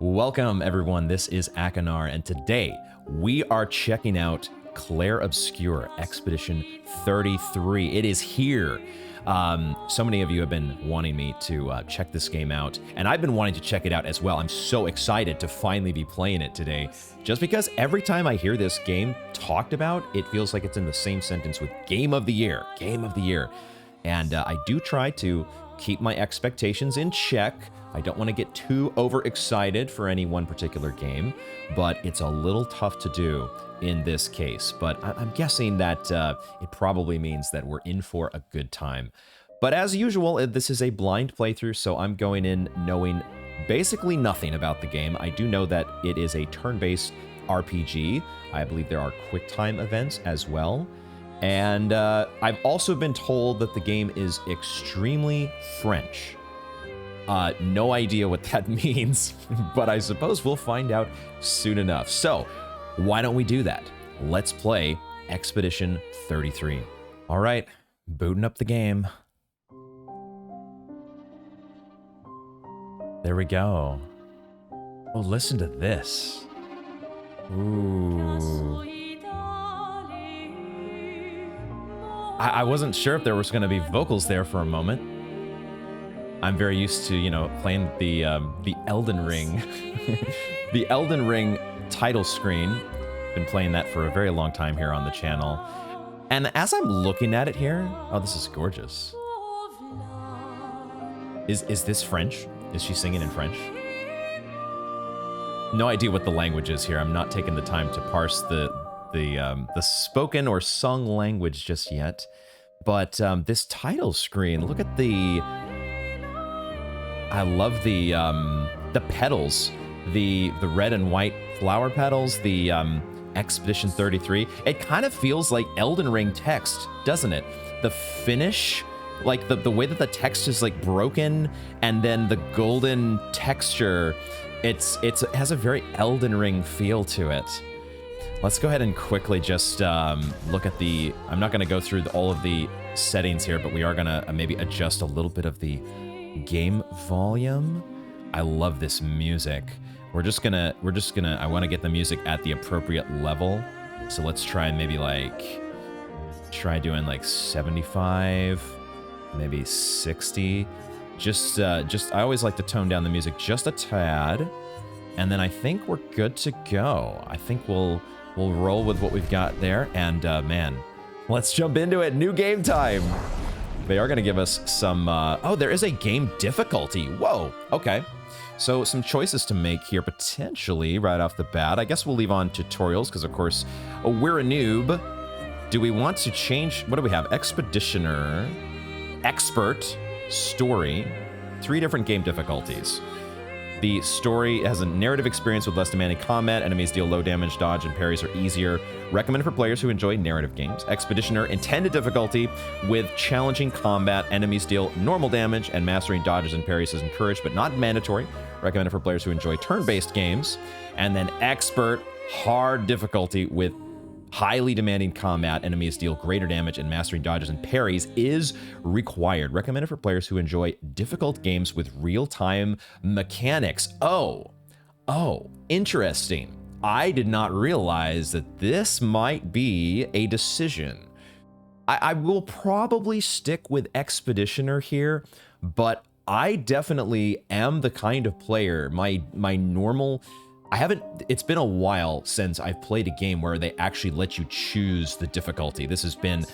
Welcome, everyone. This is Akenar, and today we are checking out Clair Obscure Expedition 33. It is here. So many of you have been wanting me to check this game out, and I've been wanting to check it out as well. I'm so excited to finally be playing it today, just because every time I hear this game talked about, it feels like it's in the same sentence with Game of the Year, Game of the Year. And I do try to keep my expectations in check. I don't want to get too overexcited for any one particular game, but it's a little tough to do in this case. But I'm guessing that it probably means that we're in for a good time. But as usual, this is a blind playthrough, so I'm going in knowing basically nothing about the game. I do know that it is a turn-based RPG. I believe there are QuickTime events as well. And I've also been told that the game is extremely French. No idea what that means, but I suppose we'll find out soon enough. So, why don't we do that? Let's play Expedition 33. All right, booting up the game. There we go. Oh, listen to this. Ooh. I wasn't sure if there was going to be vocals there for a moment. I'm very used to, you know, playing the Elden Ring, the Elden Ring title screen. Been playing that for a very long time here on the channel. And as I'm looking at it here, oh, this is gorgeous. Is this French? Is she singing in French? No idea what the language is here. I'm not taking the time to parse the spoken or sung language just yet. But this title screen, look at the... I love the petals, the red and white flower petals, the Expedition 33. It kind of feels like Elden Ring text, doesn't it? The finish, like the way that the text is like broken, and then the golden texture, it has a very Elden Ring feel to it. Let's go ahead and quickly just look at the... I'm not going to go through all of the settings here, but we are going to maybe adjust a little bit of the game volume. I love this music. We're just gonna, I want to get the music at the appropriate level. So let's try and maybe try doing like 75, maybe 60. Just, I always like to tone down the music just a tad. And then I think we're good to go. I think we'll roll with what we've got there. And man, let's jump into it. New game time. They are going to give us some... oh, there is a game difficulty. Whoa. Okay. So some choices to make here, potentially, right off the bat. I guess we'll leave on tutorials, because, of course, we're a noob. Do we want to change... What do we have? Expeditioner, Expert, Story. 3 different game difficulties. The story has a narrative experience with less demanding combat. Enemies deal low damage, dodge, and parries are easier. Recommended for players who enjoy narrative games. Expeditioner, intended difficulty with challenging combat. Enemies deal normal damage, and mastering dodges and parries is encouraged, but not mandatory. Recommended for players who enjoy turn-based games. And then Expert, hard difficulty with highly demanding combat. Enemies deal greater damage, and mastering dodges and parries is required. Recommended for players who enjoy difficult games with real-time mechanics. Oh, interesting. I did not realize that this might be a decision. I will probably stick with Expeditioner here, but I definitely am the kind of player, my normal... it's been a while since I've played a game where they actually let you choose the difficulty. This has been,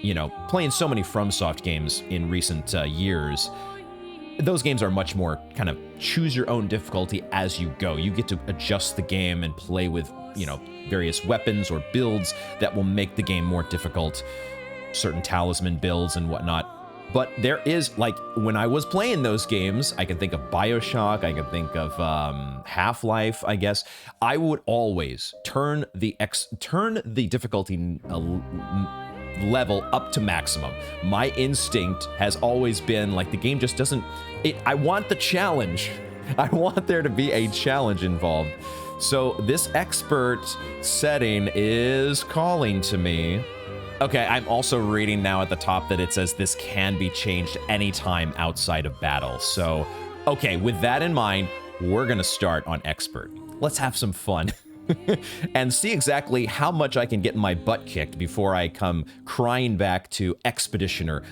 you know, playing so many FromSoft games in recent years. Those games are much more kind of choose your own difficulty as you go. You get to adjust the game and play with, you know, various weapons or builds that will make the game more difficult, certain talisman builds and whatnot. But there is, like, when I was playing those games, I can think of BioShock, I can think of Half-Life, I guess. I would always turn the difficulty level up to maximum. My instinct has always been, like, the game just doesn't... I want the challenge. I want there to be a challenge involved. So this Expert setting is calling to me. Okay, I'm also reading now at the top that it says this can be changed anytime outside of battle. So, okay, with that in mind, we're going to start on expert. Let's have some fun. And see exactly how much I can get my butt kicked before I come crying back to expeditioner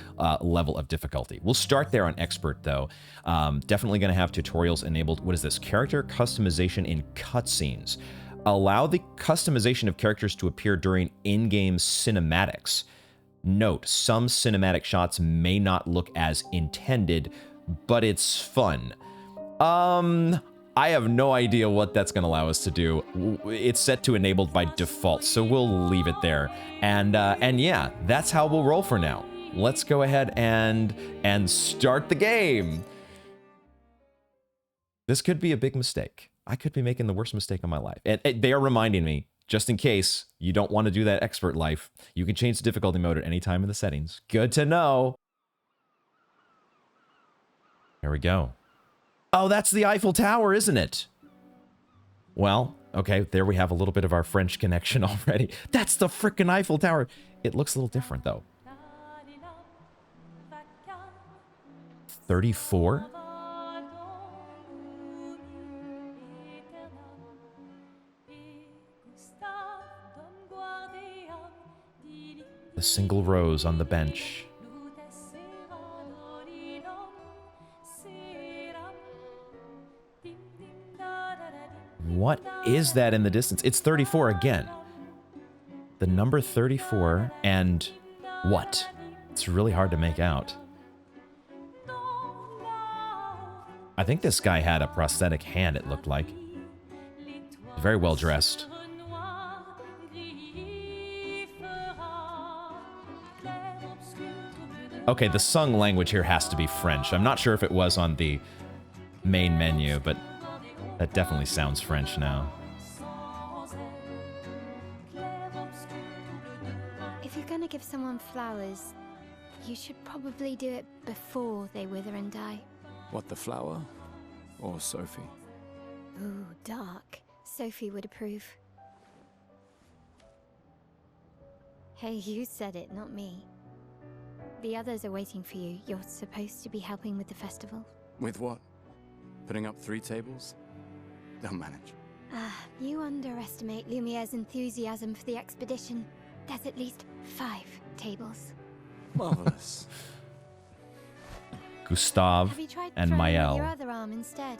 level of difficulty. We'll start there on expert, though. Definitely going to have tutorials enabled. What is this? Character customization in cutscenes. Allow the customization of characters to appear during in-game cinematics. Note, some cinematic shots may not look as intended, but it's fun. I have no idea what that's going to allow us to do. It's set to enabled by default, so we'll leave it there. And yeah, that's how we'll roll for now. Let's go ahead and start the game. This could be a big mistake. I could be making the worst mistake of my life. And they are reminding me, just in case you don't want to do that expert life, you can change the difficulty mode at any time in the settings. Good to know. There we go. Oh, that's the Eiffel Tower, isn't it? Well, okay, there we have a little bit of our French connection already. That's the frickin' Eiffel Tower. It looks a little different, though. 34? The single rose on the bench. What is that in the distance? It's 34 again. The number 34 and what? It's really hard to make out. I think this guy had a prosthetic hand, it looked like. Very well dressed. Okay, the sung language here has to be French. I'm not sure if it was on the main menu, but that definitely sounds French now. If you're gonna give someone flowers, you should probably do it before they wither and die. What, the flower? Or Sophie? Ooh, dark. Sophie would approve. Hey, you said it, not me. The others are waiting for you. You're supposed to be helping with the festival. With what? Putting up 3 tables? They'll manage. You underestimate Lumiere's enthusiasm for the expedition. There's at least 5 tables. Marvelous. Gustave and Maël. Your other arm instead.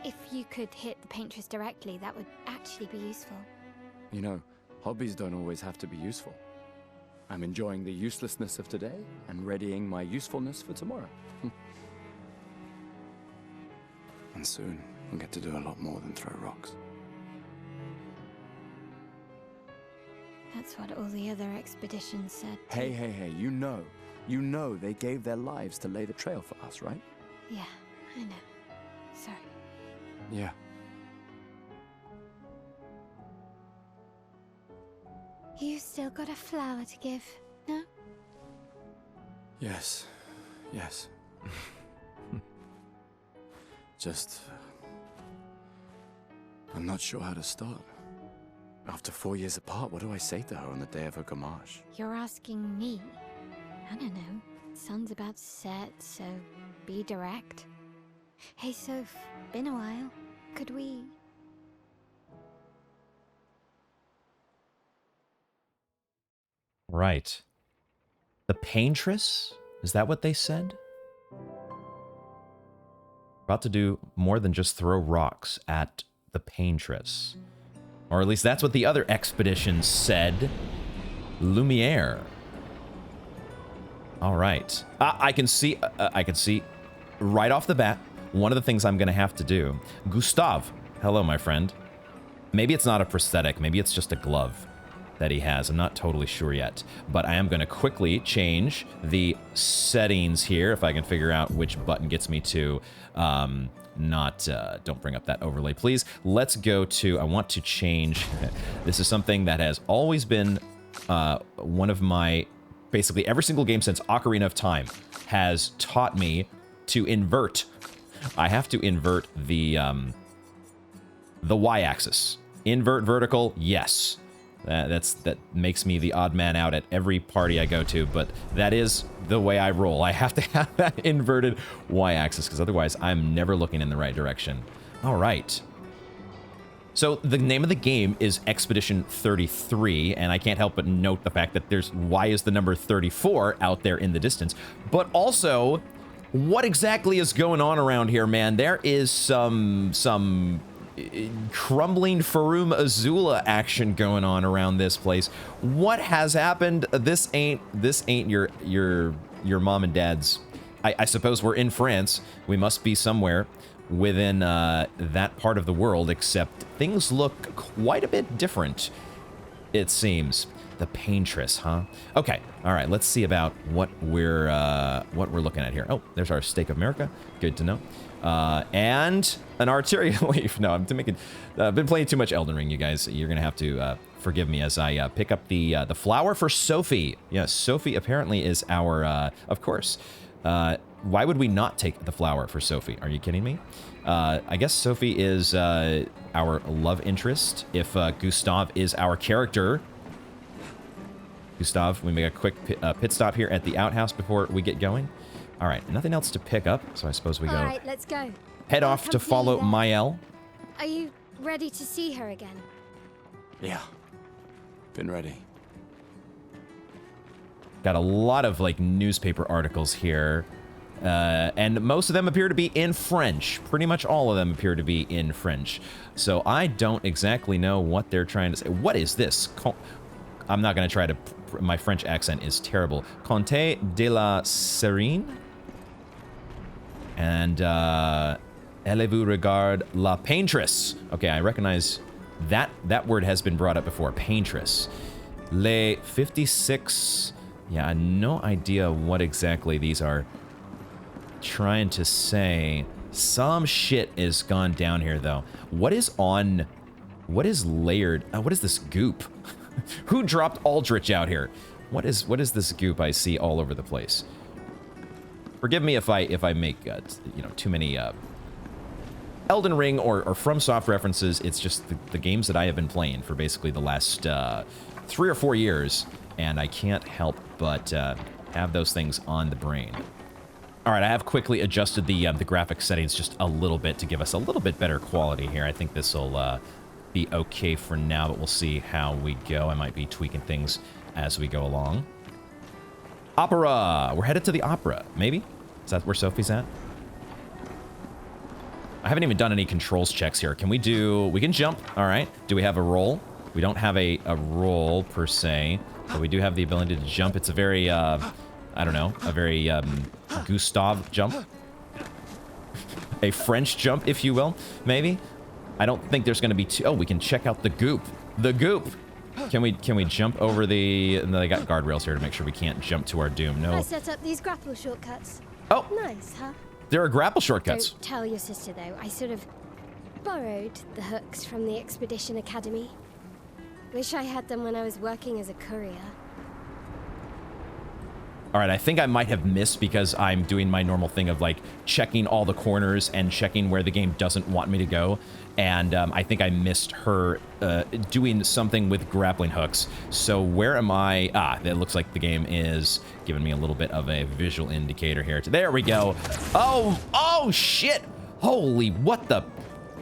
If you could hit the paintress directly, that would actually be useful. You know, hobbies don't always have to be useful. I'm enjoying the uselessness of today and readying my usefulness for tomorrow. And soon, we'll get to do a lot more than throw rocks. That's what all the other expeditions said. Hey, you know they gave their lives to lay the trail for us, right? Yeah, I know. Sorry. Yeah. You still got a flower to give, no? Yes. Just... I'm not sure how to start. After 4 years apart, what do I say to her on the day of her Gommage? You're asking me? I don't know. Sun's about to set, so be direct. Hey, Soph, been a while. Could we... Right. The paintress? Is that what they said? About to do more than just throw rocks at the paintress. Or at least that's what the other expeditions said. Lumiere. All right. I can see right off the bat, one of the things I'm going to have to do. Gustave. Hello, my friend. Maybe it's not a prosthetic. Maybe it's just a glove that he has. I'm not totally sure yet. But I am going to quickly change the settings here, if I can figure out which button gets me to... don't bring up that overlay, please. Let's go to, I want to change, this is something that has always been one of my, basically every single game since Ocarina of Time has taught me to invert. I have to invert the y-axis. Invert vertical, yes. That makes me the odd man out at every party I go to, but that is the way I roll. I have to have that inverted y-axis, because otherwise I'm never looking in the right direction. All right. So the name of the game is Expedition 33, and I can't help but note the fact that why is the number 34 out there in the distance? But also, what exactly is going on around here, man? There is some crumbling Farum Azula action going on around this place. What has happened? This ain't your mom and dad's. I suppose we're in France. We must be somewhere within that part of the world, except things look quite a bit different, it seems. The Paintress, huh? Okay, all right, let's see about what we're looking at here. Oh, there's our Stake of America. Good to know. And an arterial leaf. No, I'm making. Been playing too much Elden Ring, you guys. You're gonna have to forgive me as I pick up the flower for Sophie. Yes, Sophie apparently is our. Of course. Why would we not take the flower for Sophie? Are you kidding me? I guess Sophie is our love interest. If Gustav is our character. Gustav, we make a quick pit stop here at the outhouse before we get going. All right, nothing else to pick up, so I suppose we go. All right, let's go. Head off to follow Mael. Are you ready to see her again? Yeah. Been ready. Got a lot of like newspaper articles here, and most of them appear to be in French. Pretty much all of them appear to be in French. So I don't exactly know what they're trying to say. What is this? I'm not going to try to... My French accent is terrible. Comte de la Serine? And, Allez-vous regarde la Paintress? Okay, I recognize that word has been brought up before. Paintress. Les 56... Yeah, no idea what exactly these are trying to say. Some shit is gone down here, though. What is layered? What is this goop? Who dropped Aldrich out here? What is this goop I see all over the place? Forgive me if I make too many Elden Ring or FromSoft references. It's just the games that I have been playing for basically the last 3 or 4 years, and I can't help but have those things on the brain. All right, I have quickly adjusted the graphic settings just a little bit to give us a little bit better quality here. I think this will be okay for now, but we'll see how we go. I might be tweaking things as we go along. Opera! We're headed to the opera, maybe? Is that where Sophie's at? I haven't even done any controls checks here. We can jump, all right. Do we have a roll? We don't have a roll per se, but we do have the ability to jump. It's a very, I don't know, a very Gustav jump. A French jump, if you will, maybe? I don't think there's going to be too... Oh, we can check out the goop. The goop! Can we jump over the... No, they got guardrails here to make sure we can't jump to our doom. No. I set up these grapple shortcuts. Oh! Nice, huh? There are grapple shortcuts. Don't tell your sister, though. I sort of borrowed the hooks from the Expedition Academy. Wish I had them when I was working as a courier. All right, I think I might have missed because I'm doing my normal thing of like checking all the corners and checking where the game doesn't want me to go. And I think I missed her doing something with grappling hooks. So where am I? Ah, it looks like the game is giving me a little bit of a visual indicator here. There we go. Oh shit. Holy, what the?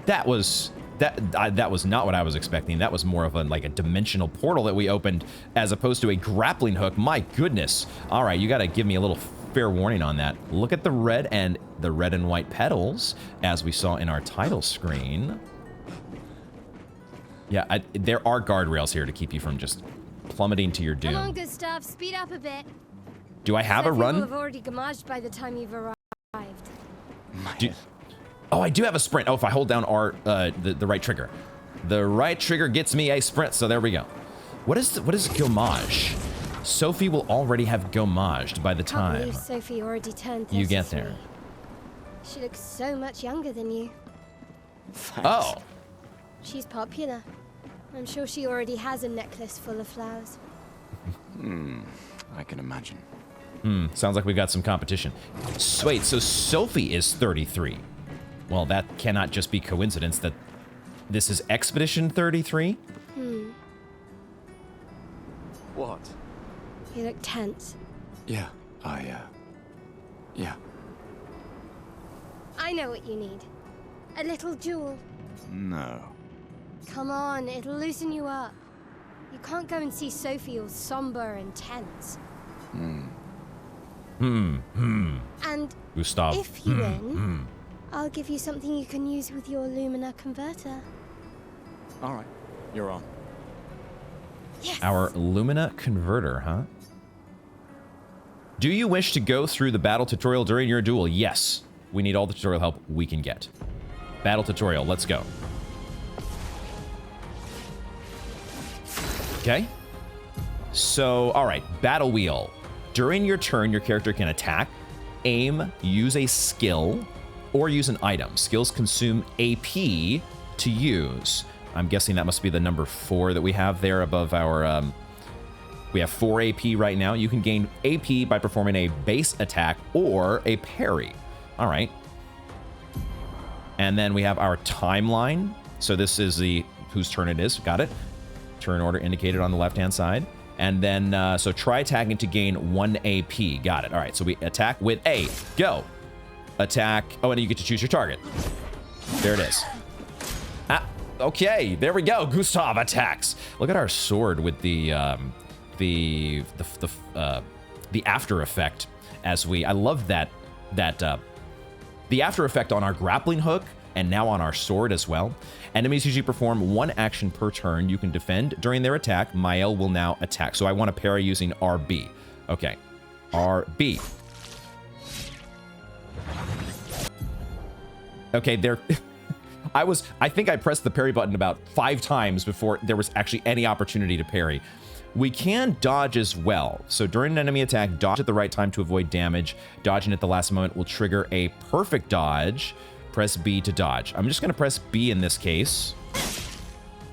That was not what I was expecting. That was more of a dimensional portal that we opened as opposed to a grappling hook. My goodness. All right, you got to give me a little fair warning on that. Look at the red and white petals as we saw in our title screen. Yeah, there are guardrails here to keep you from just plummeting to your doom. Come on, Gustav, speed up a bit. Do I have a run? Will have already gommaged by the time you've arrived. Oh, I do have a sprint. Oh, if I hold down the right trigger. The right trigger gets me a sprint, so there we go. What is Gommage? Sophie will already have Gommaged by the time Can't believe Sophie already turned 33. you get there. She looks so much younger than you. Thanks. Oh. She's popular. I'm sure she already has a necklace full of flowers. I can imagine. Sounds like we got some competition. Wait, so Sophie is 33. Well, that cannot just be coincidence that this is Expedition 33? What? You look tense. Yeah, yeah. I know what you need. A little duel. No. Come on, it'll loosen you up. You can't go and see Sophie all somber and tense. And Gustav. if you win, I'll give you something you can use with your Lumina converter. All right, you're on. Yes. Our Lumina converter, huh? Do you wish to go through the battle tutorial during your duel? Yes. We need all the tutorial help we can get. Battle tutorial, let's go. Okay. So, all right, battle wheel. During your turn, your character can attack, aim, use a skill, or use an item. Skills consume AP to use. I'm guessing that must be the number 4 that we have there above our... we have 4 AP right now. You can gain AP by performing a base attack or a parry. All right. And then we have our timeline. So this is the whose turn it is. Got it. Turn order indicated on the left-hand side. And then, so try attacking to gain 1 AP. Got it. All right, so we attack with A. Go. Attack. Oh, and you get to choose your target. There it is. Ah, okay, there we go. Gustav attacks. Look at our sword with the after effect as we... I love that the after effect on our grappling hook and now on our sword as well. Enemies usually perform 1 action per turn. You can defend during their attack. Mael will now attack. So I want to parry using RB. Okay. RB. Okay, there... I think I pressed the parry button about 5 times before there was actually any opportunity to parry. We can dodge as well. So during an enemy attack, dodge at the right time to avoid damage. Dodging at the last moment will trigger a perfect dodge. Press B to dodge. I'm just going to press B in this case.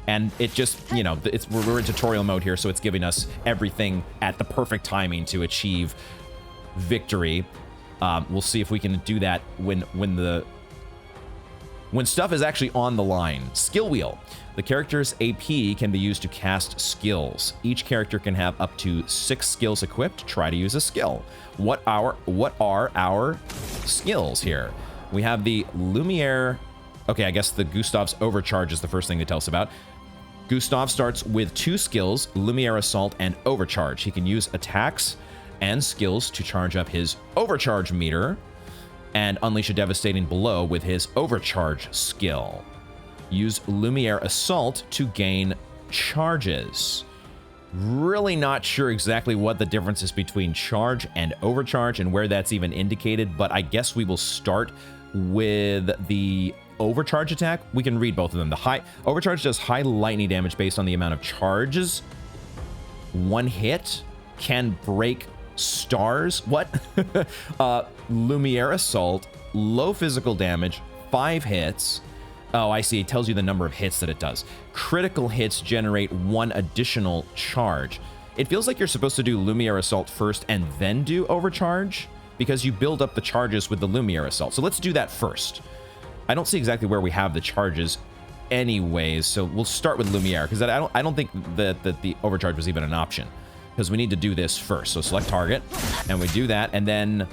And it just, you know, we're in tutorial mode here, so it's giving us everything at the perfect timing to achieve victory. We'll see if we can do that when stuff is actually on the line. Skill wheel. The character's AP can be used to cast skills. Each character can have up to 6 skills equipped. Try to use a skill. What are our skills here? We have the Lumiere. Okay, I guess the Gustav's Overcharge is the first thing they tell us about. Gustav starts with 2 skills, Lumiere Assault and Overcharge. He can use attacks and skills to charge up his Overcharge meter and unleash a devastating blow with his Overcharge skill. Use Lumiere Assault to gain charges. Really not sure exactly what the difference is between charge and overcharge and where that's even indicated, but I guess we will start with the overcharge attack. We can read both of them. The high overcharge does high lightning damage based on the amount of charges. 1 hit can break stars. What? Lumiere Assault, low physical damage, 5 hits. Oh, I see. It tells you the number of hits that it does. Critical hits generate 1 additional charge. It feels like you're supposed to do Lumiere Assault first and then do Overcharge because you build up the charges with the Lumiere Assault. So let's do that first. I don't see exactly where we have the charges anyways, so we'll start with Lumiere because I don't think that the Overcharge was even an option because we need to do this first. So select target and we do that, and then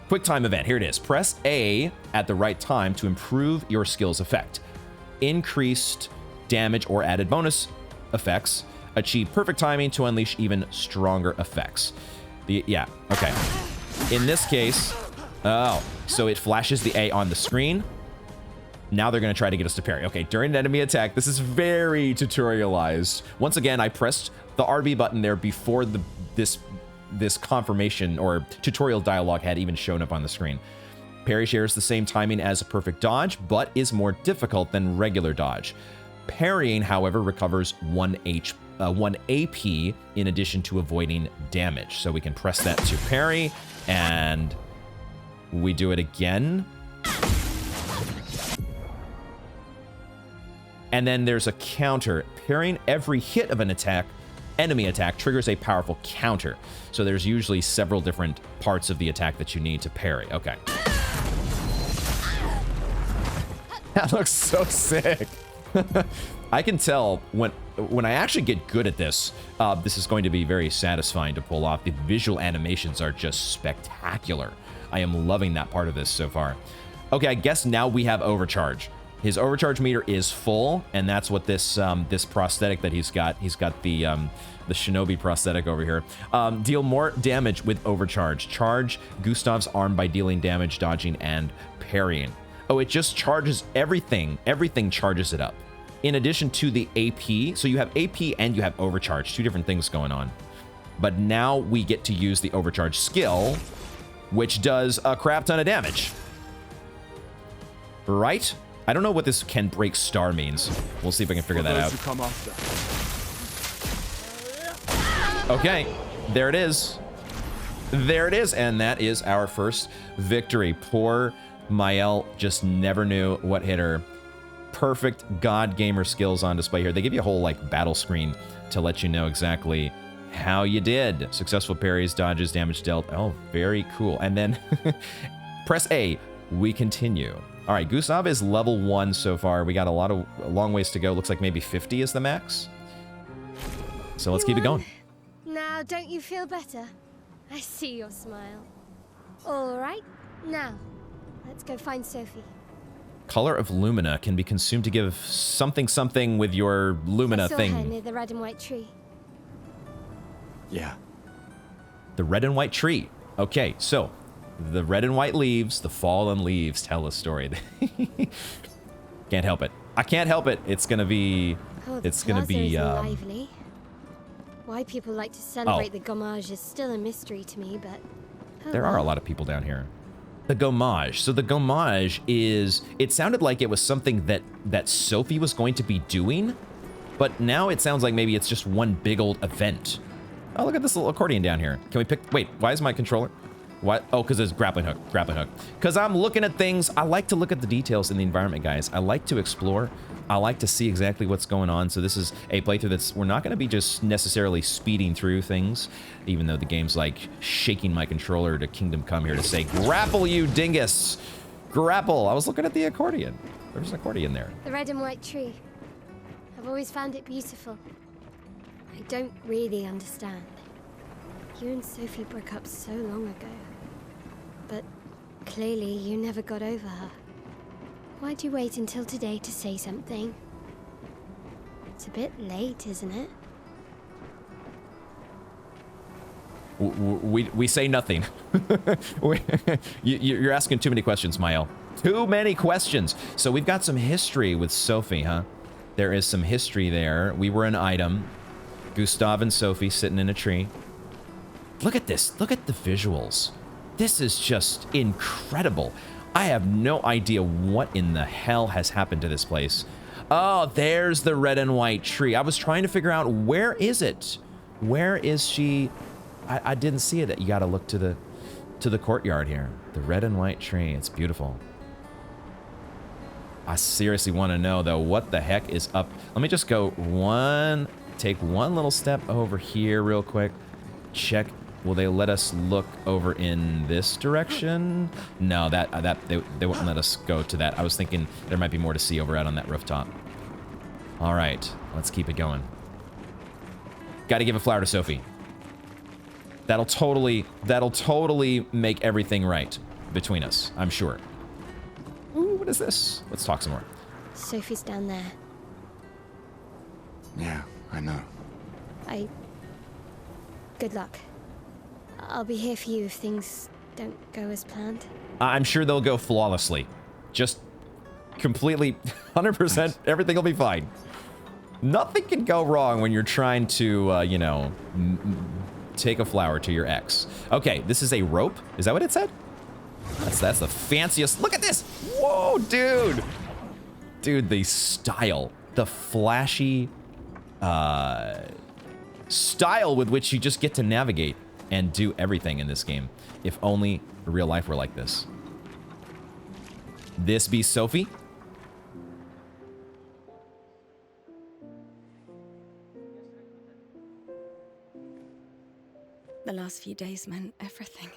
quick time event. Here it is. Press A at the right time to improve your skill's effect. Increased damage or added bonus effects. Achieve perfect timing to unleash even stronger effects. Yeah, okay. In this case, oh, so it flashes the A on the screen. Now they're going to try to get us to parry. Okay, during an enemy attack, this is very tutorialized. Once again, I pressed the RB button there before this confirmation or tutorial dialogue had even shown up on the screen. Parry shares the same timing as a perfect dodge, but is more difficult than regular dodge. Parrying, however, recovers 1 AP in addition to avoiding damage. So we can press that to parry, and we do it again. And then there's a counter. Parrying every hit of an enemy attack triggers a powerful counter. So there's usually several different parts of the attack that you need to parry. Okay. That looks so sick. I can tell when I actually get good at this, this is going to be very satisfying to pull off. The visual animations are just spectacular. I am loving that part of this so far. Okay, I guess now we have Overcharge. His overcharge meter is full, and that's what this this prosthetic that he's got. He's got the shinobi prosthetic over here. Deal more damage with overcharge. Charge Gustav's arm by dealing damage, dodging, and parrying. Oh, it just charges everything. Everything charges it up. In addition to the AP, so you have AP and you have overcharge, two different things going on. But now we get to use the overcharge skill, which does a crap ton of damage. Right? I don't know what this can break star means. We'll see if I can figure that out. Okay, there it is. There it is, and that is our first victory. Poor Mael just never knew what hit her. Perfect God gamer skills on display here. They give you a whole like battle screen to let you know exactly how you did. Successful parries, dodges, damage dealt. Oh, very cool. And then press A. We continue. All right, Gustav is level 1 so far. We got a long ways to go. Looks like maybe 50 is the max. So let's keep it going. Now, don't you feel better? I see your smile. All right, now, let's go find Sophie. Color of Lumina can be consumed to give something with your Lumina I saw thing. her near the red and white tree. Yeah. The red and white tree. Okay, so the red and white leaves, the fallen leaves tell a story. Can't help it. I can't help it. It's gonna be. Oh, It's gonna be. lively. Why people like to celebrate the Gommage is still a mystery to me, but There are a lot of people down here. The Gommage. So the Gommage is. It sounded like it was something that Sophie was going to be doing, but now it sounds like maybe it's just one big old event. Oh, look at this little accordion down here. Can we pick? Wait, why is my controller? What? Oh, because there's grappling hook. Because I'm looking at things. I like to look at the details in the environment, guys. I like to explore. I like to see exactly what's going on. So this is a playthrough that's, we're not going to be just necessarily speeding through things, even though the game's like shaking my controller to Kingdom Come here to say, grapple, you dingus. Grapple. I was looking at the accordion. There's an accordion there. The red and white tree. I've always found it beautiful. I don't really understand. You and Sophie broke up so long ago. But clearly you never got over her. Why'd you wait until today to say something? It's a bit late, isn't it? We say nothing. You're asking too many questions, Mael. Too many questions. So we've got some history with Sophie, huh? There is some history there. We were an item. Gustav and Sophie sitting in a tree. Look at this. Look at the visuals. This is just incredible. I have no idea what in the hell has happened to this place. Oh, there's the red and white tree. I was trying to figure out, where is it? Where is she? I didn't see it. You got to look to the courtyard here. The red and white tree. It's beautiful. I seriously want to know, though, what the heck is up. Let me just go take one little step over here real quick. Check. Will they let us look over in this direction? No, they wouldn't let us go to that. I was thinking there might be more to see over out on that rooftop. All right, let's keep it going. Got to give a flower to Sophie. That'll totally make everything right between us, I'm sure. Ooh, what is this? Let's talk some more. Sophie's down there. Yeah, I know. Good luck. I'll be here for you if things don't go as planned. I'm sure they'll go flawlessly. Just completely, 100%, everything will be fine. Nothing can go wrong when you're trying to, you know, take a flower to your ex. Okay, this is a rope. Is that what it said? That's the fanciest. Look at this. Whoa, dude. Dude, the style, the flashy style with which you just get to navigate and do everything in this game. If only real life were like this. This be Sophie. The last few days meant everything.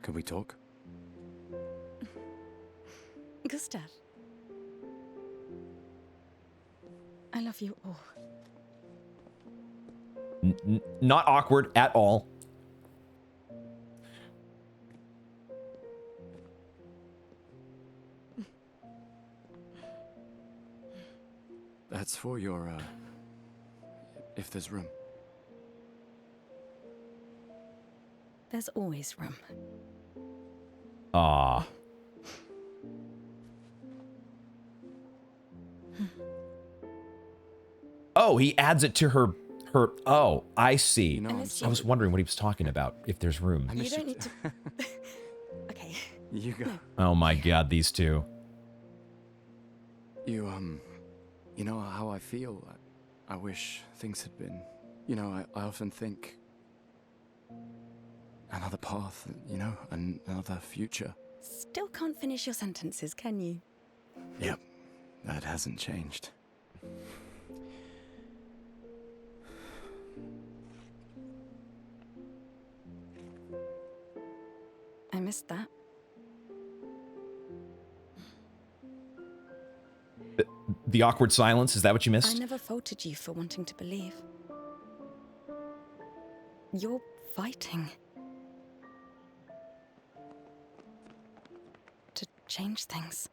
Can we talk? Gustav, I love you all. Not awkward at all. That's for your, if there's room. There's always room. Ah. Oh, he adds it to her. Oh, I see. You know, I'm Unless sorry. I was wondering what he was talking about. If there's room. I You miss don't need to. Okay. You go. Oh my God, these two. You know how I feel? I wish things had been... You know, I often think... Another path, you know, another future. Still can't finish your sentences, can you? Yep, that hasn't changed. I missed that. The awkward silence, is that what you I missed? never faulted you for wanting to believe. You're fighting. To change things.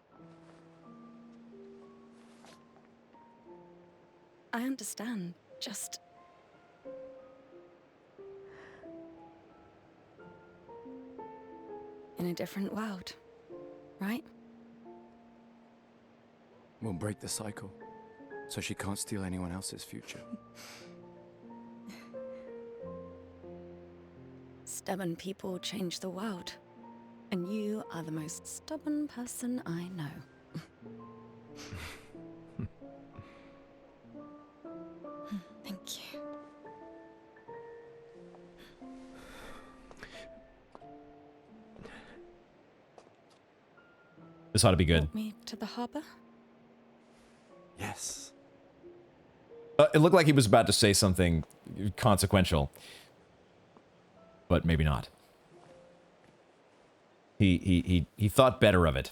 I understand, just... in a different world, right? We'll break the cycle, so she can't steal anyone else's future. Stubborn people change the world. And you are the most stubborn person I know. Thank you. This ought to be good. Want me to the harbor? Yes. It looked like he was about to say something consequential, but maybe not. He thought better of it.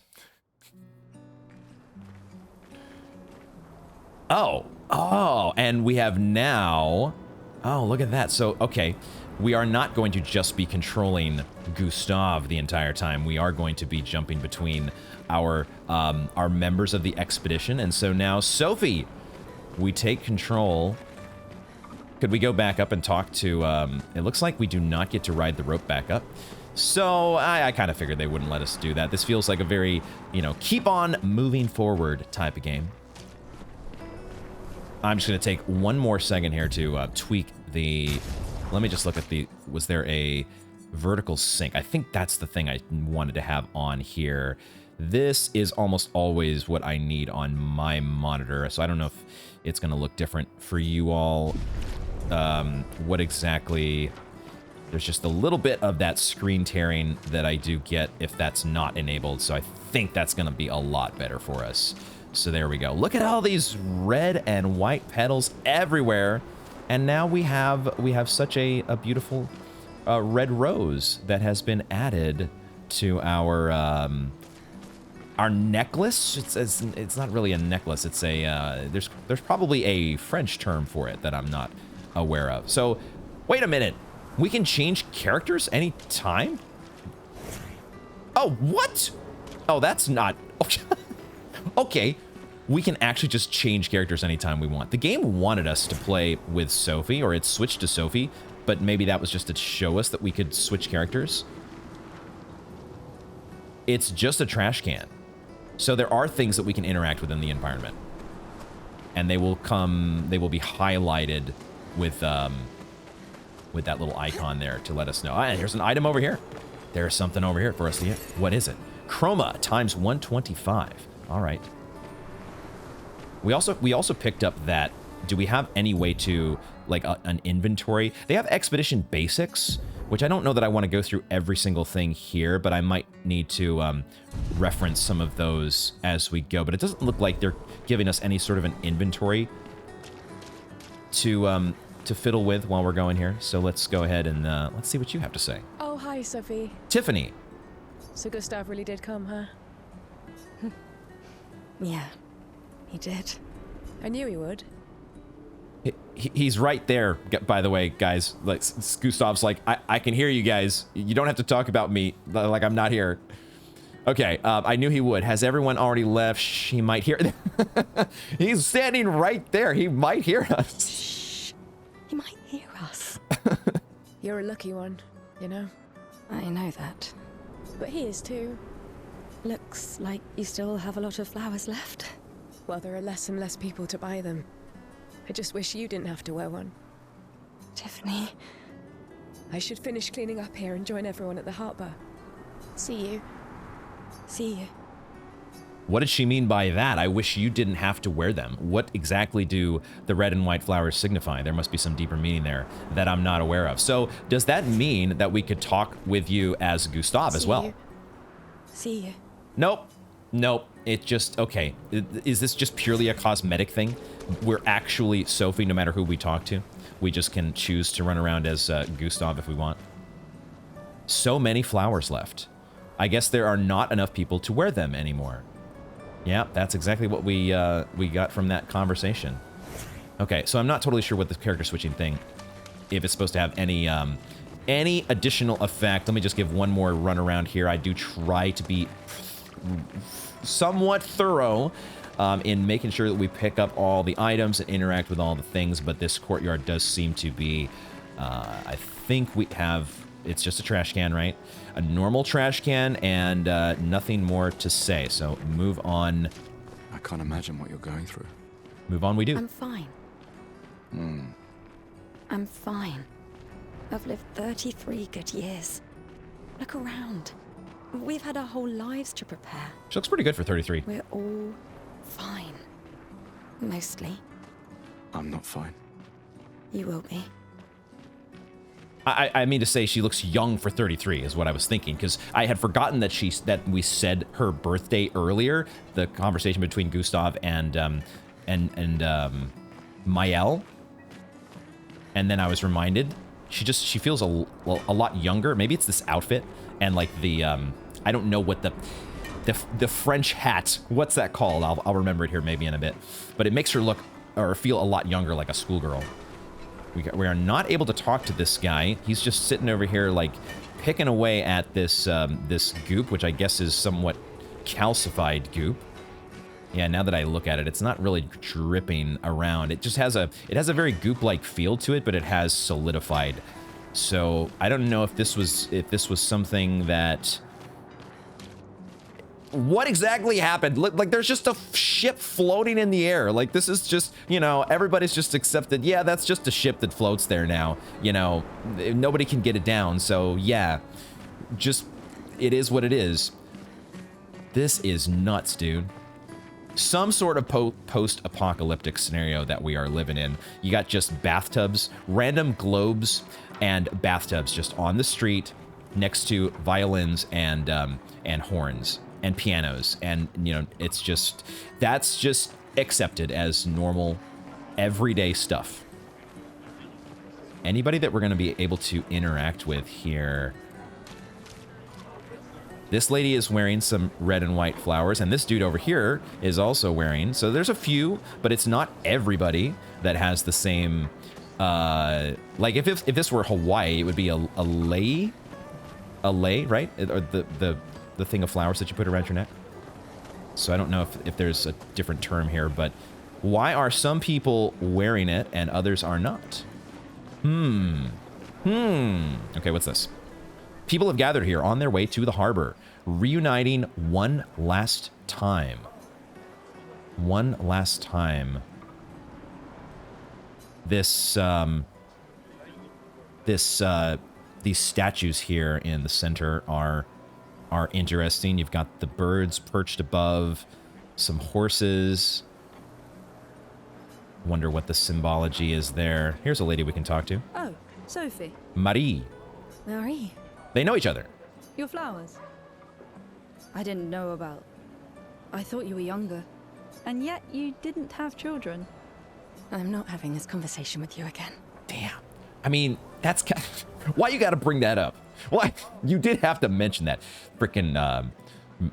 Oh, and we have now... Oh, look at that. So, okay, we are not going to just be controlling Gustav the entire time. We are going to be jumping between our members of the expedition. And so now, Sophie, we take control. Could we go back up and talk to... it looks like we do not get to ride the rope back up. So I kind of figured they wouldn't let us do that. This feels like a very, you know, keep on moving forward type of game. I'm just going to take one more second here to tweak the... Let me just look at the... Was there a vertical sync? I think that's the thing I wanted to have on here. This is almost always what I need on my monitor, so I don't know if it's going to look different for you all. What exactly... There's just a little bit of that screen tearing that I do get if that's not enabled, so I think that's going to be a lot better for us. So there we go. Look at all these red and white petals everywhere, and now we have such a beautiful red rose that has been added to our necklace. It's not really a necklace. It's a there's probably a French term for it that I'm not aware of. So wait a minute. We can change characters anytime? Oh, what? Oh, that's not... Okay, we can actually just change characters anytime we want. The game wanted us to play with Sophie, or it switched to Sophie, but maybe that was just to show us that we could switch characters. It's just a trash can. So there are things that we can interact with in the environment. And they will be highlighted with that little icon there to let us know. Ah, here's an item over here. There's something over here for us to get. What is it? Chroma times 125. All right. We also picked up that. Do we have any way to like an inventory? They have expedition basics, which I don't know that I want to go through every single thing here, but I might need to reference some of those as we go. But it doesn't look like they're giving us any sort of an inventory to fiddle with while we're going here. So let's go ahead and let's see what you have to say. Oh, hi, Sophie. Tiffany. So Gustav really did come, huh? Yeah, he did. I knew he would. He's right there, by the way, guys. Like, Gustav's like, I can hear you guys. You don't have to talk about me like I'm not here. Okay, I knew he would. Has everyone already left? He might hear. He's standing right there. He might hear us. Shh. He might hear us. You're a lucky one, you know? I know that. But he is too. Looks like you still have a lot of flowers left. Well, there are less and less people to buy them. I just wish you didn't have to wear one. Tiffany. I should finish cleaning up here and join everyone at the harbour. See you. See you. What did she mean by that? I wish you didn't have to wear them. What exactly do the red and white flowers signify? There must be some deeper meaning there that I'm not aware of. So does that mean that we could talk with you as Gustav as well? See you. Nope. Nope. It just, okay. Is this just purely a cosmetic thing? We're actually Sophie no matter who we talk to. We just can choose to run around as Gustav if we want. So many flowers left. I guess there are not enough people to wear them anymore. Yeah, that's exactly what we got from that conversation. Okay, so I'm not totally sure what the character switching thing, if it's supposed to have any additional effect. Let me just give one more run around here. I do try to be somewhat thorough in making sure that we pick up all the items and interact with all the things, but this courtyard does seem to be, I think we have, it's just a trash can, right? A normal trash can and nothing more to say. So move on. I can't imagine what you're going through. Move on we do. I'm fine. I'm fine. I've lived 33 good years. Look around. We've had our whole lives to prepare. She looks pretty good for 33. We're all fine. Mostly. I'm not fine. You will be. I mean to say she looks young for 33 is what I was thinking, because I had forgotten that we said her birthday earlier. The conversation between Gustav and Mael, and then I was reminded she feels a lot younger. Maybe it's this outfit and like the I don't know what the French hat. What's that called? I'll remember it here maybe in a bit. But it makes her look or feel a lot younger, like a schoolgirl. We are not able to talk to this guy. He's just sitting over here, like, picking away at this this goop, which I guess is somewhat calcified goop. Yeah, now that I look at it, it's not really dripping around. It just has a very goop-like feel to it, but it has solidified. So I don't know if this was something that. What exactly happened? Like, there's just a ship floating in the air. Like, this is just, you know, everybody's just accepted. Yeah, that's just a ship that floats there now. You know, nobody can get it down. So, yeah, just, it is what it is. This is nuts, dude. Some sort of post-apocalyptic scenario that we are living in. You got just bathtubs, random globes, and bathtubs just on the street next to violins and horns. And pianos, and you know, it's just, that's just accepted as normal, everyday stuff. Anybody that we're going to be able to interact with here? This lady is wearing some red and white flowers, and this dude over here is also wearing. So there's a few, but it's not everybody that has the same. Like if this were Hawaii, it would be a lei, right? Or the thing of flowers that you put around your neck. So I don't know if there's a different term here, but why are some people wearing it and others are not? Okay, what's this? People have gathered here on their way to the harbor, reuniting one last time. One last time. This, these statues here in the center are interesting. You've got the birds perched above, some horses. Wonder what the symbology is there. Here's a lady we can talk to. Oh, Sophie. Marie. Marie. They know each other. Your flowers. I didn't know about. I thought you were younger. And yet you didn't have children. I'm not having this conversation with you again. Damn. I mean, that's why you got to bring that up. Why you did have to mention that, frickin'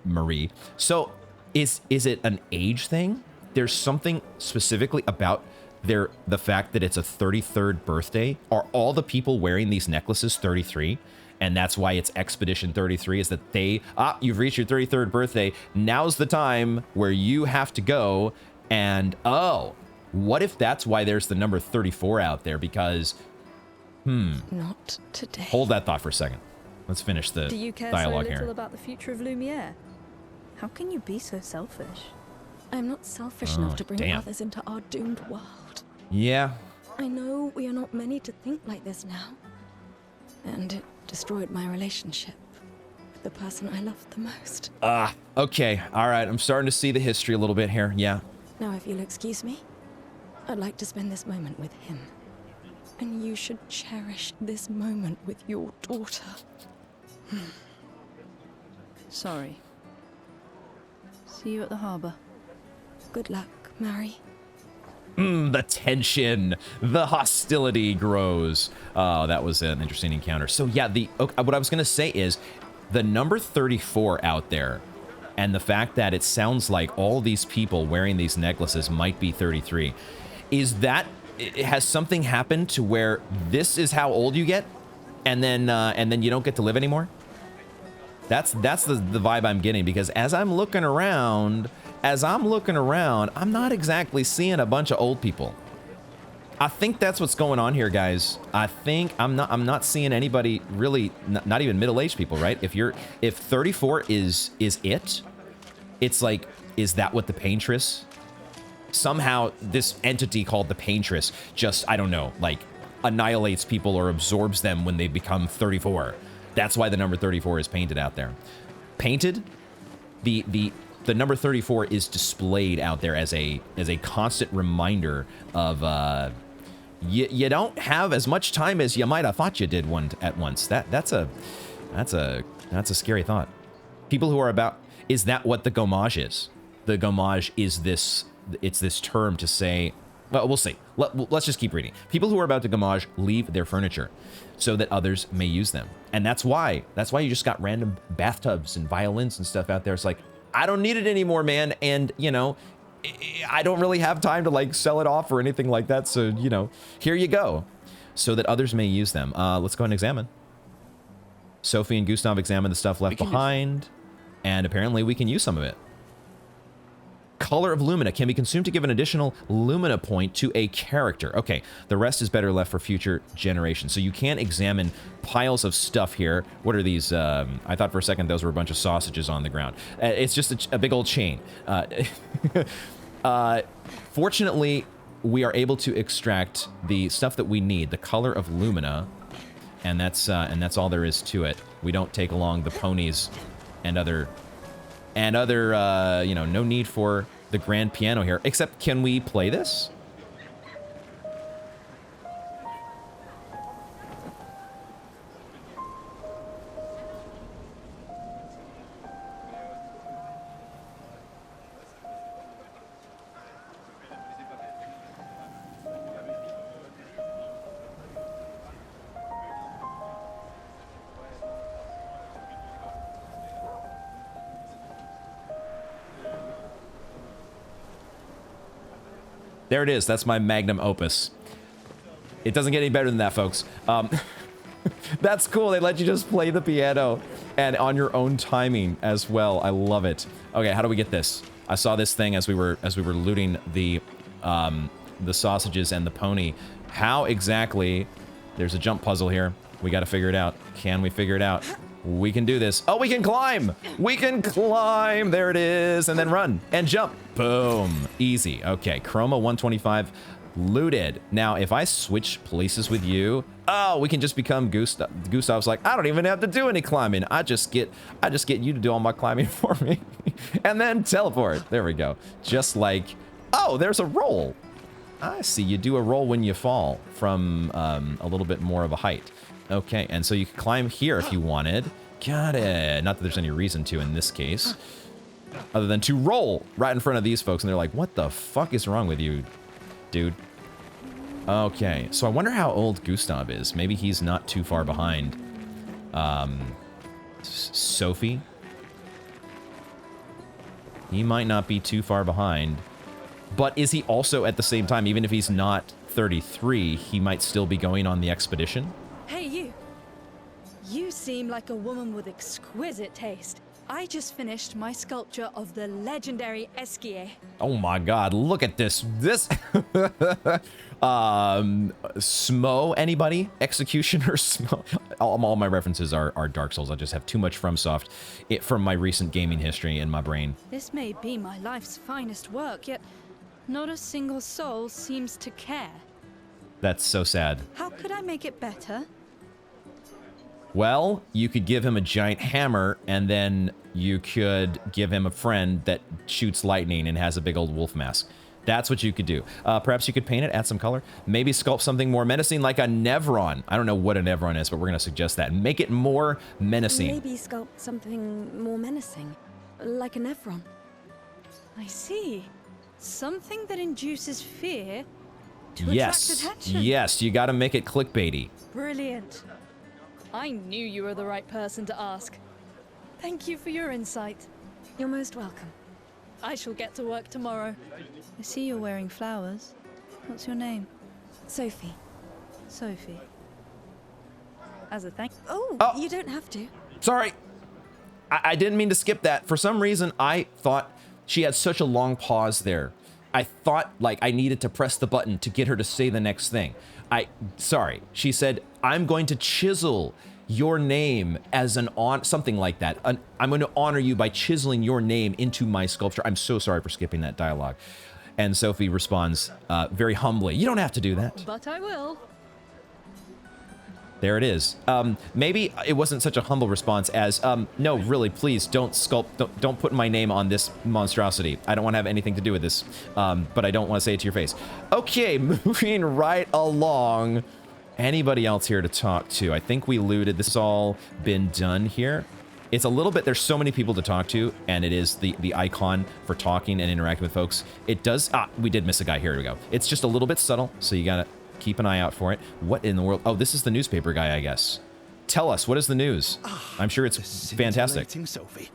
Marie. So, is it an age thing? There's something specifically about the fact that it's a 33rd birthday? Are all the people wearing these necklaces 33? And that's why it's Expedition 33, is that you've reached your 33rd birthday. Now's the time where you have to go. And, oh, what if that's why there's the number 34 out there? Because, Not today. hold that thought for a second. Let's finish the Do you care dialogue so little here. about the future of Lumiere? How can you be so selfish? I'm not selfish Oh, enough to bring damn. others into our doomed world. Yeah. I know we are not many to think like this now. And it destroyed my relationship with the person I loved the most. Okay. All right. I'm starting to see the history a little bit here. Yeah. Now, if you'll excuse me, I'd like to spend this moment with him. And you should cherish this moment with your daughter. Sorry. See you at the harbour. Good luck, Mary. The tension, the hostility grows. Oh, that was an interesting encounter. So yeah, what I was going to say is the number 34 out there, and the fact that it sounds like all these people wearing these necklaces might be 33, has something happened to where this is how old you get, and then you don't get to live anymore? That's the vibe I'm getting, because as I'm looking around, I'm not exactly seeing a bunch of old people. I think that's what's going on here, guys. I think I'm not seeing anybody really, not even middle-aged people, right? If 34 is it, it's like, is that what the Paintress? Somehow this entity called the Paintress just, I don't know, like annihilates people or absorbs them when they become 34. That's why the number 34 is painted out there. Painted, the number 34 is displayed out there as a constant reminder of you don't have as much time as you might have thought you did at once. That's a scary thought. People who are about, is that what the Gommage is? The Gommage is this term to say, well, we'll see. Let's just keep reading. People who are about to Gommage leave their furniture so that others may use them. And that's why you just got random bathtubs and violins and stuff out there. It's like, I don't need it anymore, man. And, you know, I don't really have time to like sell it off or anything like that. So, you know, here you go, so that others may use them. Let's go ahead and examine. Sophie and Gustav examine the stuff left behind, and apparently we can use some of it. Color of Lumina can be consumed to give an additional Lumina point to a character. Okay, the rest is better left for future generations. So you can examine piles of stuff here. What are these? I thought for a second those were a bunch of sausages on the ground. It's just a big old chain. Fortunately, we are able to extract the stuff that we need, the Color of Lumina, and that's all there is to it. We don't take along the ponies and other, you know, no need for the grand piano here, except can we play this? There it is. That's my magnum opus. It doesn't get any better than that, folks. That's cool. They let you just play the piano and on your own timing as well. I love it. Okay, how do we get this? I saw this thing as we were looting the sausages and the pony. How exactly? There's a jump puzzle here. We got to figure it out. Can we figure it out? We can do this. Oh, we can climb! We can climb! There it is. And then run. And jump. Boom. Easy. Okay, Chroma 125 looted. Now, if I switch places with you... Oh, we can just become Gustav. Gustav's like, I don't even have to do any climbing. I just get you to do all my climbing for me. And then teleport. There we go. Just like... Oh, there's a roll. I see. You do a roll when you fall from a little bit more of a height. Okay, and so you can climb here if you wanted. Got it. Not that there's any reason to in this case, other than to roll right in front of these folks, and they're like, what the fuck is wrong with you, dude? Okay, so I wonder how old Gustav is. Maybe he's not too far behind. Sophie? He might not be too far behind. But is he also at the same time, even if he's not 33, he might still be going on the expedition? Hey, you. You seem like a woman with exquisite taste. I just finished my sculpture of the legendary Esquier. Oh my god, look at this. This Smo, anybody? Executioner Smo. All my references are Dark Souls. I just have too much FromSoft from my recent gaming history in my brain. This may be my life's finest work, yet not a single soul seems to care. That's so sad. How could I make it better? Well, you could give him a giant hammer, and then you could give him a friend that shoots lightning and has a big old wolf mask. That's what you could do. Perhaps you could paint it, add some color. Maybe sculpt something more menacing like a Nevron. I don't know what a Nevron is, but we're going to suggest that. Make it more menacing. Maybe sculpt something more menacing, like a Nevron. I see. Something that induces fear to Yes. attract attention. Yes, you got to make it clickbaity. Brilliant. I knew you were the right person to ask. Thank you for your insight. You're most welcome. I shall get to work tomorrow. I see you're wearing flowers. What's your name? Sophie. Sophie. As a thank. Oh, Oh. you don't have to. Sorry. I didn't mean to skip that. For some reason, I thought she had such a long pause there. I thought like I needed to press the button to get her to say the next thing. Sorry. She said, I'm going to chisel your name as an something like that. I'm going to honor you by chiseling your name into my sculpture. I'm so sorry for skipping that dialogue. And Sophie responds very humbly, you don't have to do that. But I will. There it is. Maybe it wasn't such a humble response as, no, really, please don't sculpt, don't put my name on this monstrosity. I don't want to have anything to do with this, but I don't want to say it to your face. Okay, moving right along. Anybody else here to talk to? I think we looted. This has all been done here. It's a little bit, there's so many people to talk to, and it is the icon for talking and interacting with folks. It does, we did miss a guy. Here we go. It's just a little bit subtle, so you gotta keep an eye out for it. What in the world? Oh, this is the newspaper guy, I guess. Tell us, what is the news? I'm sure it's fantastic. Sophie.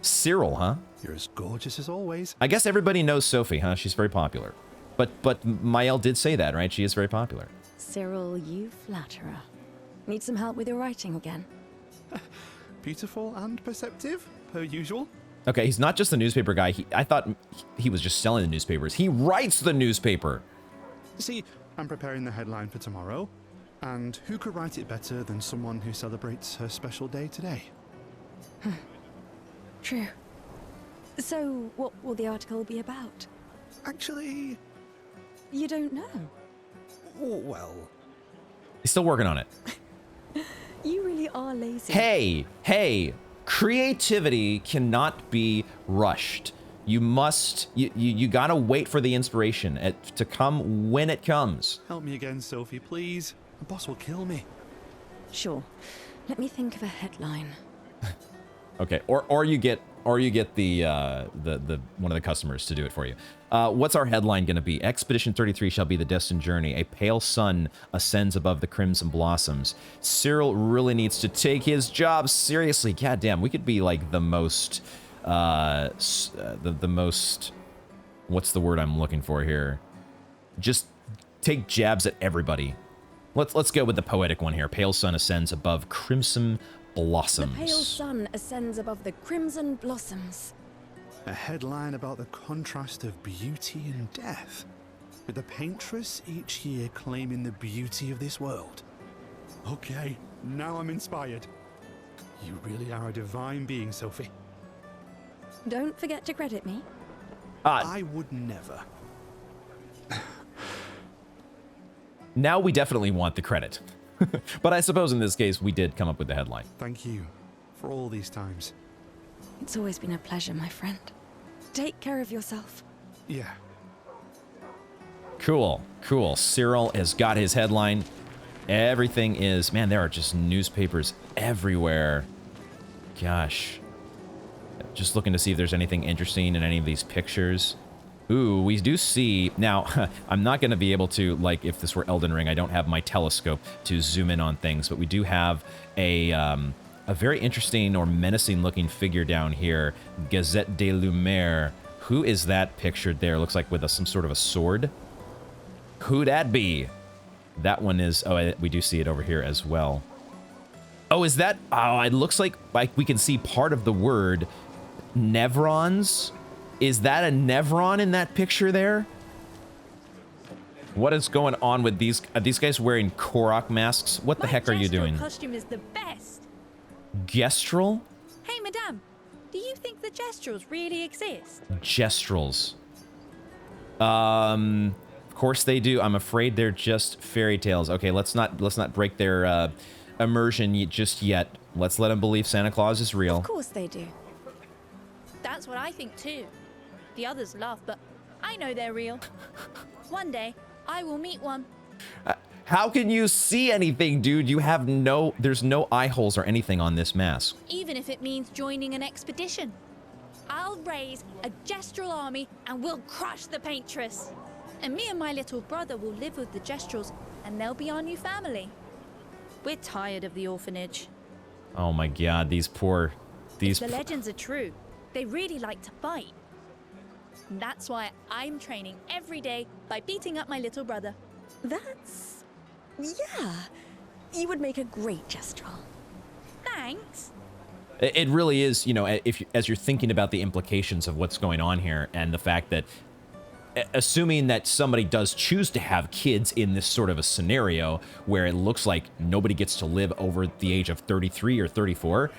Cyril, huh? You're as gorgeous as always. I guess everybody knows Sophie, huh? She's very popular. But Mael did say that, right? She is very popular. Cyril, you flatterer. Need some help with your writing again? Beautiful and perceptive, per usual. Okay, he's not just the newspaper guy. I thought he was just selling the newspapers. He writes the newspaper. See, I'm preparing the headline for tomorrow, and who could write it better than someone who celebrates her special day today? True. So, what will the article be about? Actually, You don't know. well, He's still working on it. You really are lazy. Hey, creativity cannot be rushed. You must, you gotta wait for the inspiration to come when it comes. help me again, Sophie, please. The boss will kill me. Sure. Let me think of a headline. Okay, or you get the one of the customers to do it for you. What's our headline gonna be? Expedition 33 shall be the destined journey. A pale sun ascends above the crimson blossoms. Cyril really needs to take his job seriously. God damn, we could be like the most, the most, what's the word I'm looking for here? Just take jabs at everybody. Let's go with the poetic one here. Pale sun ascends above crimson blossoms. The pale sun ascends above the crimson blossoms. A headline about the contrast of beauty and death, with the paintress each year claiming the beauty of this world. Okay, now I'm inspired. You really are a divine being, Sophie. Don't forget to credit me. I would never. Now we definitely want the credit. But I suppose in this case, we did come up with the headline. Thank you for all these times. It's always been a pleasure, my friend. Take care of yourself. Yeah. Cool. Cyril has got his headline. Everything is... Man, there are just newspapers everywhere. Gosh. Just looking to see if there's anything interesting in any of these pictures. Ooh, we do see... Now, I'm not going to be able to, like, if this were Elden Ring, I don't have my telescope to zoom in on things, but we do have a very interesting or menacing-looking figure down here, Gazette des Lumières, Who is that pictured there? Looks like with some sort of a sword. Who'd that be? That one is... Oh, we do see it over here as well. Oh, is that... Oh, it looks like we can see part of the word. Nevrons? Is that a Nevron in that picture there? What is going on with these? Are these guys wearing Korok masks? What the heck are you doing? My costume is the best. Gestrel? Hey, madame, do you think the Gestrels really exist? Gestrels. Of course they do. I'm afraid they're just fairy tales. Okay, let's not break their immersion just yet. Let's let them believe Santa Claus is real. Of course they do. That's what I think too. The others laugh, but I know they're real. One day, I will meet one. How can you see anything, dude? You have there's no eye holes or anything on this mask. Even if it means joining an expedition. I'll raise a Gestral army and we'll crush the paintress. And me and my little brother will live with the Gestrals and they'll be our new family. We're tired of the orphanage. Oh my god, these poor... The legends are true. They really like to fight. And that's why I'm training every day by beating up my little brother. That's... yeah. You would make a great Gestral. Thanks. It really is, you know, as you're thinking about the implications of what's going on here and the fact that, assuming that somebody does choose to have kids in this sort of a scenario where it looks like nobody gets to live over the age of 33 or 34,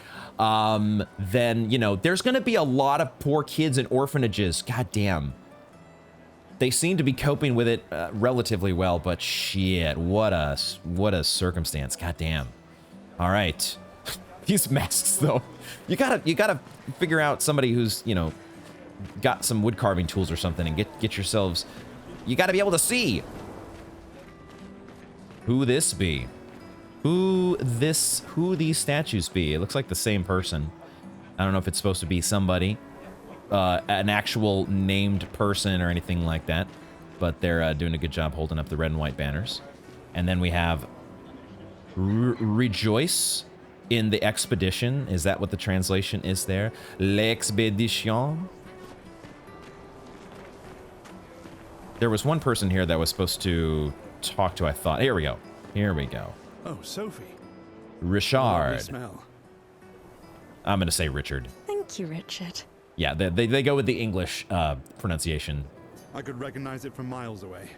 then, you know, there's going to be a lot of poor kids in orphanages. God damn. They seem to be coping with it relatively well, but shit, what a circumstance. God damn. All right. These masks, though. You gotta figure out somebody who's, you know, got some wood carving tools or something and get yourselves... You gotta be able to see. Who this be? Who these statues be? It looks like the same person. I don't know if it's supposed to be somebody, an actual named person or anything like that, but they're doing a good job holding up the red and white banners. And then we have Rejoice in the expedition. Is that what the translation is there? L'expedition. There was one person here that was supposed to talk to, I thought. Here we go. Here we go. Oh, Sophie. Richard. Smell. I'm going to say Richard. Thank you, Richard. Yeah, they go with the English pronunciation. I could recognize it from miles away.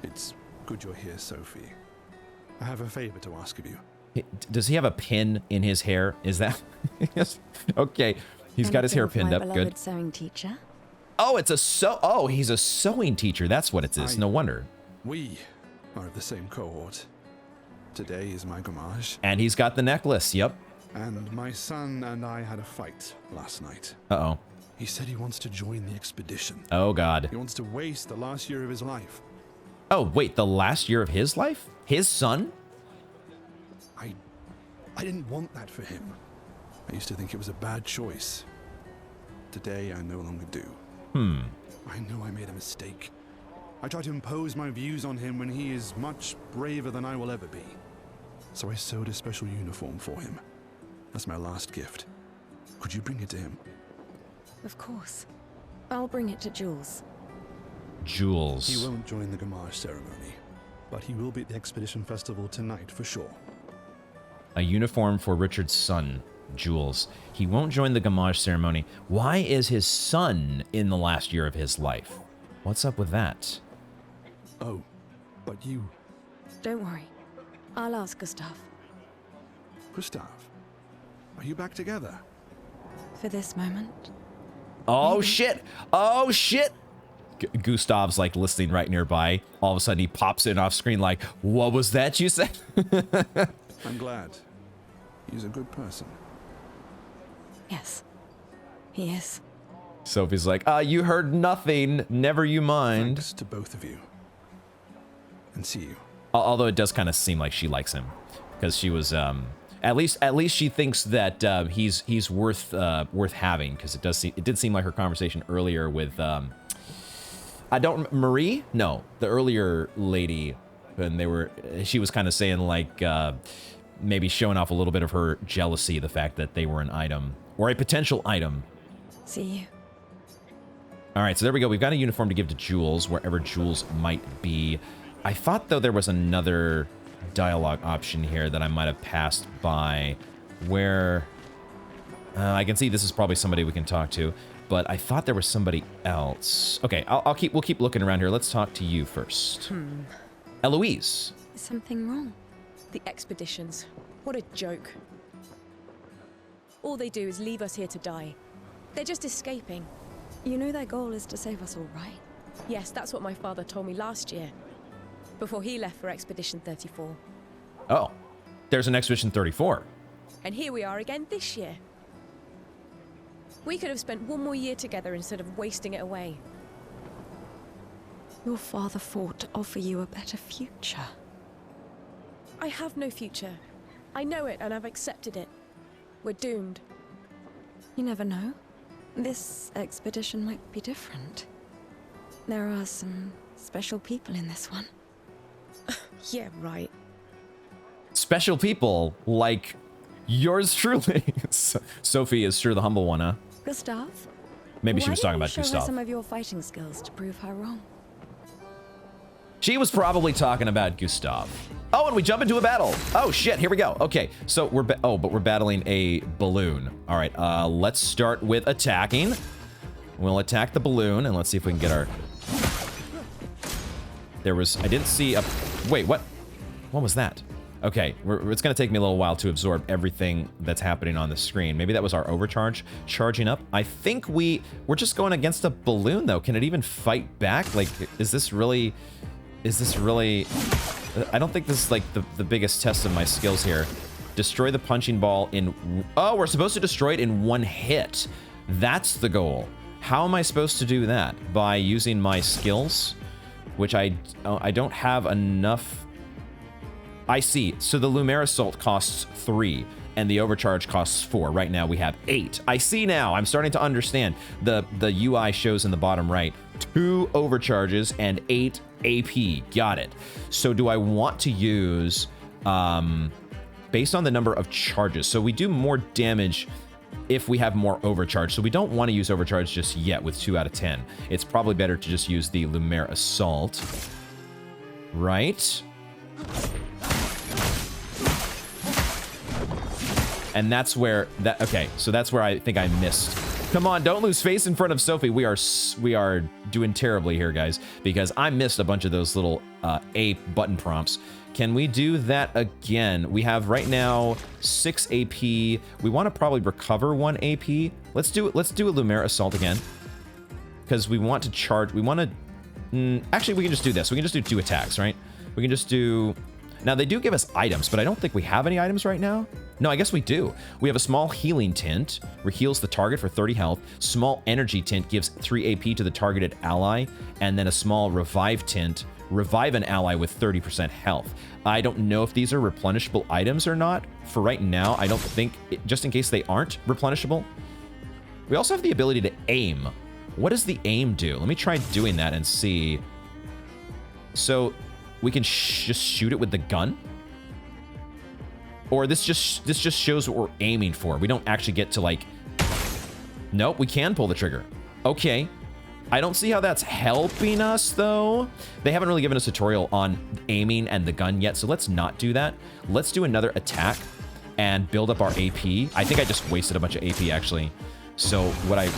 It's good you're here, Sophie. I have a favor to ask of you. Does he have a pin in his hair? Is that... Yes. Okay. He's got his hair pinned up. Good. Sewing teacher. Oh, it's a he's a sewing teacher. That's what it is. No wonder. We are of the same cohort. Today is my Gommage. And he's got the necklace. Yep. And my son and I had a fight last night. Uh-oh. He said he wants to join the expedition. Oh, God. He wants to waste the last year of his life. Oh, wait, the last year of his life? His son? I didn't want that for him. I used to think it was a bad choice. Today, I no longer do. I know I made a mistake. I tried to impose my views on him when he is much braver than I will ever be. So I sewed a special uniform for him. That's my last gift. Could you bring it to him? Of course. I'll bring it to Jules. Jules. He won't join the Gommage ceremony, but he will be at the Expedition Festival tonight for sure. A uniform for Richard's son, Jules. He won't join the Gommage ceremony. Why is his son in the last year of his life? What's up with that? Oh, but you... Don't worry. I'll ask Gustav. Gustav, are you back together? For this moment. Oh, shit! Oh, shit! Gustav's, like, listening right nearby. All of a sudden, he pops in off screen like, what was that you said? I'm glad. He's a good person. Yes, he is. Sophie's like, you heard nothing. Never you mind. Thanks to both of you. And see you. Although it does kind of seem like she likes him. Because she was, at least she thinks that he's worth having. Because it did seem like her conversation earlier with, Marie? No, the earlier lady. And she was kind of saying like, maybe showing off a little bit of her jealousy, the fact that they were an item. Or a potential item. See you. All right, so there we go. We've got a uniform to give to Jules, wherever Jules might be. I thought, though, there was another dialogue option here that I might have passed by, where I can see this is probably somebody we can talk to, but I thought there was somebody else. Okay, we'll keep looking around here. Let's talk to you first. Eloise. Is something wrong? The expeditions. What a joke. All they do is leave us here to die. They're just escaping. You know their goal is to save us all, right? Yes, that's what my father told me last year, before he left for Expedition 34. Oh, there's an Expedition 34. And here we are again this year. We could have spent one more year together instead of wasting it away. Your father fought to offer you a better future. I have no future. I know it and I've accepted it. We're doomed. You never know. This expedition might be different. There are some special people in this one. Yeah, right. Special people like yours truly. Sophie is sure the humble one, huh? Gustav? Maybe she was talking about Show her Gustav. some of your fighting skills to prove her wrong. She was probably talking about Gustav. Oh, and we jump into a battle. Oh shit, here we go. Okay, so we're battling a balloon. All right, let's start with attacking. We'll attack the balloon, and let's see if we can get our... I didn't see a... Wait, what? What was that? Okay, it's gonna take me a little while to absorb everything that's happening on the screen. Maybe that was our overcharge charging up. I think we're just going against a balloon, though. Can it even fight back? Like, is this really... I don't think this is like the biggest test of my skills here. Destroy the punching ball in... Oh, we're supposed to destroy it in one hit. That's the goal. How am I supposed to do that? By using my skills, which I don't have enough... I see. So the Lumiere Assault costs 3, and the Overcharge costs 4. Right now we have 8. I see now. I'm starting to understand. The UI shows in the bottom right 2 Overcharges and 8 AP. Got it. So do I want to use, based on the number of charges, so we do more damage if we have more Overcharge. So we don't want to use Overcharge just yet with 2 out of 10. It's probably better to just use the Lumiere Assault. Right? And that's where okay, so that's where I think I missed. Come on, don't lose face in front of Sophie. We are doing terribly here, guys, because I missed a bunch of those little A button prompts. Can we do that again? We have right now 6 AP. We want to probably recover 1 AP. Let's do a Lumiere Assault again, because we want to charge. We want to. Actually, we can just do this. We can just do 2 attacks, right? We can just do. Now, they do give us items, but I don't think we have any items right now. No, I guess we do. We have a small healing tint, heals the target for 30 health. Small energy tint gives 3 AP to the targeted ally. And then a small revive tint, revive an ally with 30% health. I don't know if these are replenishable items or not. For right now, I don't think, just in case they aren't replenishable. We also have the ability to aim. What does the aim do? Let me try doing that and see. So we can just shoot it with the gun? Or this just shows what we're aiming for. We don't actually get to, like... Nope, we can pull the trigger. Okay. I don't see how that's helping us, though. They haven't really given us a tutorial on aiming and the gun yet, so let's not do that. Let's do another attack and build up our AP. I think I just wasted a bunch of AP, actually. So what I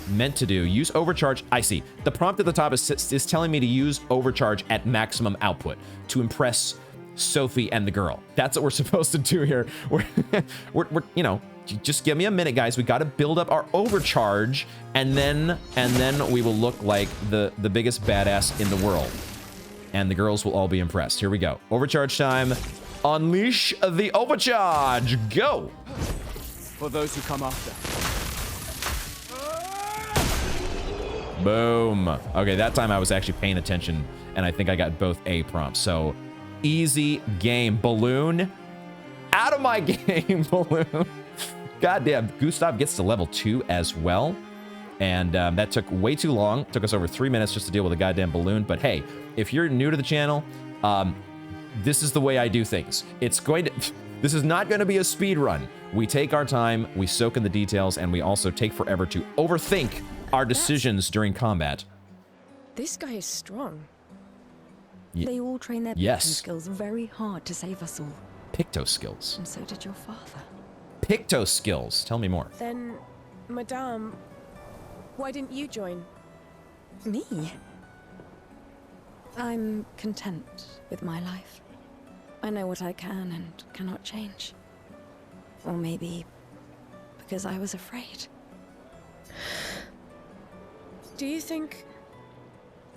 meant to do, use Overcharge. I see. The prompt at the top is telling me to use Overcharge at maximum output to impress Sophie and the girl. That's what we're supposed to do here. We're you know, just give me a minute, guys. We got to build up our Overcharge, and then we will look like the biggest badass in the world, and the girls will all be impressed. Here we go. Overcharge time. Unleash the Overcharge. Go. For those who come after. Boom. Okay, that time I was actually paying attention, and I think I got both A prompts. So easy game. Balloon. Out of my game, Balloon. Goddamn, Gustav gets to level 2 as well. And that took way too long. Took us over 3 minutes just to deal with a goddamn balloon. But hey, if you're new to the channel, this is the way I do things. This is not going to be a speed run. We take our time, we soak in the details, and we also take forever to overthink our decisions during combat. This guy is strong. They all train their Yes. picking skills very hard to save us all. Picto skills. And so did your father. Picto skills. Tell me more. Then, Madame, why didn't you join? Me? I'm content with my life. I know what I can and cannot change. Or maybe because I was afraid. Do you think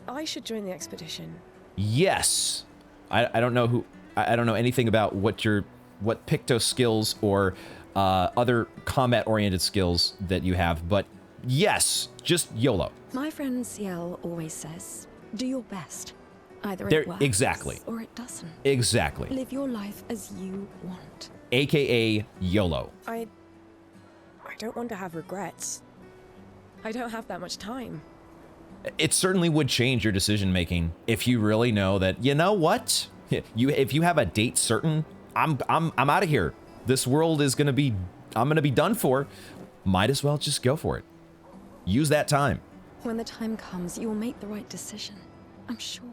I should join the expedition? Yes. I don't know who. I don't know anything about what Picto skills or other combat-oriented skills that you have, but yes, just YOLO. My friend Ciel always says, do your best. Either There- it works exactly. or it doesn't. Exactly. Live your life as you want. AKA YOLO. I don't want to have regrets. I don't have that much time. It certainly would change your decision making if you really know that, you know what? If you have a date certain, I'm out of here. This world is gonna be, I'm gonna be done for. Might as well just go for it. Use that time. When the time comes, you will make the right decision. I'm sure.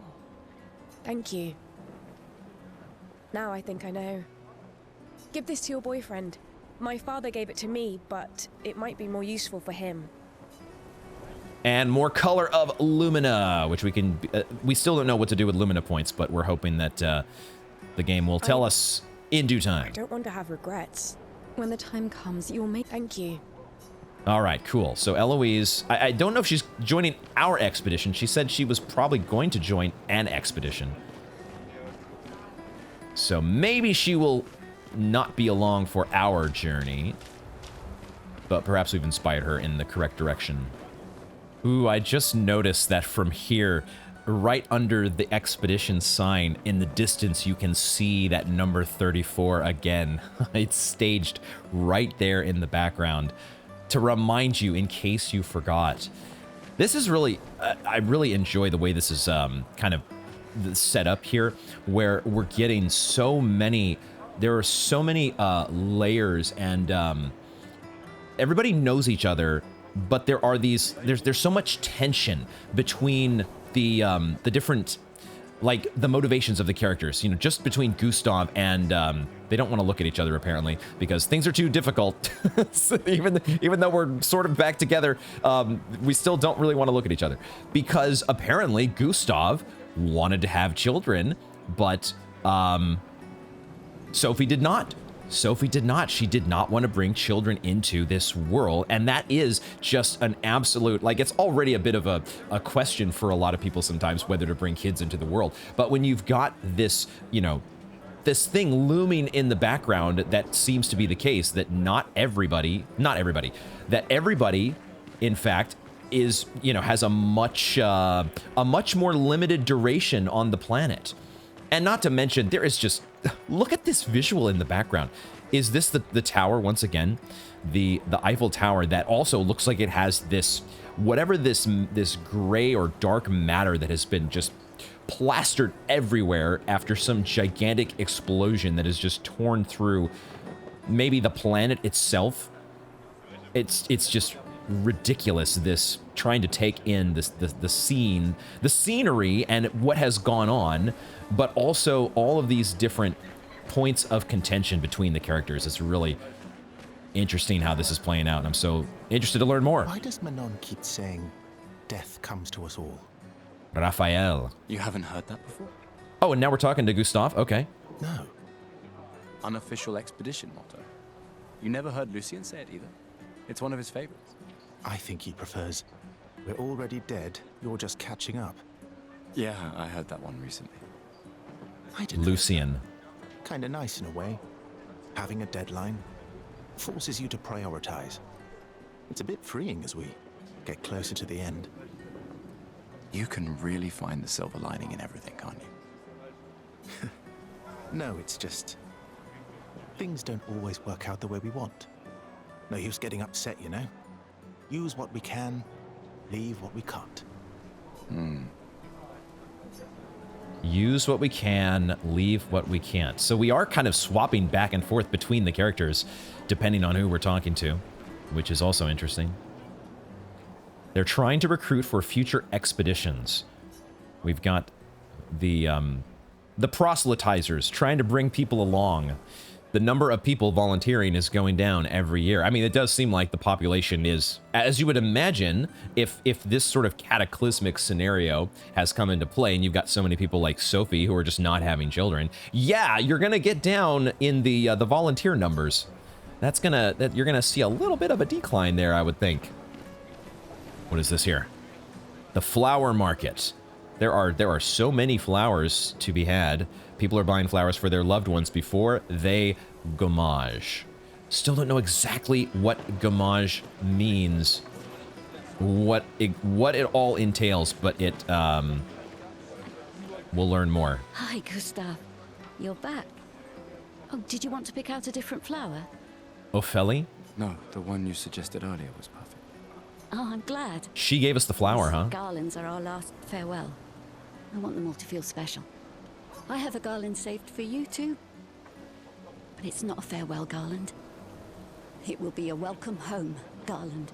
Thank you. Now I think I know. Give this to your boyfriend. My father gave it to me, but it might be more useful for him. And more color of Lumina, which we can, we still don't know what to do with Lumina points, but we're hoping that the game will tell us in due I time. don't want to have regrets. When the time comes, you will make... Thank you. All right, cool. So Eloise, I don't know if she's joining our expedition. She said she was probably going to join an expedition. So maybe she will not be along for our journey, but perhaps we've inspired her in the correct direction. Ooh, I just noticed that from here, right under the expedition sign, in the distance, you can see that number 34 again. It's staged right there in the background to remind you in case you forgot. This is really, I really enjoy the way this is kind of set up here, where we're getting so many, there are so many layers, and everybody knows each other, but there are these, there's so much tension between the different, like, the motivations of the characters, you know, just between Gustav and, they don't want to look at each other, apparently, because things are too difficult. So even though we're sort of back together, we still don't really want to look at each other. Because, apparently, Gustav wanted to have children, but, Sophie did not. Sophie did not. She did not want to bring children into this world, and that is just an absolute, like, it's already a bit of a question for a lot of people sometimes whether to bring kids into the world. But when you've got this, you know, this thing looming in the background, that seems to be the case, that not everybody, that everybody, in fact, is, you know, has a much more limited duration on the planet. And not to mention, there is just, look at this visual in the background. Is this the tower once again? The Eiffel Tower that also looks like it has this, whatever this gray or dark matter that has been just plastered everywhere after some gigantic explosion that has just torn through maybe the planet itself. It's just ridiculous, this trying to take in the scenery and what has gone on, but also all of these different points of contention between the characters. It's really interesting how this is playing out, and I'm so interested to learn more. Why does Manon keep saying death comes to us all? Raphael. You haven't heard that before? Oh, and now we're talking to Gustav. Okay. No. Unofficial expedition motto. You never heard Lucien say it either. It's one of his favorites. I think he prefers, we're already dead, you're just catching up. Yeah, I heard that one recently. I didn't. Lucien. Kinda nice in a way. Having a deadline forces you to prioritize. It's a bit freeing as we get closer to the end. You can really find the silver lining in everything, can't you? No, it's just, things don't always work out the way we want. No use getting upset, you know? Use what we can, leave what we can't. Use what we can, leave what we can't. So we are kind of swapping back and forth between the characters, depending on who we're talking to, which is also interesting. They're trying to recruit for future expeditions. We've got the proselytizers trying to bring people along. The number of people volunteering is going down every year. I mean, it does seem like the population is, as you would imagine, if this sort of cataclysmic scenario has come into play and you've got so many people like Sophie who are just not having children, yeah, you're gonna get down in the volunteer numbers. You're gonna see a little bit of a decline there, I would think. What is this here? The flower market. There are so many flowers to be had. People are buying flowers for their loved ones before they gommage. Still don't know exactly what gommage means, what it all entails, but we'll learn more. Hi, Gustav. You're back. Oh, did you want to pick out a different flower? Ophelie? No, the one you suggested earlier was perfect. Oh, I'm glad. She gave us the flower, huh? Garlands are our last farewell. I want them all to feel special. I have a garland saved for you too. But it's not a farewell garland. It will be a welcome home garland.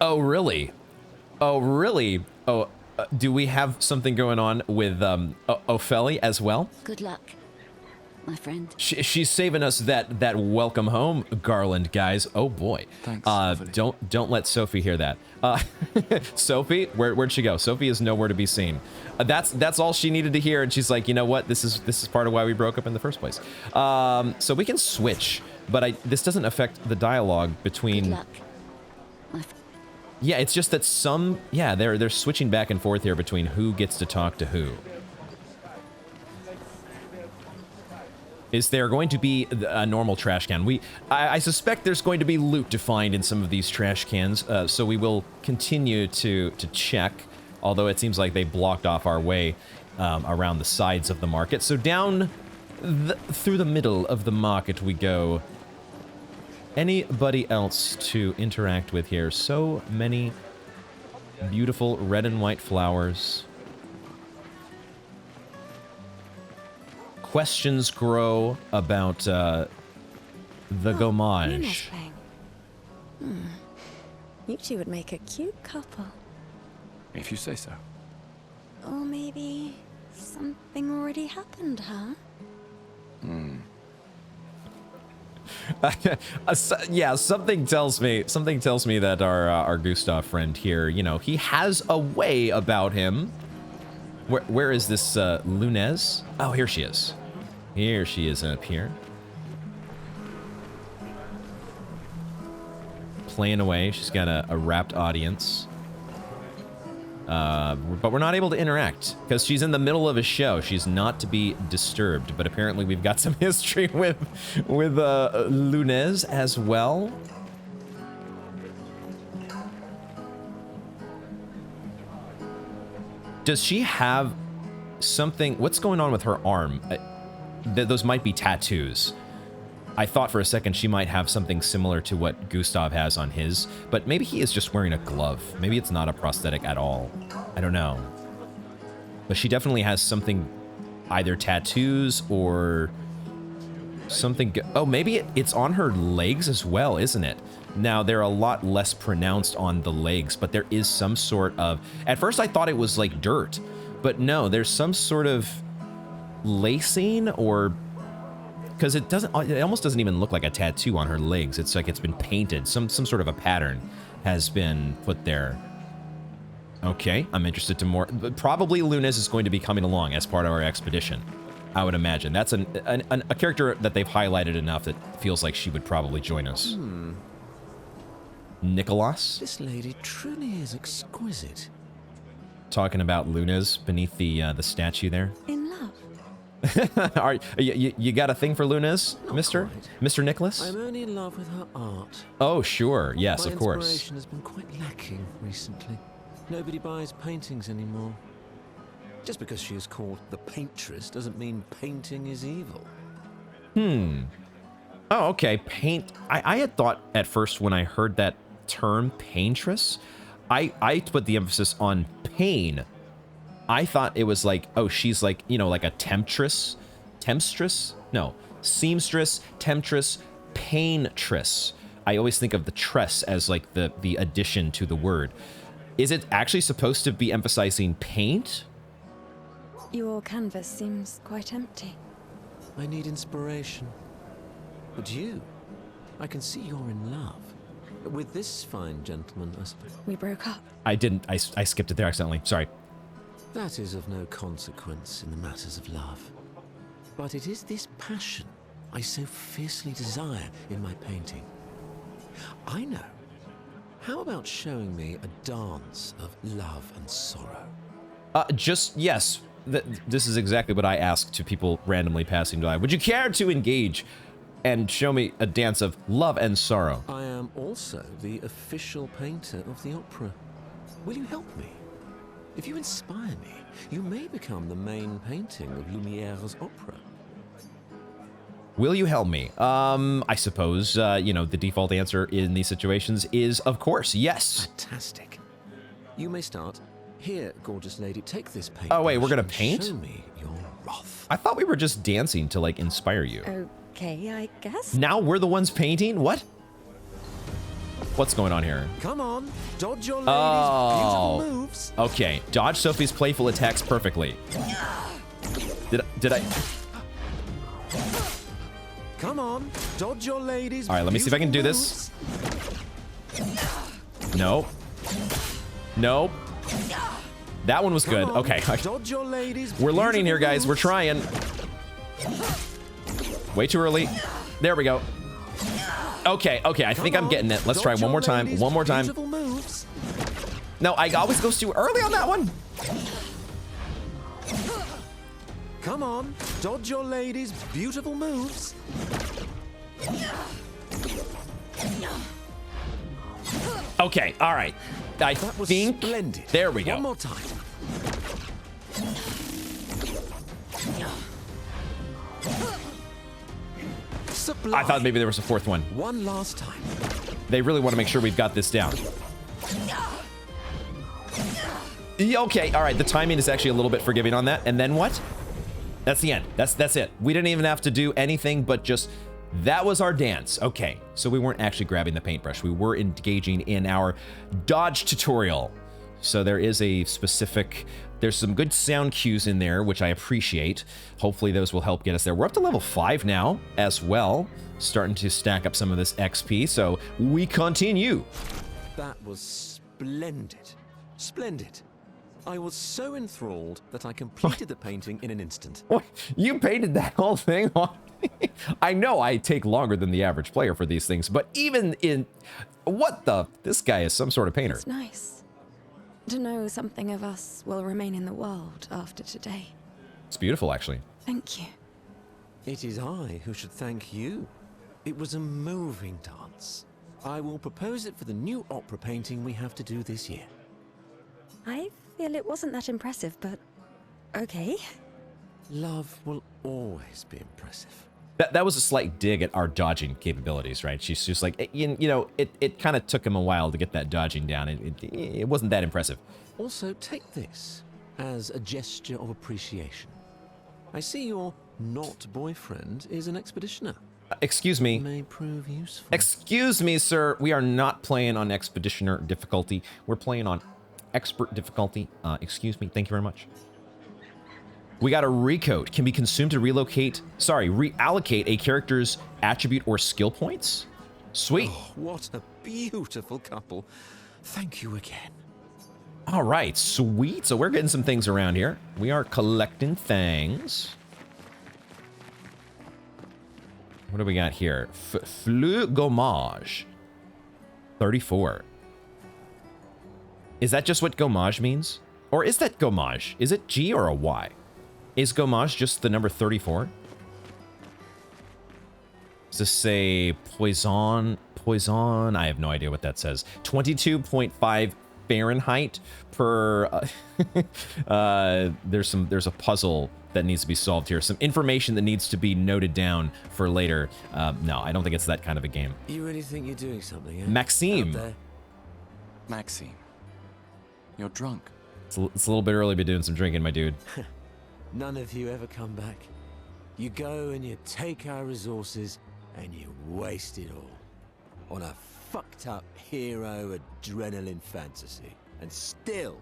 Oh, really? Oh, really? Oh, do we have something going on with Ophelie as well? Good luck, my friend. She's saving us that welcome home garland, guys. Oh boy. Thanks. Don't let Sophie hear that. Sophie, where'd she go? Sophie is nowhere to be seen. That's all she needed to hear, and she's like, you know what? This is part of why we broke up in the first place. So we can switch, but this doesn't affect the dialogue between. Good luck. Yeah, it's just that they're switching back and forth here between who gets to talk to who. Is there going to be a normal trash can? I suspect there's going to be loot to find in some of these trash cans, so we will continue to check, although it seems like they blocked off our way around the sides of the market. So down through the middle of the market we go. Anybody else to interact with here? So many beautiful red and white flowers. Questions grow about the Gommage. You two would make a cute couple. If you say so. Or maybe something already happened, huh? Yeah, something tells me that our Gustav friend here, you know, he has a way about him. Where is this Lunez? Oh, here she is. Here she is up here. Playing away. She's got a rapt audience. But we're not able to interact because she's in the middle of a show. She's not to be disturbed. But apparently we've got some history with Lunez as well. Does she have something? What's going on with her arm? Those might be tattoos. I thought for a second she might have something similar to what Gustav has on his, but maybe he is just wearing a glove. Maybe it's not a prosthetic at all. I don't know. But she definitely has something, either tattoos or something. Oh, maybe it's on her legs as well, isn't it? Now, they're a lot less pronounced on the legs, but there is some sort of... At first, I thought it was like dirt, but no, there's some sort of lacing or... Because it almost doesn't even look like a tattoo on her legs. It's like it's been painted. Some sort of a pattern has been put there. Okay, I'm interested to more... Probably Lunez is going to be coming along as part of our expedition, I would imagine. That's a character that they've highlighted enough that feels like she would probably join us. Nicholas? This lady truly is exquisite. Talking about Lunez beneath the statue there. In love. You got a thing for Lunez, Mr. Nicholas? I'm only in love with her art. Oh, sure. Yes, My of course. inspiration has been quite lacking recently. Nobody buys paintings anymore. Just because she is called the paintress doesn't mean painting is evil. Oh, okay. Paint. I had thought at first when I heard that term, paintress, I put the emphasis on pain. I thought it was like, oh, she's like, you know, like a temptress? No. Seamstress, temptress, paintress. I always think of the tress as like the addition to the word. Is it actually supposed to be emphasizing paint? Your canvas seems quite empty. I need inspiration. But you, I can see you're in love. With this fine gentleman, I suppose. We broke up. I didn't. I skipped it there accidentally. Sorry. That is of no consequence in the matters of love. But it is this passion I so fiercely desire in my painting. I know. How about showing me a dance of love and sorrow? Yes. This is exactly what I ask to people randomly passing by. Would you care to engage and show me a dance of love and sorrow? I am also the official painter of the opera. Will you help me? If you inspire me, you may become the main painting of Lumiere's opera. Will you help me? I suppose, the default answer in these situations is, of course, yes. Fantastic. You may start. Here, gorgeous lady, take this paint. Oh, wait, we're gonna paint? Show me your wrath. I thought we were just dancing to, like, inspire you. Okay, I guess. Now we're the ones painting? What? What's going on here? Come on, dodge your lady's beautiful moves. Okay, dodge Sophie's playful attacks perfectly. Did I? Come on, dodge your lady's All right, let me see if I can do this. No. Nope. That one was good. Okay. We're learning here, guys. We're trying. Way too early. There we go. Okay, I think I'm getting it. Let's try one more time. One more time. No, I always go too early on that one. Come on, dodge your lady's beautiful moves. Okay, all right. I think splendid. There we go. One more time. Sublime. I thought maybe there was a fourth one. One last time. They really want to make sure we've got this down. Okay, all right. The timing is actually a little bit forgiving on that. And then what? That's the end. That's it. We didn't even have to do anything but just... That was our dance. Okay, so we weren't actually grabbing the paintbrush. We were engaging in our dodge tutorial. So there is a specific... There's some good sound cues in there, which I appreciate. Hopefully those will help get us there. We're up to level 5 now as well. Starting to stack up some of this XP, so we continue. That was splendid. Splendid. I was so enthralled that I completed the painting in an instant. What? You painted that whole thing? I know I take longer than the average player for these things, but even in... What the... This guy is some sort of painter. It's nice to know something of us will remain in the world after today. It's beautiful, actually. Thank you. It is I who should thank you. It was a moving dance. I will propose it for the new opera painting we have to do this year. I feel it wasn't that impressive, but okay. Love will always be impressive. That was a slight dig at our dodging capabilities, right? She's just like, it kind of took him a while to get that dodging down. It wasn't that impressive. Also, take this as a gesture of appreciation. I see your not boyfriend is an expeditioner. Excuse me. May prove useful. Excuse me, sir. We are not playing on expeditioner difficulty. We're playing on expert difficulty. Excuse me. Thank you very much. We got a recode. Can be consumed to reallocate a character's attribute or skill points. Sweet. Oh, what a beautiful couple. Thank you again. All right, sweet. So we're getting some things around here. We are collecting things. What do we got here? Gommage. 34. Is that just what Gommage means? Or is that Gommage? Is it G or a Y? Is Gommage just the number 34? Does this say poison? Poison? I have no idea what that says. 22.5 Fahrenheit per... there's a puzzle that needs to be solved here. Some information that needs to be noted down for later. No, I don't think it's that kind of a game. You really think you're doing something, eh? Maxime. Maxime, you're drunk. It's a little bit early to be doing some drinking, my dude. None of you ever come back. You go and you take our resources and you waste it all on a fucked up hero adrenaline fantasy. and still,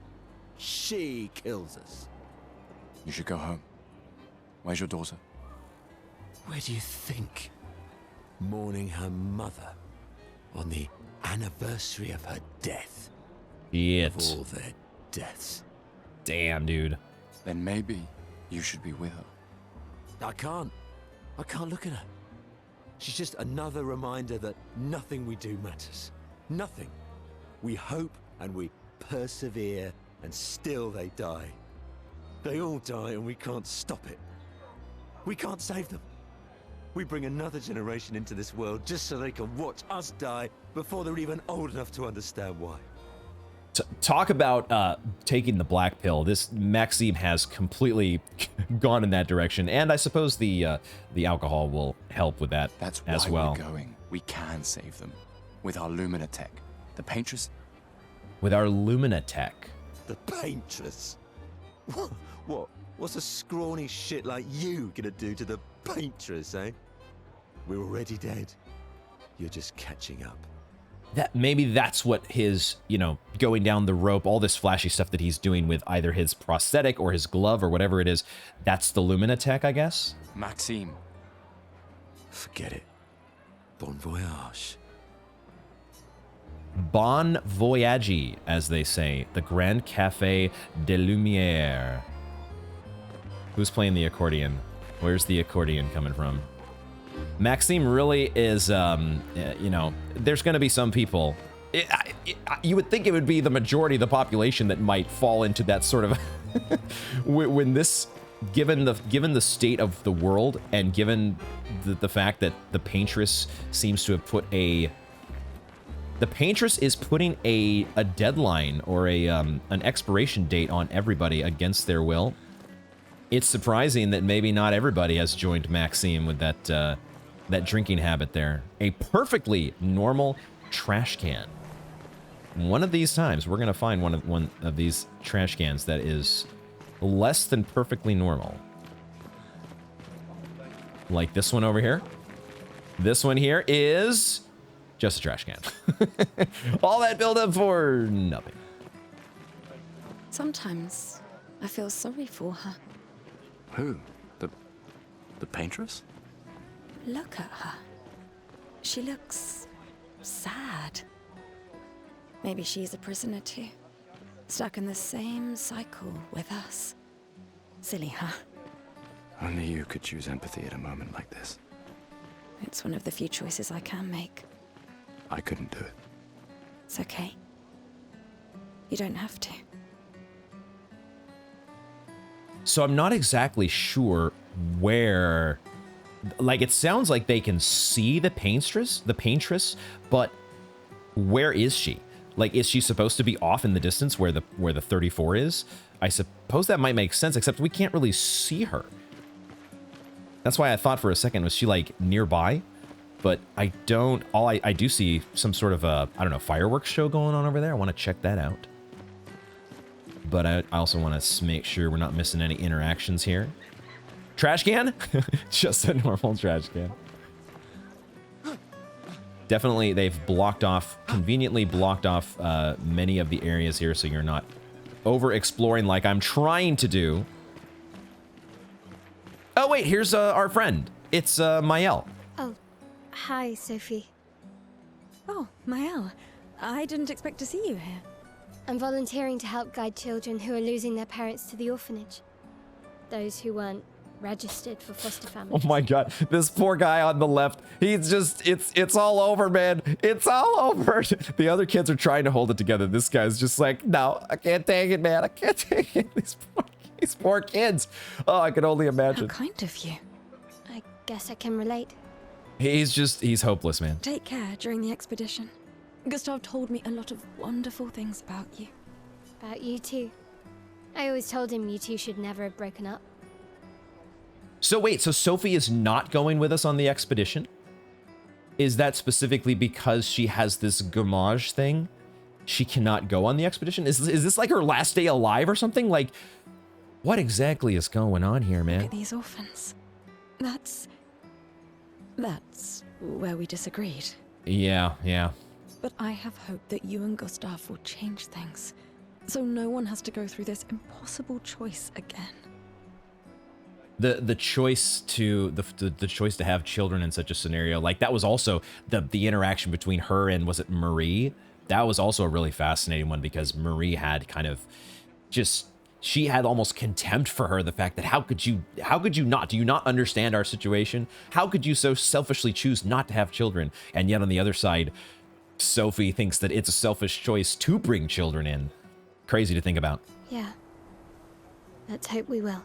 she kills us. You should go home. Where's your daughter? Where do you think? Mourning her mother on the anniversary of her death. Shit. Of all their deaths. Damn, dude. Then maybe you should be with her. I can't look at her. She's just another reminder that nothing we do matters. Nothing. We hope and we persevere, and still they die. They all die and we can't stop it. We can't save them. We bring another generation into this world just so they can watch us die before they're even old enough to understand why. Talk about taking the black pill. This Maxime has completely gone in that direction, and I suppose the alcohol will help with that. That's as why well. we're going. We can save them with our Lumina tech. The Paintress. With our Lumina tech. The Paintress. What? What's a scrawny shit like you gonna do to the Paintress, eh? We're already dead. You're just catching up. That maybe that's what his, going down the rope, all this flashy stuff that he's doing with either his prosthetic or his glove or whatever it is. That's the Lumina tech, I guess. Maxime. Forget it. Bon voyage. Bon voyage, as they say. The Grand Café de Lumière. Who's playing the accordion? Where's the accordion coming from? Maxime really is, there's going to be some people. You would think it would be the majority of the population that might fall into that sort of. When this, given the state of the world, and given the fact that the Paintress seems to have put the Paintress is putting a deadline or an expiration date on everybody against their will. It's surprising that maybe not everybody has joined Maxime with that drinking habit there. A perfectly normal trash can. One of these times, we're gonna find one of these trash cans that is less than perfectly normal. Like this one over here. This one here is just a trash can. All that build-up for nothing. Sometimes I feel sorry for her. Who? The Paintress? Look at her. She looks sad. Maybe she's a prisoner too. Stuck in the same cycle with us. Silly, huh? Only you could choose empathy at a moment like this. It's one of the few choices I can make. I couldn't do it. It's okay. You don't have to. So I'm not exactly sure where, like, it sounds like they can see the Paintress, but where is she? Like, is she supposed to be off in the distance where the 34 is? I suppose that might make sense, except we can't really see her. That's why I thought for a second, was she like nearby? But I don't, I do see some sort of a, I don't know, fireworks show going on over there. I want to check that out. But I also want to make sure we're not missing any interactions here. Trash can? Just a normal trash can. Definitely, they've blocked off, conveniently blocked off many of the areas here, so you're not over-exploring like I'm trying to do. Oh, wait, here's our friend. It's Mael. Oh, hi, Sophie. Oh, Mael. I didn't expect to see you here. I'm volunteering to help guide children who are losing their parents to the orphanage. Those who weren't registered for foster families. Oh my god, this poor guy on the left, he's just, it's all over, man. It's all over. The other kids are trying to hold it together. This guy's just like, no, I can't take it, man. I can't take it. These poor kids. Oh, I can only imagine. How kind of you. I guess I can relate. He's hopeless, man. Take care during the expedition. Gustav told me a lot of wonderful things about you. About you too. I always told him you two should never have broken up. So wait, so Sophie is not going with us on the expedition? Is that specifically because she has this Gommage thing? She cannot go on the expedition? Is this like her last day alive or something? Like, what exactly is going on here, man? Look at these orphans. That's where we disagreed. Yeah. But I have hope that you and Gustav will change things. So no one has to go through this impossible choice again. The choice to the choice to have children in such a scenario, like that was also the interaction between her and, was it Marie? That was also a really fascinating one, because Marie had kind of just, she had almost contempt for her, the fact that how could you not, do you not understand our situation? How could you so selfishly choose not to have children? And yet on the other side, Sophie thinks that it's a selfish choice to bring children in. Crazy to think about. Yeah. Let's hope we will.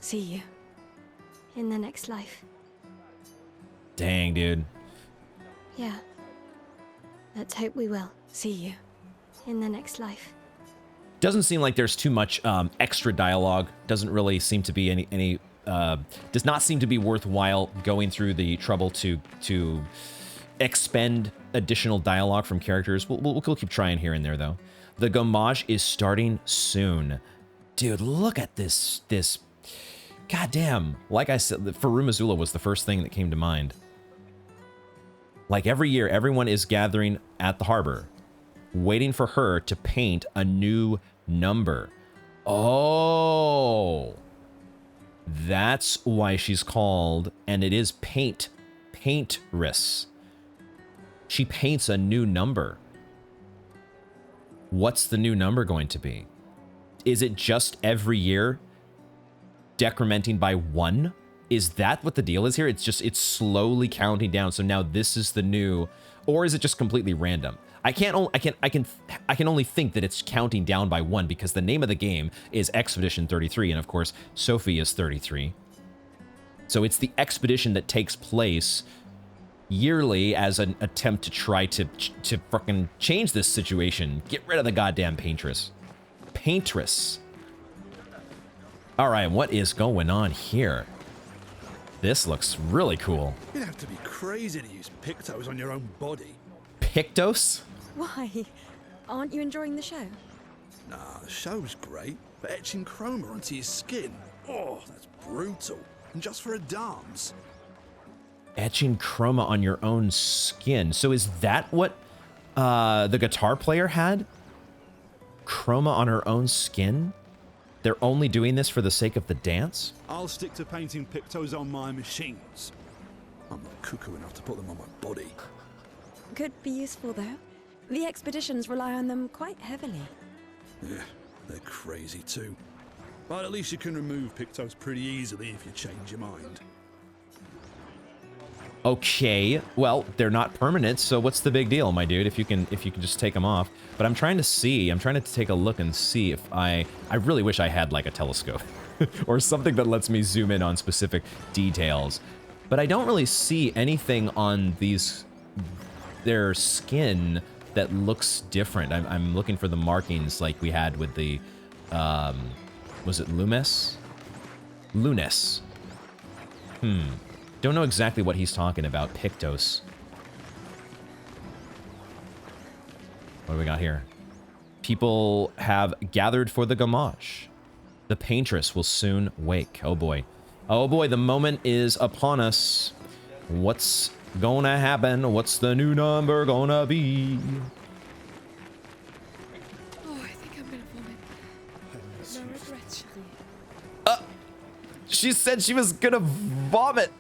See you. In the next life. Dang, dude. Yeah. Let's hope we will. See you. In the next life. Doesn't seem like there's too much extra dialogue. Doesn't really seem to be any does not seem to be worthwhile going through the trouble to expend additional dialogue from characters. We'll keep trying here and there, though. The Gommage is starting soon. Dude, look at this. Goddamn. Like I said, Farum Azula was the first thing that came to mind. Like every year, everyone is gathering at the harbor, waiting for her to paint a new number. Oh, that's why she's called, and it is paintress. She paints a new number. What's the new number going to be? Is it just every year decrementing by 1? Is that what the deal is here? It's slowly counting down. So now this is the new, or is it just completely random? I can only think that it's counting down by 1, because the name of the game is Expedition 33, and of course Sophie is 33. So it's the expedition that takes place yearly as an attempt to try to fucking change this situation. Get rid of the goddamn paintress. All right, what is going on here? This looks really cool. You'd have to be crazy to use pictos on your own body. Pictos? Why? Aren't you enjoying the show? Nah, the show's great, but etching chroma onto your skin, oh, that's brutal. And just for a dance. Etching chroma on your own skin. So is that what the guitar player had? Chroma on her own skin? They're only doing this for the sake of the dance? I'll stick to painting pictos on my machines. I'm not cuckoo enough to put them on my body. Could be useful, though. The expeditions rely on them quite heavily. Yeah, they're crazy too. But at least you can remove pictos pretty easily if you change your mind. Okay, well, they're not permanent, so what's the big deal, my dude, if you can just take them off. But I'm trying to take a look and see if I really wish I had like a telescope or something that lets me zoom in on specific details. But I don't really see anything on their skin that looks different. I'm looking for the markings like we had with the, was it Lunes? Don't know exactly what he's talking about. Pictos. What do we got here? People have gathered for the Gommage. The paintress will soon wake. Oh boy. Oh boy, the moment is upon us. What's gonna happen? What's the new number gonna be? Oh, I think I'm gonna vomit. No regrets, chérie. She said she was gonna vomit.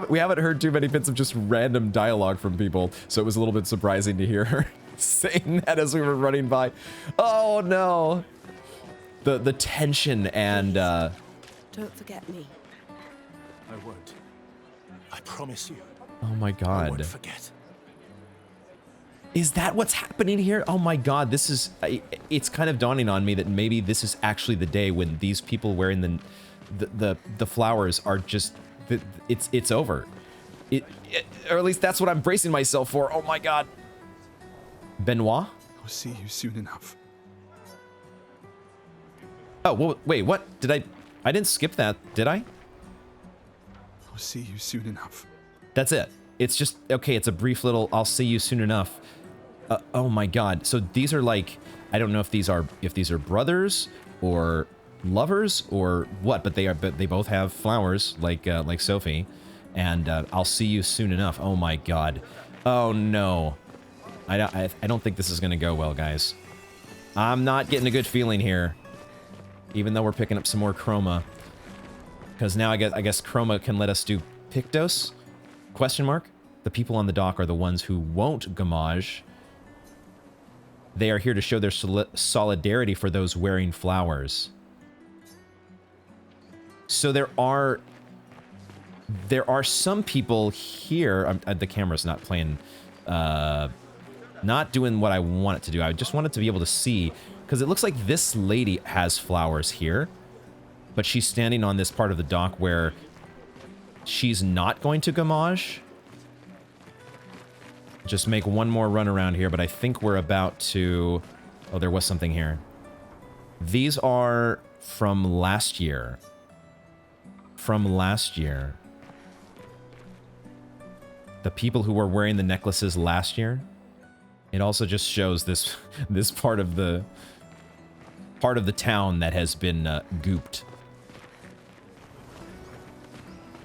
We haven't heard too many bits of just random dialogue from people, so it was a little bit surprising to hear her saying that as we were running by. Oh no. The tension and Don't forget me. I won't. I promise you. oh my I god. won't forget. Is that what's happening here? Oh my god, this is it's kind of dawning on me that maybe this is actually the day when these people wearing the flowers are just it's over. Or at least that's what I'm bracing myself for. Oh my god. Benoit? I'll see you soon enough. Oh, wait, what? I didn't skip that, did I? I'll see you soon enough. That's it. It's just, okay, it's a brief little, I'll see you soon enough. Oh my god. So these are like, I don't know if these are brothers or lovers or what, but they both have flowers like Sophie. And I'll see you soon enough. Oh my god. Oh no. I don't think this is gonna go well, guys. I'm not getting a good feeling here. Even though we're picking up some more chroma. Because now I guess chroma can let us do Pictos? Question mark? The people on the dock are the ones who won't Gommage. They are here to show their solidarity for those wearing flowers. So there are some people here. The camera's not playing, not doing what I want it to do. I just want it to be able to see, because it looks like this lady has flowers here, but she's standing on this part of the dock where she's not going to Gommage. Just make one more run around here, but I think we're about to... Oh, there was something here. These are from last year. From last year. The people who were wearing the necklaces last year. It also just shows this part of the town that has been gooped.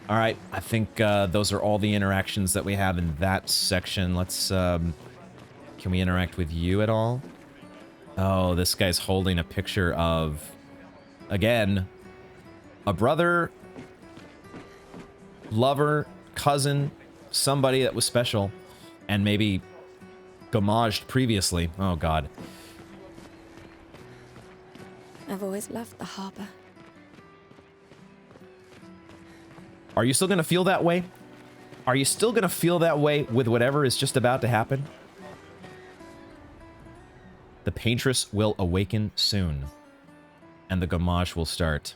All right, I think those are all the interactions that we have in that section. Let's, can we interact with you at all? Oh, this guy's holding a picture of, again, a brother, lover, cousin, somebody that was special, and maybe Gommaged previously. Oh, God. I've always loved the harbor. Are you still going to feel that way? Are you still going to feel that way with whatever is just about to happen? The Paintress will awaken soon, and the Gommage will start.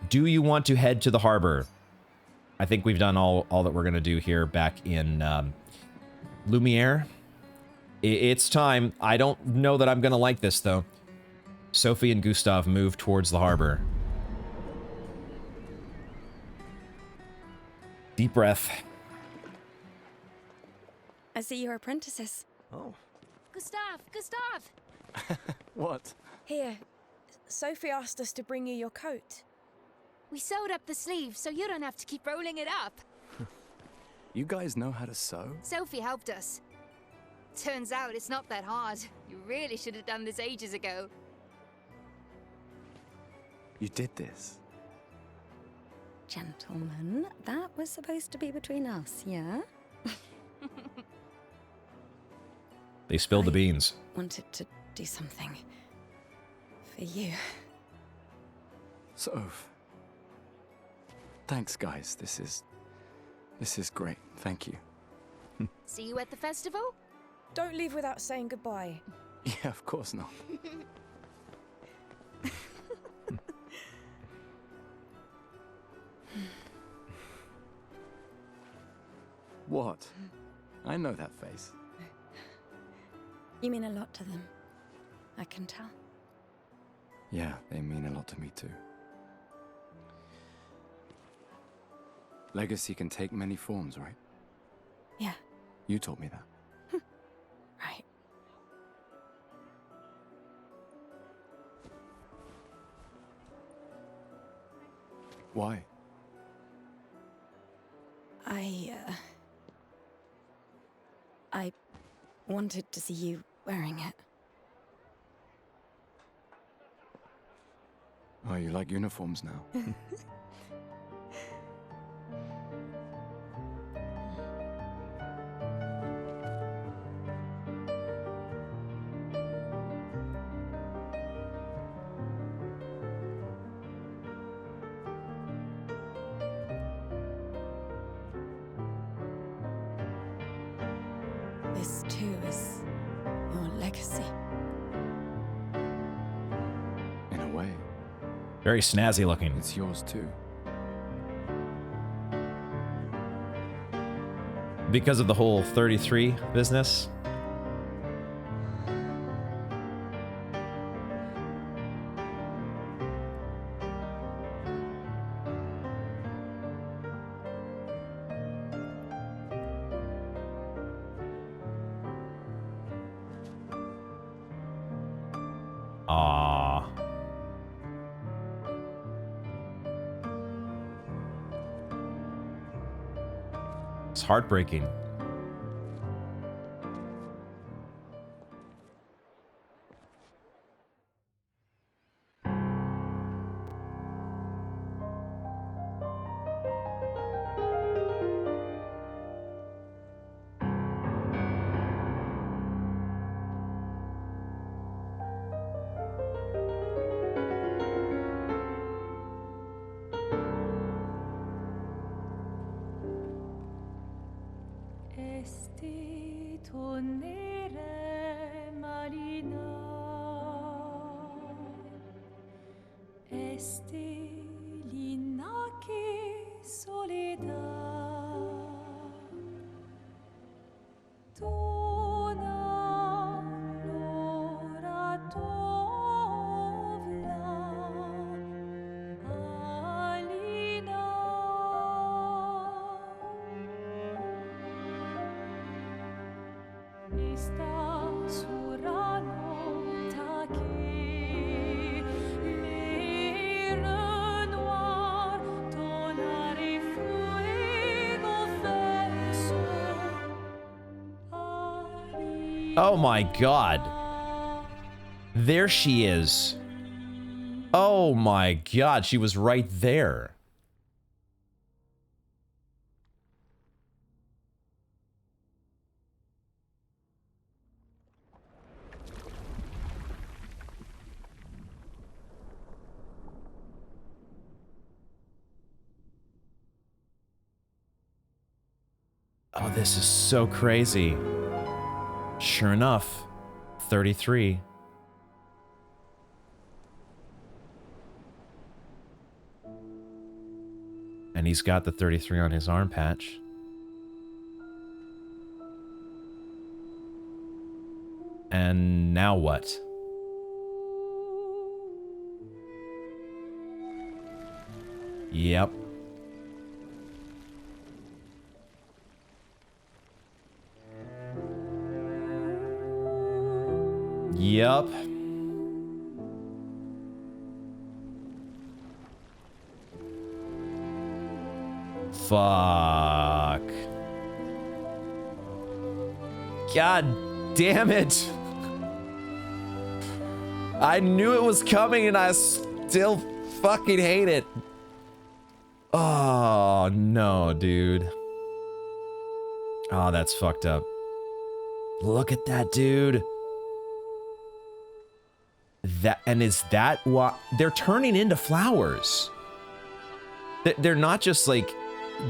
Do you want to head to the harbor? I think we've done all that we're going to do here back in Lumiere. It's time. I don't know that I'm going to like this, though. Sophie and Gustav move towards the harbor. Deep breath. I see you're apprentices. Oh. Gustav! What? Here, Sophie asked us to bring you your coat. We sewed up the sleeves so you don't have to keep rolling it up. You guys know how to sew? Sophie helped us. Turns out it's not that hard. You really should have done this ages ago. You did this? Gentlemen, that was supposed to be between us, yeah? They spilled the beans. Wanted to do something for you. Soph. Thanks, guys. This is great. Thank you. See you at the festival? Don't leave without saying goodbye. Yeah, of course not. What? I know that face. You mean a lot to them. I can tell. Yeah, they mean a lot to me too. Legacy can take many forms, right? Yeah. You told me that. Right. Why? I wanted to see you wearing it. Oh, you like uniforms now? This too is your legacy. In a way, Very snazzy looking. it's yours too. Because of the whole 33 business. Ah. It's heartbreaking. Oh my god. There she is. Oh my god, she was right there. Oh, this is so crazy. Sure enough, 33. And he's got the 33 on his arm patch. And now what? Yep. Yep. Fuck. God damn it. I knew it was coming and I still fucking hate it. Oh, no, dude. Oh, that's fucked up. Look at that, dude. Is that what they're turning into flowers? They're not just like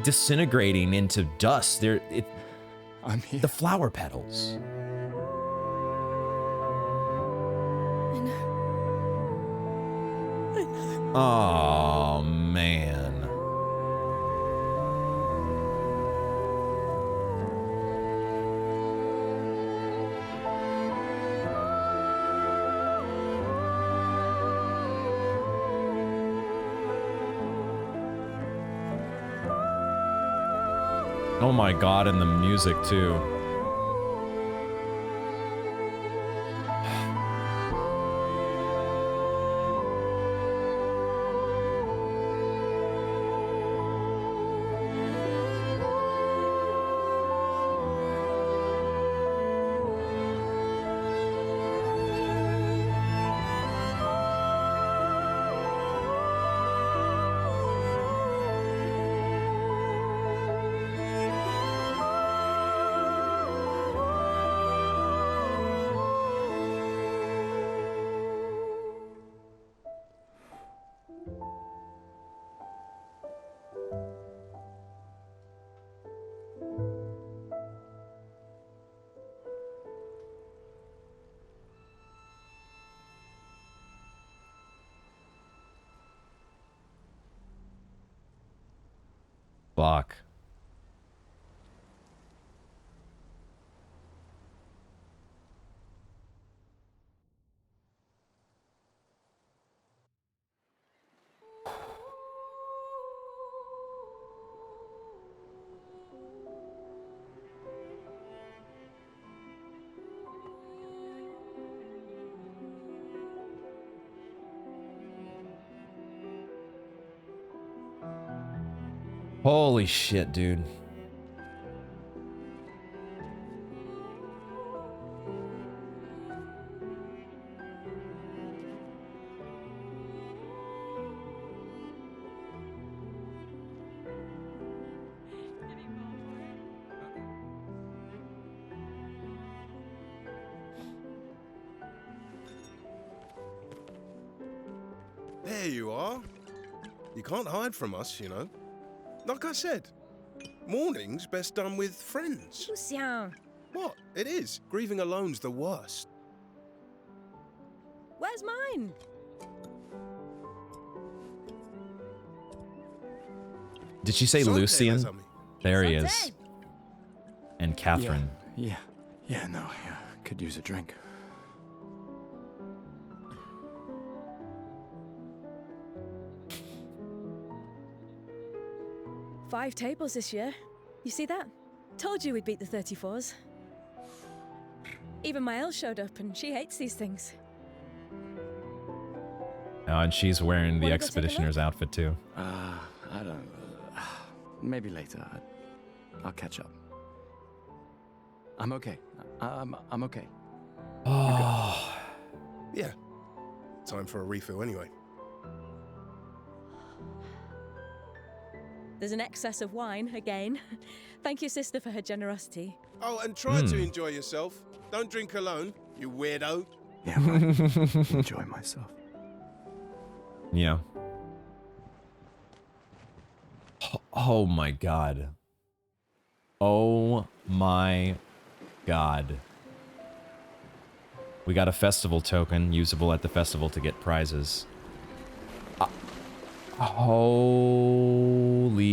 disintegrating into dust. I'm here. The flower petals. I know. Oh, man. Oh my god, and the music too. Fuck. Holy shit, dude. There you are. You can't hide from us, you know. Like I said, Mourning's best done with friends. Lucien, What? It is. Grieving alone's the worst. where's mine? Did she say Santé, mes Lucian? amis. There he is. Santé. And Catherine. Yeah, could use a drink. Five tables this year. You see that? Told you we'd beat the 34s. Even Maëlle showed up, and she hates these things. Oh, and she's wearing the Wanna go take a Expeditioner's outfit too. I don't... maybe later. I'll catch up. I'm okay. I'm okay. Oh. Yeah. Time for a refill anyway. There's an excess of wine, again. Thank your sister for her generosity. Oh, and try to enjoy yourself. Don't drink alone, you weirdo. Yeah, right. Enjoy myself. Yeah. Oh my god. Oh my god. We got a festival token usable at the festival to get prizes. Holy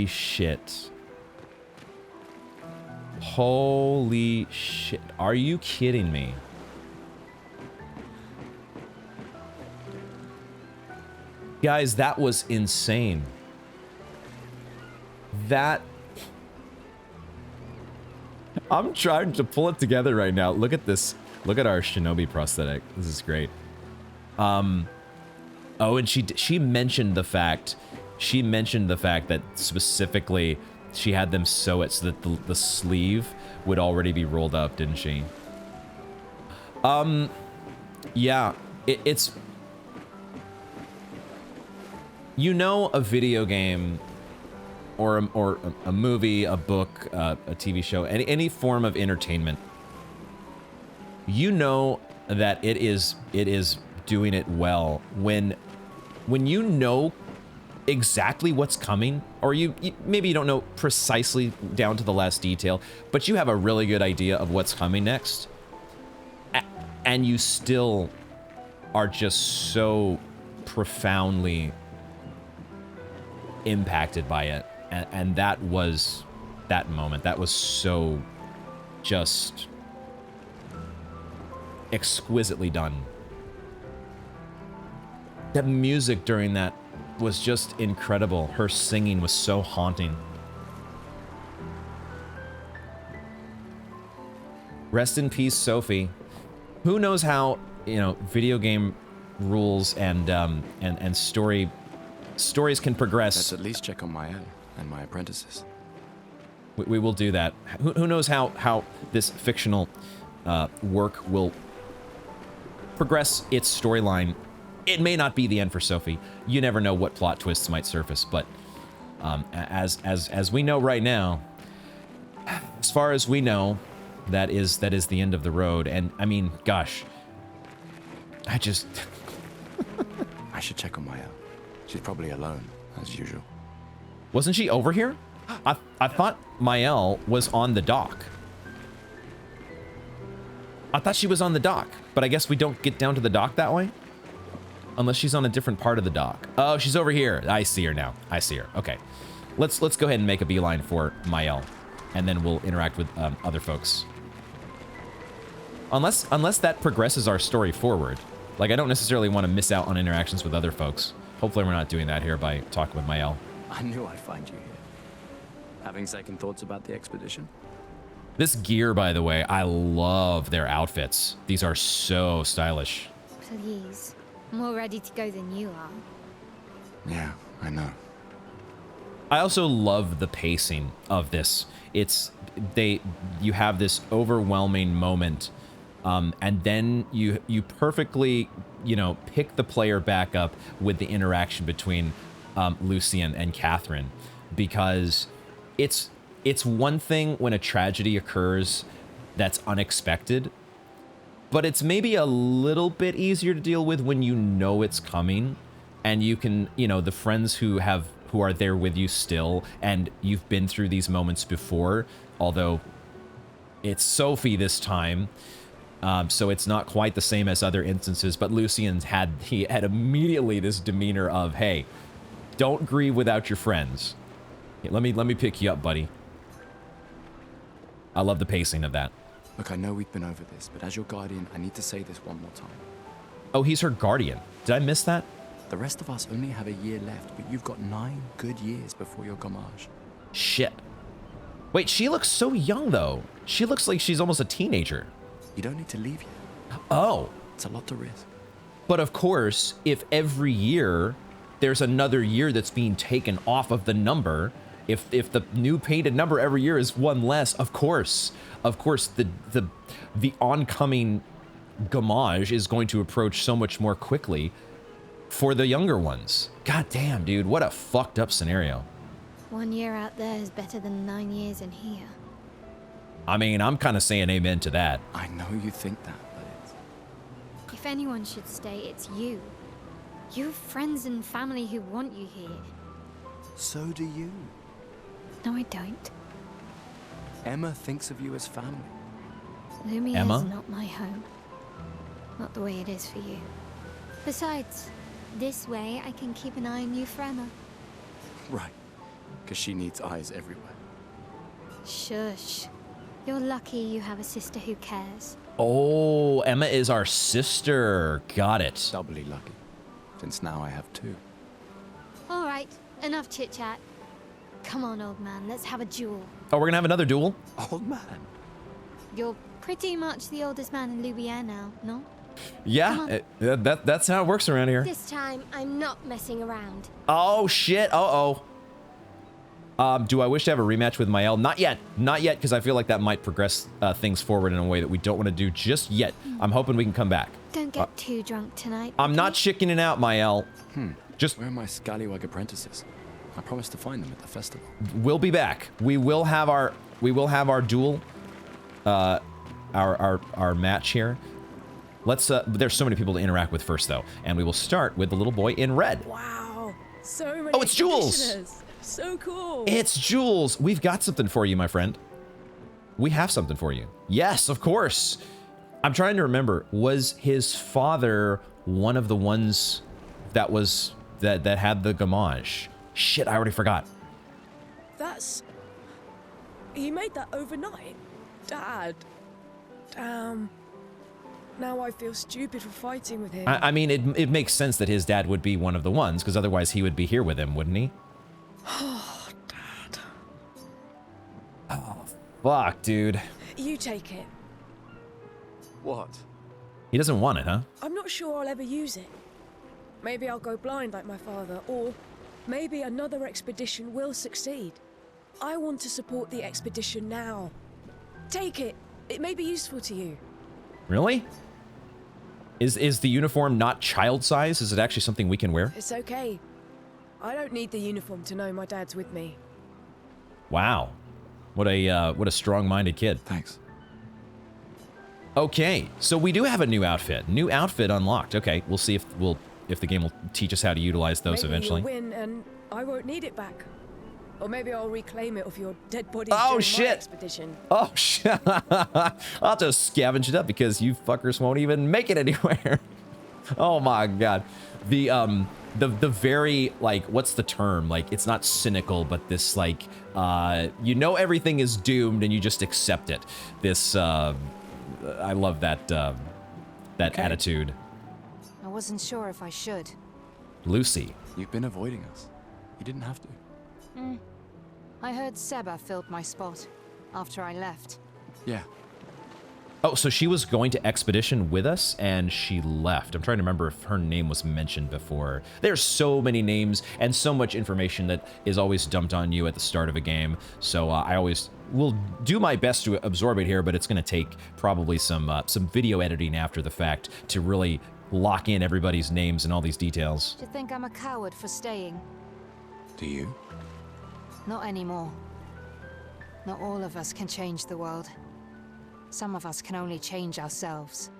shit. Holy shit. Are you kidding me? Guys, that was insane. That... I'm trying to pull it together right now. Look at this. Look at our shinobi prosthetic. This is great. Oh, and she mentioned the fact that specifically she had them sew it so that the sleeve would already be rolled up, didn't she? Yeah, it's, you know, a video game or a movie, a book, a TV show, any form of entertainment. You know that it is doing it well when you know exactly what's coming, or you maybe you don't know precisely down to the last detail, but you have a really good idea of what's coming next, and you still are just so profoundly impacted by it, and that was that moment. That was so just exquisitely done. The music during that was just incredible. Her singing was so haunting. Rest in peace, Sophie. Who knows how, you know, video game rules and stories can progress. Let's at least check on Maëlle and my apprentices. We will do that. Who knows how this fictional work will progress its storyline. It may not be the end for Sophie. You never know what plot twists might surface, but as we know right now, as far as we know, that is the end of the road. And I mean, gosh, I just I should check on Maëlle. She's probably alone, as usual. Wasn't she over here? I thought Maëlle was on the dock. I thought she was on the dock, but I guess we don't get down to the dock that way? Unless she's on a different part of the dock. Oh, she's over here. I see her now. I see her. Okay. Let's go ahead and make a beeline for Maëlle, and then we'll interact with other folks. Unless that progresses our story forward. Like, I don't necessarily want to miss out on interactions with other folks. Hopefully we're not doing that here by talking with Maëlle. I knew I'd find you here. Having second thoughts about the expedition? This gear, by the way, I love their outfits. These are so stylish. Please. More ready to go than you are. Yeah, I know. I also love the pacing of this. You have this overwhelming moment, and then you perfectly, you know, pick the player back up with the interaction between Lucien and Catherine, because it's one thing when a tragedy occurs that's unexpected, but it's maybe a little bit easier to deal with when you know it's coming, and you can, you know, the friends who have who are there with you still, and you've been through these moments before, although it's Sophie this time, so it's not quite the same as other instances, but Lucian had immediately this demeanor of, hey, don't grieve without your friends. Here, let me pick you up, buddy. I love the pacing of that. Look, I know we've been over this, but as your guardian, I need to say this one more time. Oh, he's her guardian. Did I miss that? The rest of us only have a year left, but you've got 9 good years before your Gommage. Shit. Wait, she looks so young, though. She looks like she's almost a teenager. You don't need to leave yet. Oh. It's a lot to risk. But of course, if every year there's another year that's being taken off of the number, if the new painted number every year is 1 less, of course, the oncoming Gommage is going to approach so much more quickly for the younger ones. God damn, dude, what a fucked up scenario. 1 year out there is better than 9 years in here. I mean, I'm kind of saying amen to that. I know you think that, but it's... If anyone should stay, it's you. You have friends and family who want you here. So do you. No, I don't. Emma thinks of you as family. Lumia Emma? is not my home. Not the way it is for you. Besides, this way I can keep an eye on you for Emma. Right. Because she needs eyes everywhere. Shush. You're lucky you have a sister who cares. Oh, Emma is our sister. Got it. Doubly lucky, since now I have 2. All right, enough chit-chat. Come on, old man, let's have a duel. Oh, we're gonna have another duel? Old man? You're pretty much the oldest man in Louvier now, no? Yeah, that's how it works around here. This time, I'm not messing around. Oh, shit. Uh-oh. Do I wish to have a rematch with Mael? Not yet. Not yet, because I feel like that might progress things forward in a way that we don't want to do just yet. I'm hoping we can come back. Don't get too drunk tonight. I'm not chickening out, Mael. Just... Where are my scallywag apprentices? I promised to find them at the festival. We'll be back. We will have our duel. Our match here. Let's there's so many people to interact with first, though. And we will start with the little boy in red. Wow. So many Oh, it's Jules! expeditioners. So cool. It's Jules. We've got something for you, my friend. We have something for you. Yes, of course. I'm trying to remember. Was his father one of the ones that was that had the Gommage? Shit, I already forgot. That's... He made that overnight? Dad. Damn. Now I feel stupid for fighting with him. I mean, it makes sense that his dad would be one of the ones, because otherwise he would be here with him, wouldn't he? Oh, Dad. Oh, fuck, dude. You take it. What? He doesn't want it, huh? I'm not sure I'll ever use it. Maybe I'll go blind like my father, or maybe another expedition will succeed. I want to support the expedition now. Take it. It may be useful to you. Really? Is the uniform not child size? Is it actually something we can wear? It's okay. I don't need the uniform to know my dad's with me. Wow. What a strong-minded kid. Thanks. Okay, so we do have a new outfit. New outfit unlocked. Okay, we'll see if the game will teach us how to utilize those maybe eventually. You'll win and I won't need it back. Or maybe I'll reclaim it off your dead body Oh, during shit. my expedition. Oh shit! I'll just scavenge it up because you fuckers won't even make it anywhere. Oh my god, the very, like, what's the term? Like, it's not cynical, but this, like, you know everything is doomed and you just accept it. This I love that that attitude. I wasn't sure if I should. Lucy. You've been avoiding us. You didn't have to. I heard Seba filled my spot after I left. Yeah. Oh, so she was going to expedition with us and she left. I'm trying to remember if her name was mentioned before. There's so many names and so much information that is always dumped on you at the start of a game. So I always will do my best to absorb it here, but it's going to take probably some video editing after the fact to really lock in everybody's names and all these details. Do you think I'm a coward for staying? Do you? Not anymore. Not all of us can change the world. Some of us can only change ourselves.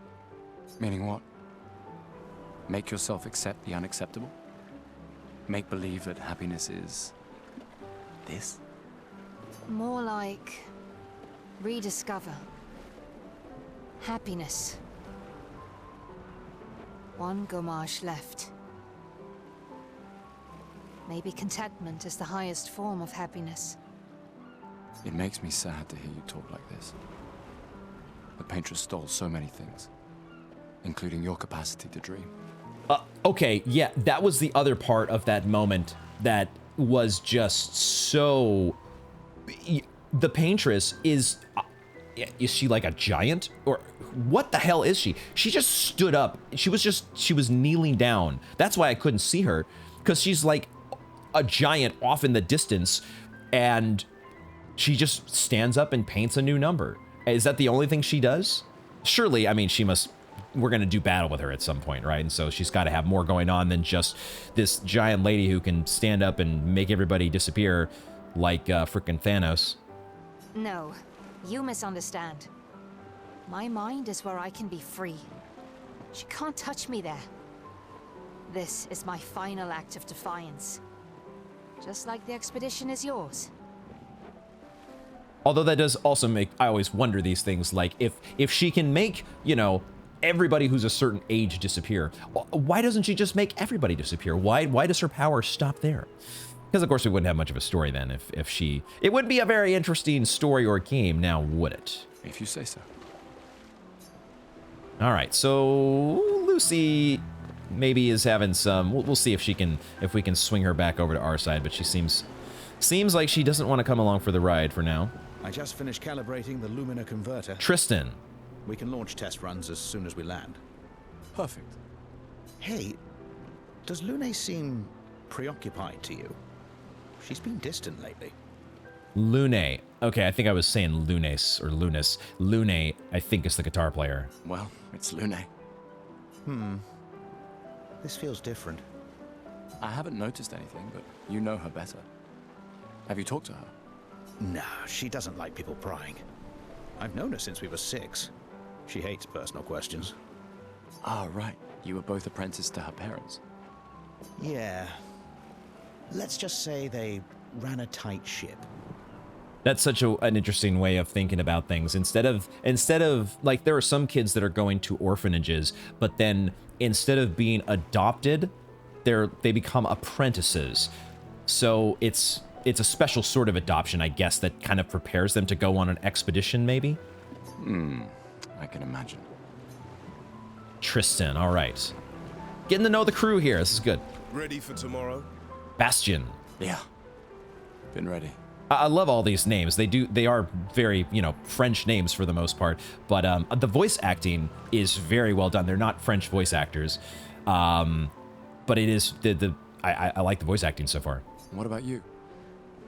Meaning what? Make yourself accept the unacceptable? Make believe that happiness is this? More like rediscover. Happiness. One Gommage left. Maybe contentment is the highest form of happiness. It makes me sad to hear you talk like this. The Paintress stole so many things, including your capacity to dream. Okay, yeah, that was the other part of that moment that was just so... The Paintress is she like a giant? Or what the hell is she? She just stood up. She was kneeling down. That's why I couldn't see her, because she's like a giant off in the distance, and she just stands up and paints a new number. Is that the only thing she does? Surely, I mean, we're gonna do battle with her at some point, right? And so she's got to have more going on than just this giant lady who can stand up and make everybody disappear like frickin' Thanos. No, you misunderstand. My mind is where I can be free. She can't touch me there. This is my final act of defiance. Just like the expedition is yours. Although that does also make, I always wonder these things, like if she can make, you know, everybody who's a certain age disappear, why doesn't she just make everybody disappear? Why does her power stop there? Because of course we wouldn't have much of a story then if she... It wouldn't be a very interesting story or game now, would it? If you say so. All right, so Lucy maybe is having some... We'll see if we can swing her back over to our side, but she seems like she doesn't want to come along for the ride for now. I just finished calibrating the Lumina converter. Tristan. We can launch test runs as soon as we land. Perfect. Hey, does Lune seem preoccupied to you? She's been distant lately. Lune. Okay, I think I was saying Lunes or Lunas. Lune, I think, is the guitar player. Well, it's Lune. This feels different. I haven't noticed anything, but you know her better. Have you talked to her? No, she doesn't like people prying. I've known her since we were 6. She hates personal questions. Ah, right. You were both apprenticed to her parents. Yeah. Let's just say they ran a tight ship. That's such an interesting way of thinking about things. Instead of like, there are some kids that are going to orphanages, but then instead of being adopted, they become apprentices. So it's a special sort of adoption, I guess, that kind of prepares them to go on an expedition, maybe? I can imagine. Tristan, all right. Getting to know the crew here. This is good. Ready for tomorrow? Bastion. Yeah. Been ready. I love all these names. They are very, you know, French names for the most part, but the voice acting is very well done. They're not French voice actors, but it is I like the voice acting so far. What about you?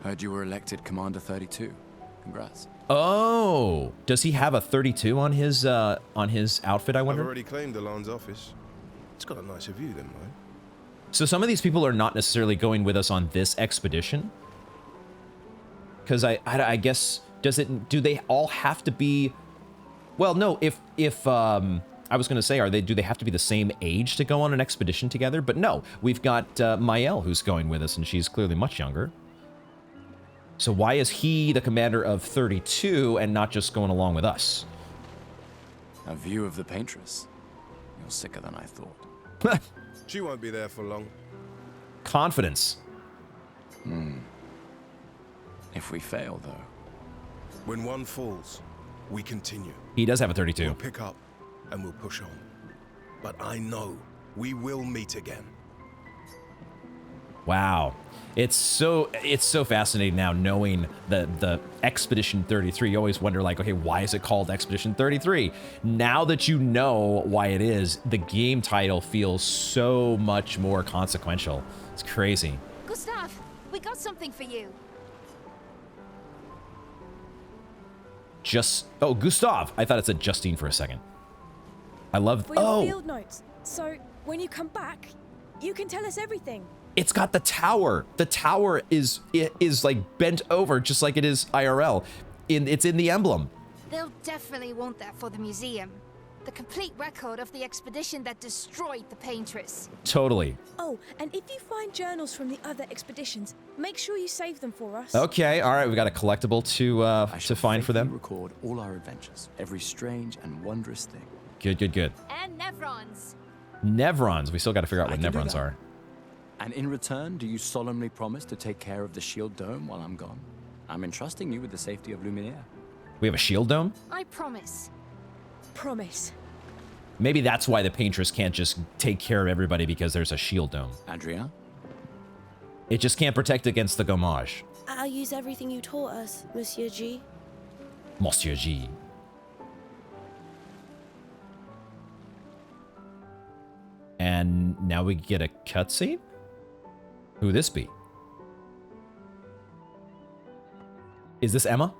Heard you were elected Commander 32. Congrats. Oh, does he have a 32 on his outfit, I wonder? I've already claimed Alon's office. It's got a nicer view than mine. So some of these people are not necessarily going with us on this expedition? Because I guess, do they all have to be... Well, no, if I was going to say, do they have to be the same age to go on an expedition together? But no, we've got Mael who's going with us, and she's clearly much younger. So why is he the commander of 32 and not just going along with us? A view of the Paintress. You're sicker than I thought. She won't be there for long. Confidence. If we fail, though. When one falls, we continue. He does have a 32. We'll pick up and we'll push on. But I know we will meet again. Wow. It's so fascinating now knowing the Expedition 33. You always wonder, like, okay, why is it called Expedition 33? Now that you know why it is, the game title feels so much more consequential. It's crazy. Gustav, we got something for you. Oh, Gustav. I thought it said Justine for a second. I love... For your field notes. So when you come back, you can tell us everything. It's got the tower. The tower is like bent over just like it is IRL. It's in the emblem. They'll definitely want that for the museum. the complete record of the expedition that destroyed the Paintress. Totally. Oh, and if you find journals from the other expeditions, make sure you save them for us. Okay, all right. We've got a collectible to find for them. Record all our adventures, every strange and wondrous thing. Good, good, good. And Nevrons. Nevrons. We still got to figure out what I can do Nevrons that. are. And in return, do you solemnly promise to take care of the shield dome while I'm gone? I'm entrusting you with the safety of Luminaire. We have a shield dome? I promise. Promise. Maybe that's why the Paintress can't just take care of everybody, because there's a shield dome. Adrien? It just can't protect against the Gommage. I'll use everything you taught us, Monsieur G. Monsieur G. And now we get a cutscene? Who this be? Is this Emma?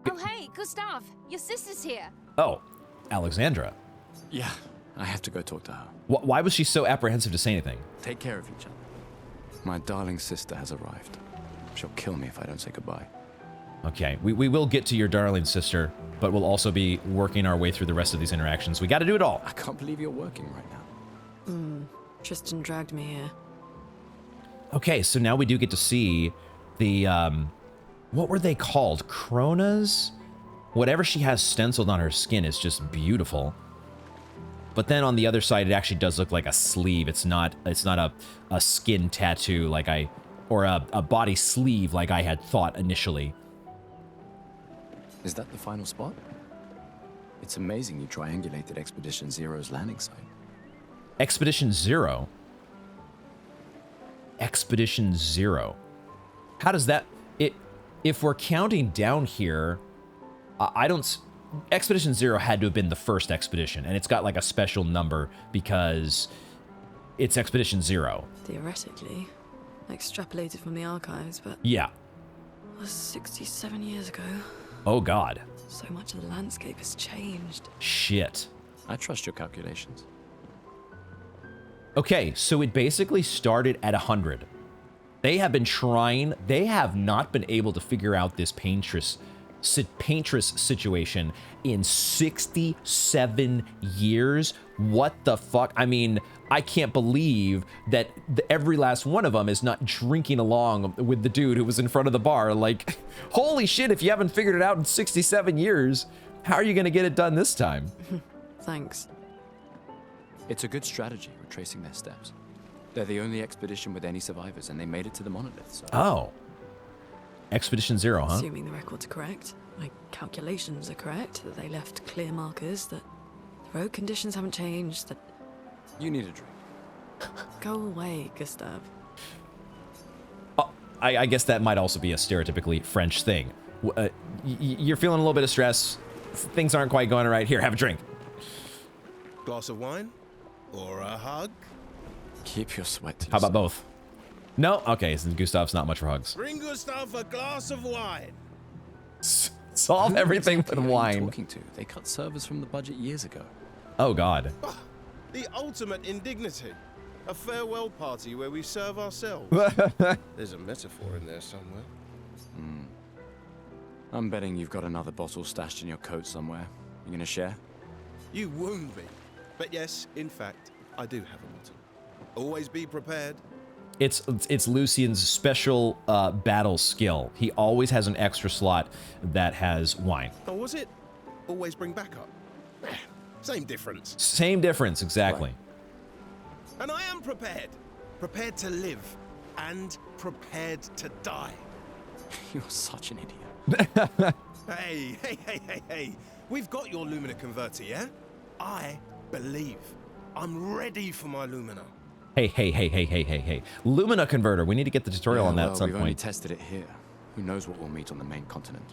Oh, hey, Gustav, your sister's here. Oh, Alexandra. Yeah, I have to go talk to her. Why was she so apprehensive to say anything? Take care of each other. My darling sister has arrived. She'll kill me if I don't say goodbye. Okay, we will get to your darling sister, but we'll also be working our way through the rest of these interactions. We got to do it all. I can't believe you're working right now. Tristan dragged me here. Okay, so now we do get to see the, what were they called? Kronas? Whatever she has stenciled on her skin is just beautiful. But then on the other side, it actually does look like a sleeve. It's not a skin tattoo like or a body sleeve like I had thought initially. Is that the final spot? It's amazing you triangulated Expedition Zero's landing site. Expedition Zero? Expedition Zero. How does that... If we're counting down here, I don't... Expedition Zero had to have been the first expedition, and it's got like a special number because it's Expedition Zero. Theoretically. Extrapolated from the archives, but... Yeah. It was 67 years ago. Oh, God. So much of the landscape has changed. Shit. I trust your calculations. Okay, so it basically started at 100. They have been trying... They have not been able to figure out this Paintress situation in 67 years. What the fuck? I mean, I can't believe that every last one of them is not drinking along with the dude who was in front of the bar. Like, holy shit, if you haven't figured it out in 67 years, how are you going to get it done this time? Thanks. It's a good strategy, retracing their steps. They're the only expedition with any survivors, and they made it to the monolith, so... Oh. Expedition Zero, huh? Assuming the records are correct, my calculations are correct, that they left clear markers, that the road conditions haven't changed, that... You need a drink. Go away, Gustav. Oh, I guess that might also be a stereotypically French thing. You're feeling a little bit of stress. Things aren't quite going right. Here, have a drink. Glass of wine? Or a hug? Keep your sweat to How about both? No? Okay, so Gustav's not much for hugs. Bring Gustav a glass of wine. Solve everything with wine. Talking to? They cut servers from the budget years ago. Oh, God. The ultimate indignity. A farewell party where we serve ourselves. There's a metaphor in there somewhere. I'm betting you've got another bottle stashed in your coat somewhere. You gonna share? You wound me. But yes, in fact, I do have a bottle. Always be prepared. It's Lucian's special battle skill. He always has an extra slot that has wine. Oh, was it? Always bring backup. Same difference. Same difference, exactly. Right. And I am prepared. Prepared to live. And prepared to die. You're such an idiot. Hey. We've got your Lumina converter, yeah? I believe. I'm ready for my Lumina. Hey. Lumina converter. We need to get the tutorial on that at some we've only point. tested it here. Who knows what we'll meet on the main continent?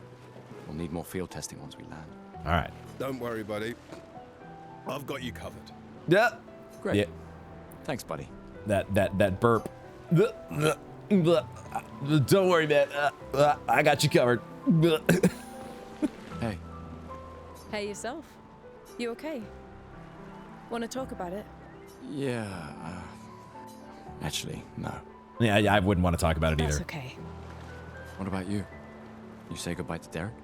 We'll need more field testing once we land. All right. Don't worry, buddy. I've got you covered. Yeah. Great. Yeah. Thanks, buddy. That burp. Don't worry, man. I got you covered. Hey. Hey, yourself. You okay? Want to talk about it? Yeah, actually, no. Yeah, I wouldn't want to talk about it That's either. okay. What about you? You say goodbye to Derek?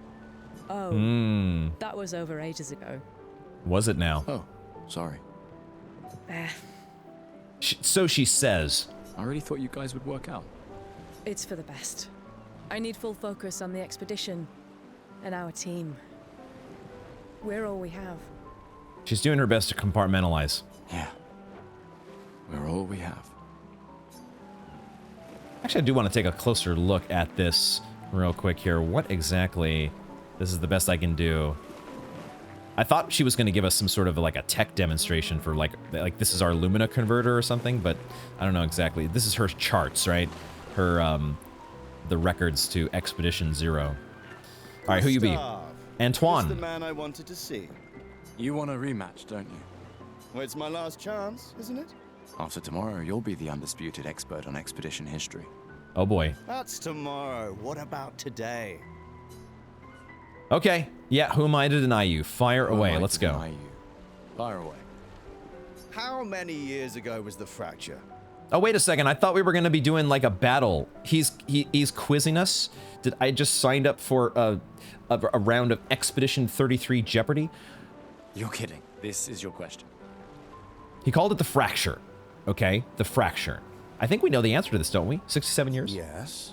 Oh, that was over ages ago. Was it now? Oh, sorry. So she says. I really thought you guys would work out. It's for the best. I need full focus on the expedition and our team. We're all we have. She's doing her best to compartmentalize. Yeah. We're all we have. Actually, I do want to take a closer look at this real quick here. What exactly... This is the best I can do. I thought she was going to give us some sort of like a tech demonstration for like this is our Lumina converter or something, but I don't know exactly. This is her charts, right? Her, the records to Expedition Zero. All right, who you be? Antoine. This the man I wanted to see. You want a rematch, don't you? Well, it's my last chance, isn't it? After tomorrow, you'll be the undisputed expert on expedition history. Oh boy. That's tomorrow. What about today? Okay. Yeah, who am I to deny you? Fire away. Let's go. Fire away. How many years ago was the fracture? Oh, wait a second. I thought we were going to be doing like a battle. He's quizzing us. Did I just signed up for a round of Expedition 33 Jeopardy? You're kidding. This is your question. He called it the fracture. Okay, the fracture. I think we know the answer to this, don't we? 67 years? Yes.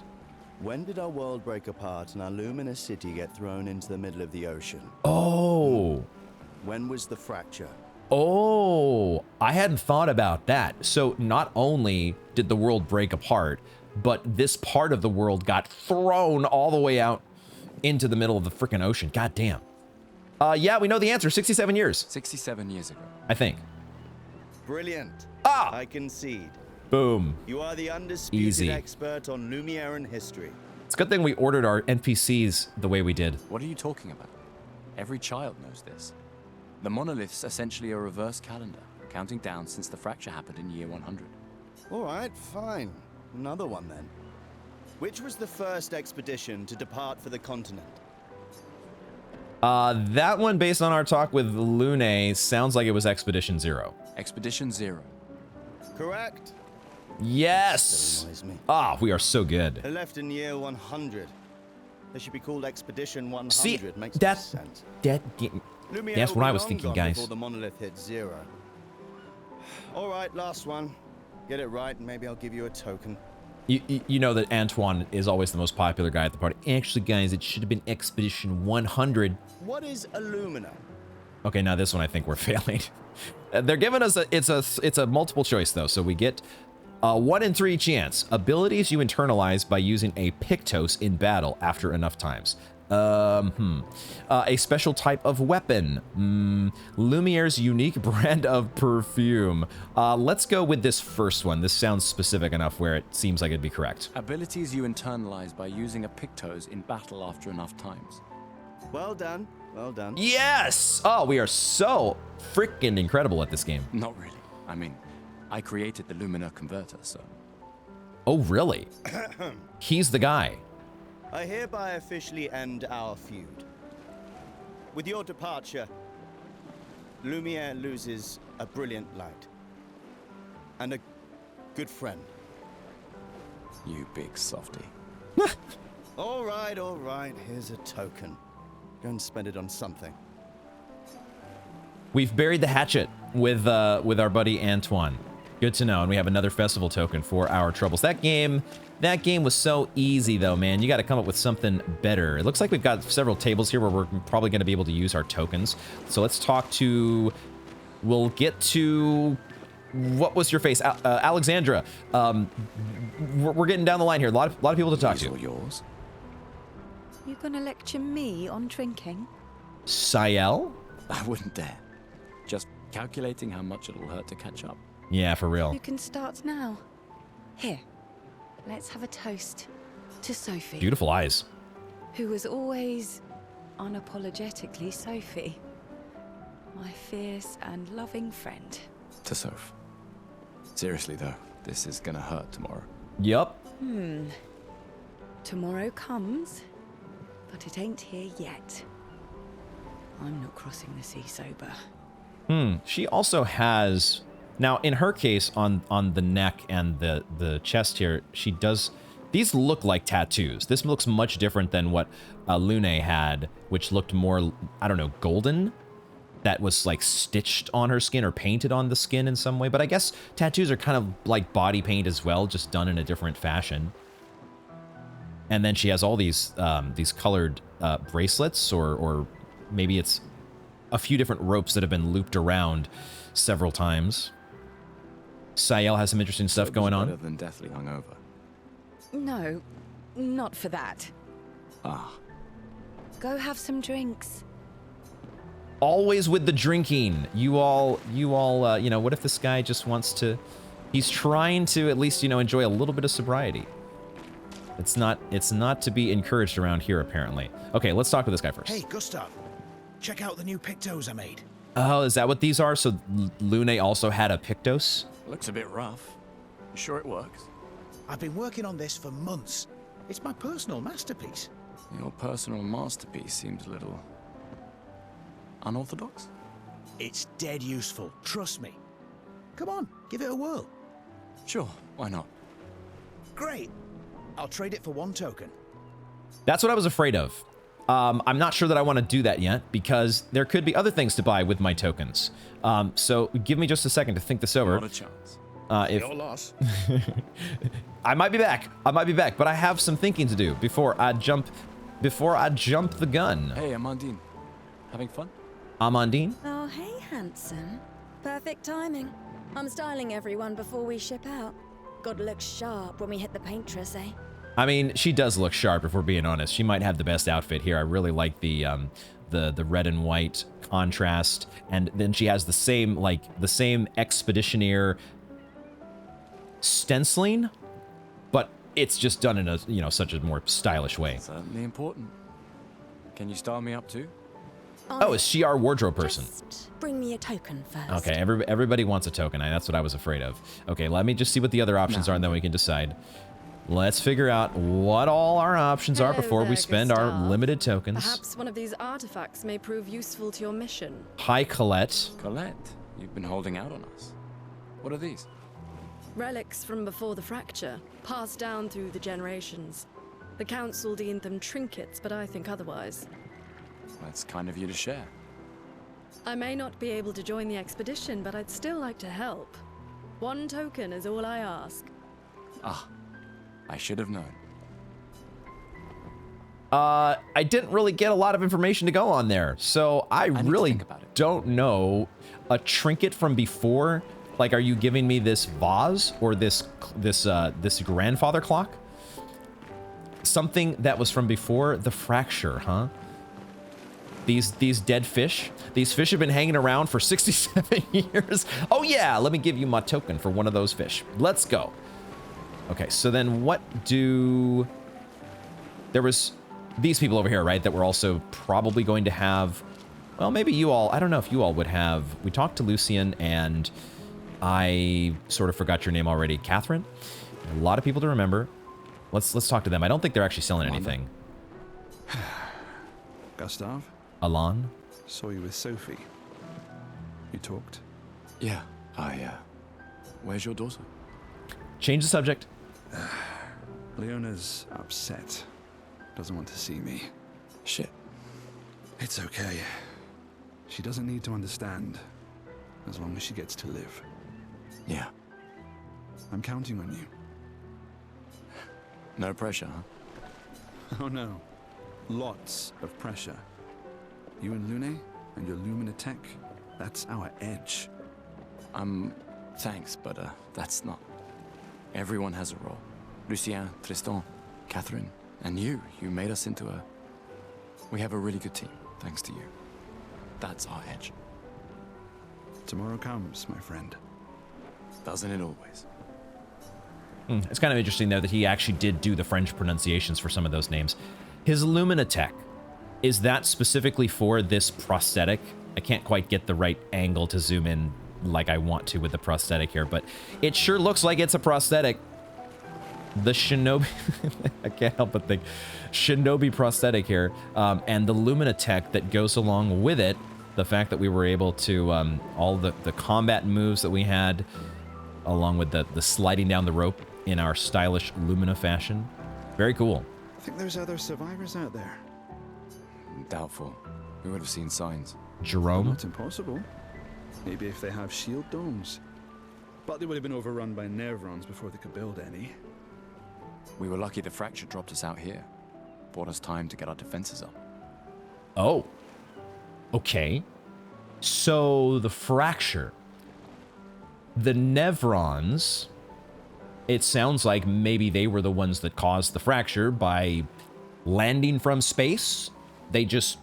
When did our world break apart and our luminous city get thrown into the middle of the ocean? Oh. When was the fracture? Oh, I hadn't thought about that. So not only did the world break apart, but this part of the world got thrown all the way out into the middle of the freaking ocean. God damn. Yeah, we know the answer. 67 years. 67 years ago. I think. Brilliant. Ah! I concede. Boom. You are the undisputed Easy. expert on Lumiere history. It's a good thing we ordered our NPCs the way we did. What are you talking about? Every child knows this. The monolith's essentially a reverse calendar, counting down since the fracture happened in year 100. All right, fine. Another one then. Which was the first expedition to depart for the continent? That one, based on our talk with Lune, sounds like it was Expedition Zero. Expedition Zero. Correct. Yes! Ah, we are so good. They left in year 100. They should be called Expedition 100. See, makes that, sense. Lumiere that's what I was thinking, guys. Before the monolith hit zero. All right, last one. Get it right, and maybe I'll give you a token. You know that Antoine is always the most popular guy at the party. Actually, guys, it should have been Expedition 100. What is Illumina? Okay, now this one I think we're failing. They're giving us it's a multiple choice though, so we get a 1 in 3 chance. Abilities you internalize by using a Pictos in battle after enough times. A special type of weapon. Lumiere's unique brand of perfume. Let's go with this first one. This sounds specific enough where it seems like it'd be correct. Abilities you internalize by using a Pictos in battle after enough times. Well done. Well done. Yes! Oh, we are so freaking incredible at this game. Not really. I mean, I created the Lumina converter, so... Oh, really? He's the guy. I hereby officially end our feud. With your departure, Lumiere loses a brilliant light. And a good friend. You big softy. All right. Here's a token. Go and spend it on something. We've buried the hatchet with our buddy Antoine. Good to know. And we have another festival token for our troubles. That game was so easy though, man. You got to come up with something better. It looks like we've got several tables here where we're probably going to be able to use our tokens. So let's talk to, we'll get to, what was your face? Alexandra. We're getting down the line here. A lot of people to talk to. Yours. You gonna lecture me on drinking? Sayel? I wouldn't dare. Just calculating how much it'll hurt to catch up. Yeah, for real. You can start now. Here, let's have a toast to Sophie. Beautiful eyes. Who was always unapologetically Sophie. My fierce and loving friend. To Soph. Seriously though, this is gonna hurt tomorrow. Yup. Tomorrow comes, but it ain't here yet. I'm not crossing the sea sober. She also has, now in her case on the neck and the chest here, she does These look like tattoos. This looks much different than what Lune had, which looked more, I don't know, golden? That was like stitched on her skin or painted on the skin in some way. But I guess tattoos are kind of like body paint as well, just done in a different fashion. And then she has all these colored bracelets, or maybe it's a few different ropes that have been looped around several times. Sayel has some interesting stuff going on. Better than deathly hungover. No, not for that. Ah. Go have some drinks. Always with the drinking. You all, you know, what if this guy just wants to, he's trying to at least, you know, enjoy a little bit of sobriety. It's not to be encouraged around here, apparently. Okay, let's talk to this guy first. Hey, Gustav, check out the new pictos I made. Oh, is that what these are? So Lune also had a Pictos? Looks a bit rough. You sure it works? I've been working on this for months. It's my personal masterpiece. Your personal masterpiece seems a little unorthodox. It's dead useful, trust me. Come on, give it a whirl. Sure, why not? Great. I'll trade it for 1 token. That's what I was afraid of. I'm not sure that I want to do that yet, because there could be other things to buy with my tokens. So give me just a second to think this over. Not a chance. Your loss. I might be back. But I have some thinking to do before I jump the gun. Hey, Amandine. Having fun? Amandine? Oh, hey, handsome. Perfect timing. I'm styling everyone before we ship out. Gotta look sharp when we hit the paintress, eh? I mean, she does look sharp, if we're being honest. She might have the best outfit here. I really like the red and white contrast, and then she has the same expeditioneer stenciling, but it's just done in a, you know, such a more stylish way. Certainly important. Can you style me up too? Oh, is she our wardrobe person? Just bring me a token first. Okay, everybody wants a token. That's what I was afraid of. Okay, let me just see what the other options are, and then we can decide. Let's figure out what all our options are before we spend our limited tokens. Perhaps one of these artifacts may prove useful to your mission. Hi, Colette. Colette, you've been holding out on us. What are these? Relics from before the fracture, passed down through the generations. The council deemed them trinkets, but I think otherwise. That's kind of you to share. I may not be able to join the expedition, but I'd still like to help. 1 token is all I ask. Ah, I should have known. I didn't really get a lot of information to go on there, so I really don't know. A trinket from before? Like, are you giving me this vase or this grandfather clock? Something that was from before the fracture, huh? These dead fish? These fish have been hanging around for 67 years. Oh yeah, let me give you my token for one of those fish. Let's go. Okay, so then what do... There was these people over here, right, that were also probably going to have... Well, maybe you all... I don't know if you all would have... We talked to Lucian, and I sort of forgot your name already. Catherine? A lot of people to remember. Let's talk to them. I don't think they're actually selling anything. Gustav? Alon? Saw you with Sophie. You talked? Yeah, where's your daughter? Change the subject. Leona's upset. Doesn't want to see me. Shit. It's okay. She doesn't need to understand, as long as she gets to live. Yeah. I'm counting on you. No pressure, huh? Oh no. Lots of pressure. You and Lune and your Lumina tech, that's our edge. Thanks, but that's not. Everyone has a role. Lucien, Tristan, Catherine, and you made us into a... We have a really good team, thanks to you. That's our edge. Tomorrow comes, my friend. Doesn't it always? It's kind of interesting, though, that he actually did do the French pronunciations for some of those names. His Lumina tech, is that specifically for this prosthetic? I can't quite get the right angle to zoom in like I want to with the prosthetic here, but it sure looks like it's a prosthetic. The Shinobi, I can't help but think, Shinobi prosthetic here, and the Lumina tech that goes along with it, the fact that we were able to, all the combat moves that we had, along with the sliding down the rope in our stylish Lumina fashion. Very cool. I think there's other survivors out there. Doubtful. We would have seen signs. Jerome? Not impossible. Maybe if they have shield domes. But they would have been overrun by Nevrons before they could build any. We were lucky the fracture dropped us out here. Bought us time to get our defenses up. Oh. Okay. So the fracture. The Nevrons, it sounds like maybe they were the ones that caused the fracture by landing from space. They just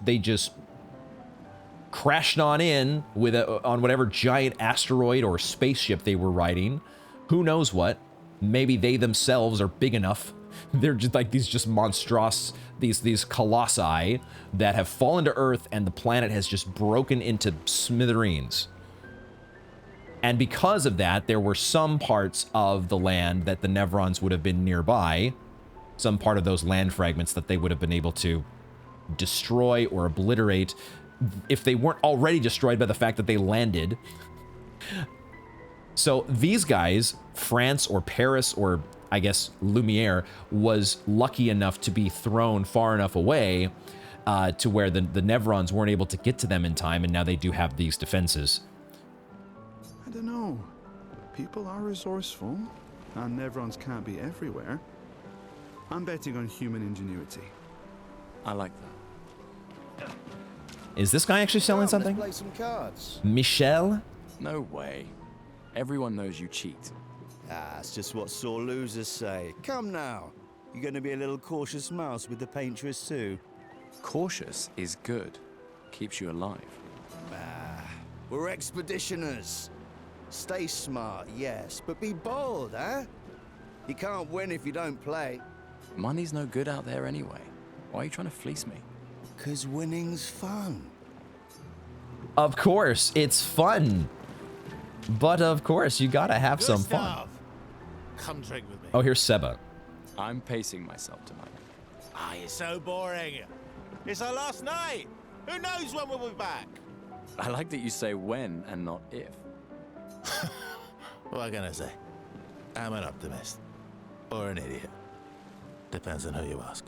crashed on in with on whatever giant asteroid or spaceship they were riding. Who knows what? Maybe they themselves are big enough. They're just like these just monstrous, these colossi that have fallen to Earth, and the planet has just broken into smithereens. And because of that, there were some parts of the land that the Nevrons would have been nearby, some part of those land fragments that they would have been able to destroy or obliterate if they weren't already destroyed by the fact that they landed. So these guys, France or Paris or I guess Lumiere, was lucky enough to be thrown far enough away to where the Nevrons weren't able to get to them in time, and now they do have these defenses. I don't know. People are resourceful, and Nevrons can't be everywhere. I'm betting on human ingenuity. I like that. Is this guy actually selling something? Let's play some cards. Michel? No way. Everyone knows you cheat. Ah, it's just what sore losers say. Come now. You're going to be a little cautious mouse with the paintress too. Cautious is good. Keeps you alive. Ah, we're expeditioners. Stay smart, yes, but be bold, huh? You can't win if you don't play. Money's no good out there anyway. Why are you trying to fleece me? 'Cause winning's fun. Of course, it's fun. But of course, you gotta have some fun. Come drink with me. Oh, here's Seba. I'm pacing myself tonight. Ah, you're so boring. It's our last night. Who knows when we'll be back? I like that you say when and not if. What can I say? I'm an optimist. Or an idiot. Depends on who you ask.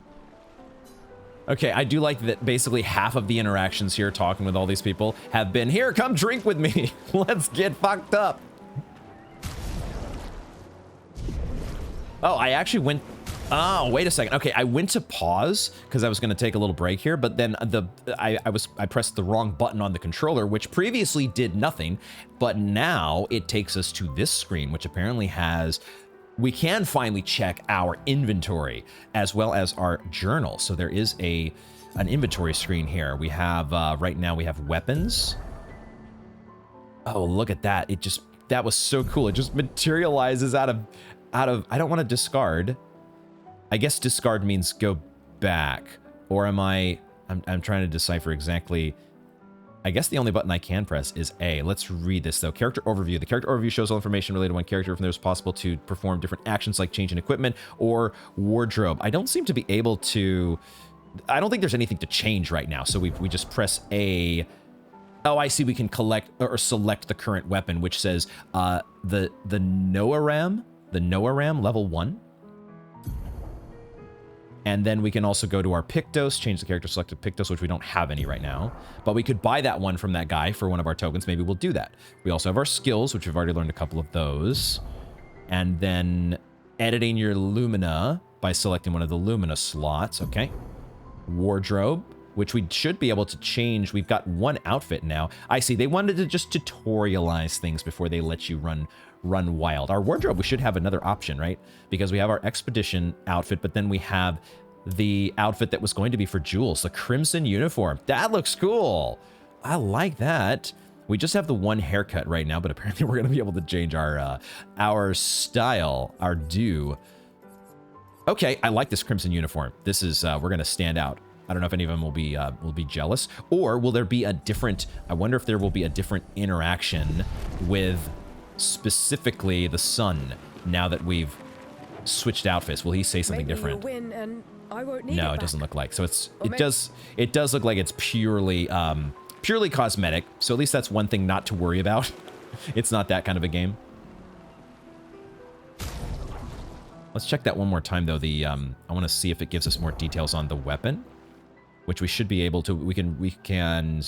Okay, I do like that basically half of the interactions here talking with all these people have been, here, come drink with me. Let's get fucked up. Oh, I actually went... Oh, wait a second. Okay, I went to pause because I was going to take a little break here, but then I pressed the wrong button on the controller, which previously did nothing, but now it takes us to this screen, which apparently has... We can finally check our inventory as well as our journal. So there is an inventory screen here. We have, right now we have weapons. Oh, look at that. That was so cool. It just materializes out of, I don't want to discard. I guess discard means go back. Or am I'm trying to decipher exactly. I guess the only button I can press is A. Let's read this, though. Character overview. The character overview shows all information related to one character. If there's possible to perform different actions like changing equipment or wardrobe. I don't seem to be able to... I don't think there's anything to change right now, so we just press A. Oh, I see. We can collect or select the current weapon, which says the Noaram. The Noaram, level 1. And then we can also go to our Pictos, change the character selected Pictos, which we don't have any right now. But we could buy that one from that guy for one of our tokens. Maybe we'll do that. We also have our skills, which we've already learned a couple of those. And then editing your Lumina by selecting one of the Lumina slots. Okay. Wardrobe, which we should be able to change. We've got one outfit now. I see. They wanted to just tutorialize things before they let you run wild. Our wardrobe, we should have another option, right? Because we have our expedition outfit, but then we have the outfit that was going to be for Jules, the crimson uniform. That looks cool. I like that. We just have the one haircut right now, but apparently we're going to be able to change our style, our do. Okay, I like this crimson uniform. This is we're going to stand out. I don't know if any of them will be jealous, or will there be a different? I wonder if there will be a different interaction with specifically the sun now that we've switched outfits. Will he say something Maybe different? You'll win and I won't need No, it it doesn't back. look like. So Or it does look like it's purely cosmetic. So at least that's one thing not to worry about. It's not that kind of a game. Let's check that one more time, though. I want to see if it gives us more details on the weapon, which we should be able to. We can.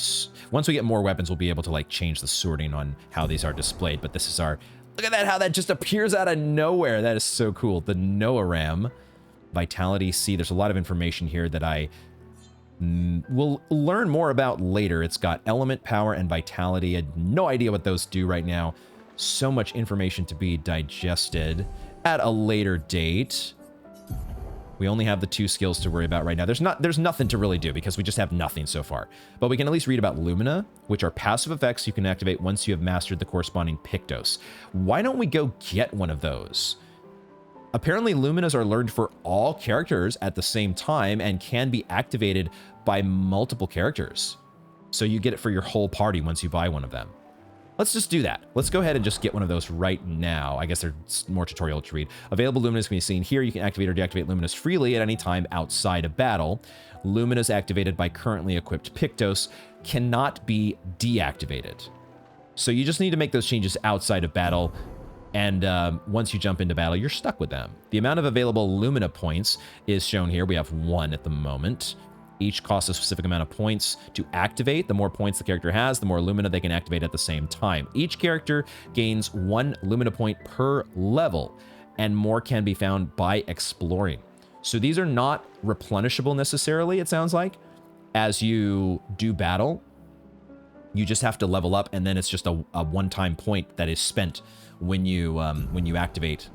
Once we get more weapons, we'll be able to like change the sorting on how these are displayed. But this is our. Look at that! How that just appears out of nowhere. That is so cool. The Noah Ram, Vitality C. There's a lot of information here that I will learn more about later. It's got element, power, and vitality. I had no idea what those do right now. So much information to be digested at a later date. We only have the 2 skills to worry about right now. There's nothing to really do because we just have nothing so far. But we can at least read about Lumina, which are passive effects you can activate once you have mastered the corresponding Pictos. Why don't we go get one of those? Apparently, Luminas are learned for all characters at the same time and can be activated by multiple characters. So you get it for your whole party once you buy one of them. Let's just do that. Let's go ahead and just get one of those right now. I guess there's more tutorial to read. Available Luminas can be seen here. You can activate or deactivate Luminas freely at any time outside of battle. Luminas activated by currently equipped Pictos cannot be deactivated. So you just need to make those changes outside of battle. And once you jump into battle, you're stuck with them. The amount of available Lumina points is shown here. We have 1 at the moment. Each costs a specific amount of points to activate. The more points the character has, the more Lumina they can activate at the same time. Each character gains 1 Lumina point per level, and more can be found by exploring. So these are not replenishable necessarily, it sounds like. As you do battle, you just have to level up, and then it's just a one-time point that is spent when you activate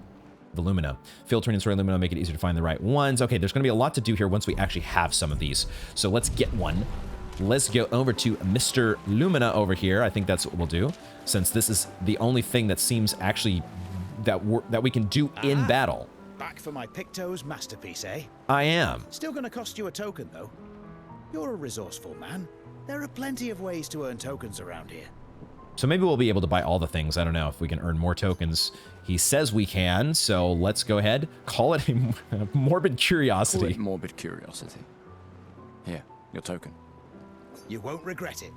the Lumina. Filtering and sorting Lumina make it easier to find the right ones. Okay, there's going to be a lot to do here once we actually have some of these. So let's get one. Let's go over to Mr. Lumina over here. I think that's what we'll do, since this is the only thing that seems actually that we can do in battle. Back for my Pictos masterpiece, eh? I am. Still going to cost you a token, though. You're a resourceful man. There are plenty of ways to earn tokens around here. So maybe we'll be able to buy all the things. I don't know if we can earn more tokens. He says we can, so let's go ahead. Call it a morbid curiosity. Call it morbid curiosity. Here, your token. You won't regret it.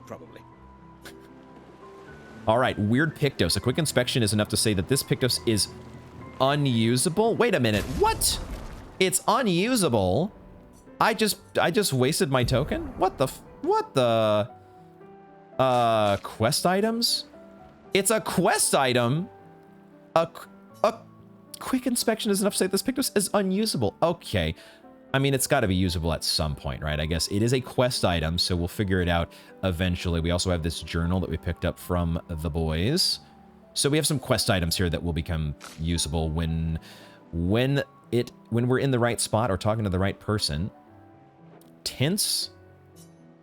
Probably. All right, weird Pictos. A quick inspection is enough to say that this Pictos is unusable. Wait a minute. What? It's unusable? I just wasted my token? What the quest items? It's a quest item. A quick inspection is enough to say this Pictos is unusable. Okay. I mean, it's got to be usable at some point, right? I guess it is a quest item, so we'll figure it out eventually. We also have this journal that we picked up from the boys. So we have some quest items here that will become usable when we're in the right spot or talking to the right person. Tints?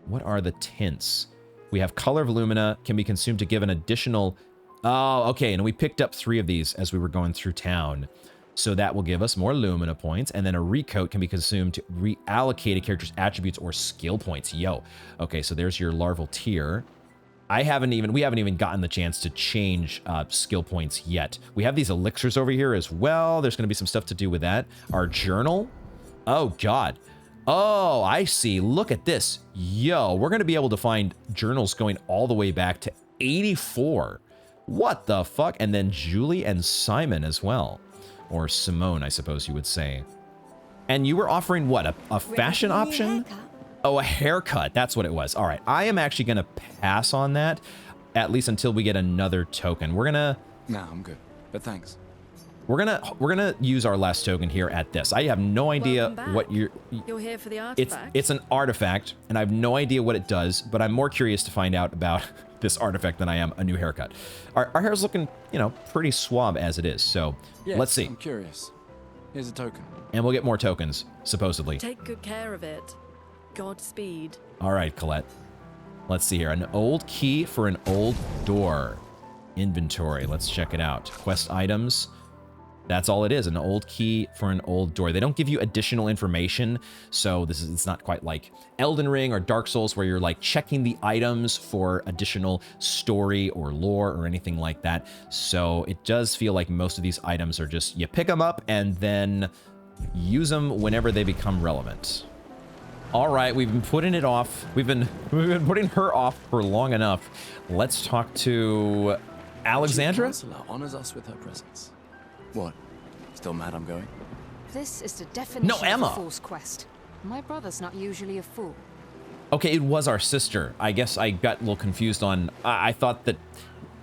What are the tints? We have Color of Lumina, can be consumed to give an additional... Oh, okay, and we picked up 3 of these as we were going through town. So that will give us more Lumina points, and then a Recoat can be consumed to reallocate a character's attributes or skill points. Yo. Okay, so there's your larval tier. We haven't even gotten the chance to change skill points yet. We have these elixirs over here as well. There's going to be some stuff to do with that. Our journal. Oh, God. Oh, I see. Look at this. Yo, we're going to be able to find journals going all the way back to 84. What the fuck? And then Julie and Simon as well. Or Simone, I suppose you would say. And you were offering what? A fashion option? Oh, a haircut. That's what it was. All right. I am actually going to pass on that, at least until we get another token. We're going to... Nah, I'm good. But thanks. We're gonna use our last token here at this. I have no idea what you're here for the artifact. It's an artifact, and I have no idea what it does, but I'm more curious to find out about this artifact than I am a new haircut. Our hair's looking, you know, pretty suave as it is, so yes, let's see. I'm curious. Here's a token. And we'll get more tokens, supposedly. Take good care of it. Godspeed. All right, Colette. Let's see here. An old key for an old door. Inventory. Let's check it out. Quest items. That's all it is, an old key for an old door. They don't give you additional information, so it's not quite like Elden Ring or Dark Souls where you're like checking the items for additional story or lore or anything like that. So it does feel like most of these items are just, you pick them up and then use them whenever they become relevant. All right, we've been putting it off. We've been putting her off for long enough. Let's talk to Alexandra. The Chancellor honors us with her presence. What? Is Still mad I'm going? This is the definition No, Emma. of a fool's quest. My brother's not usually a fool. Okay, it was our sister. I guess I got a little confused on... I thought that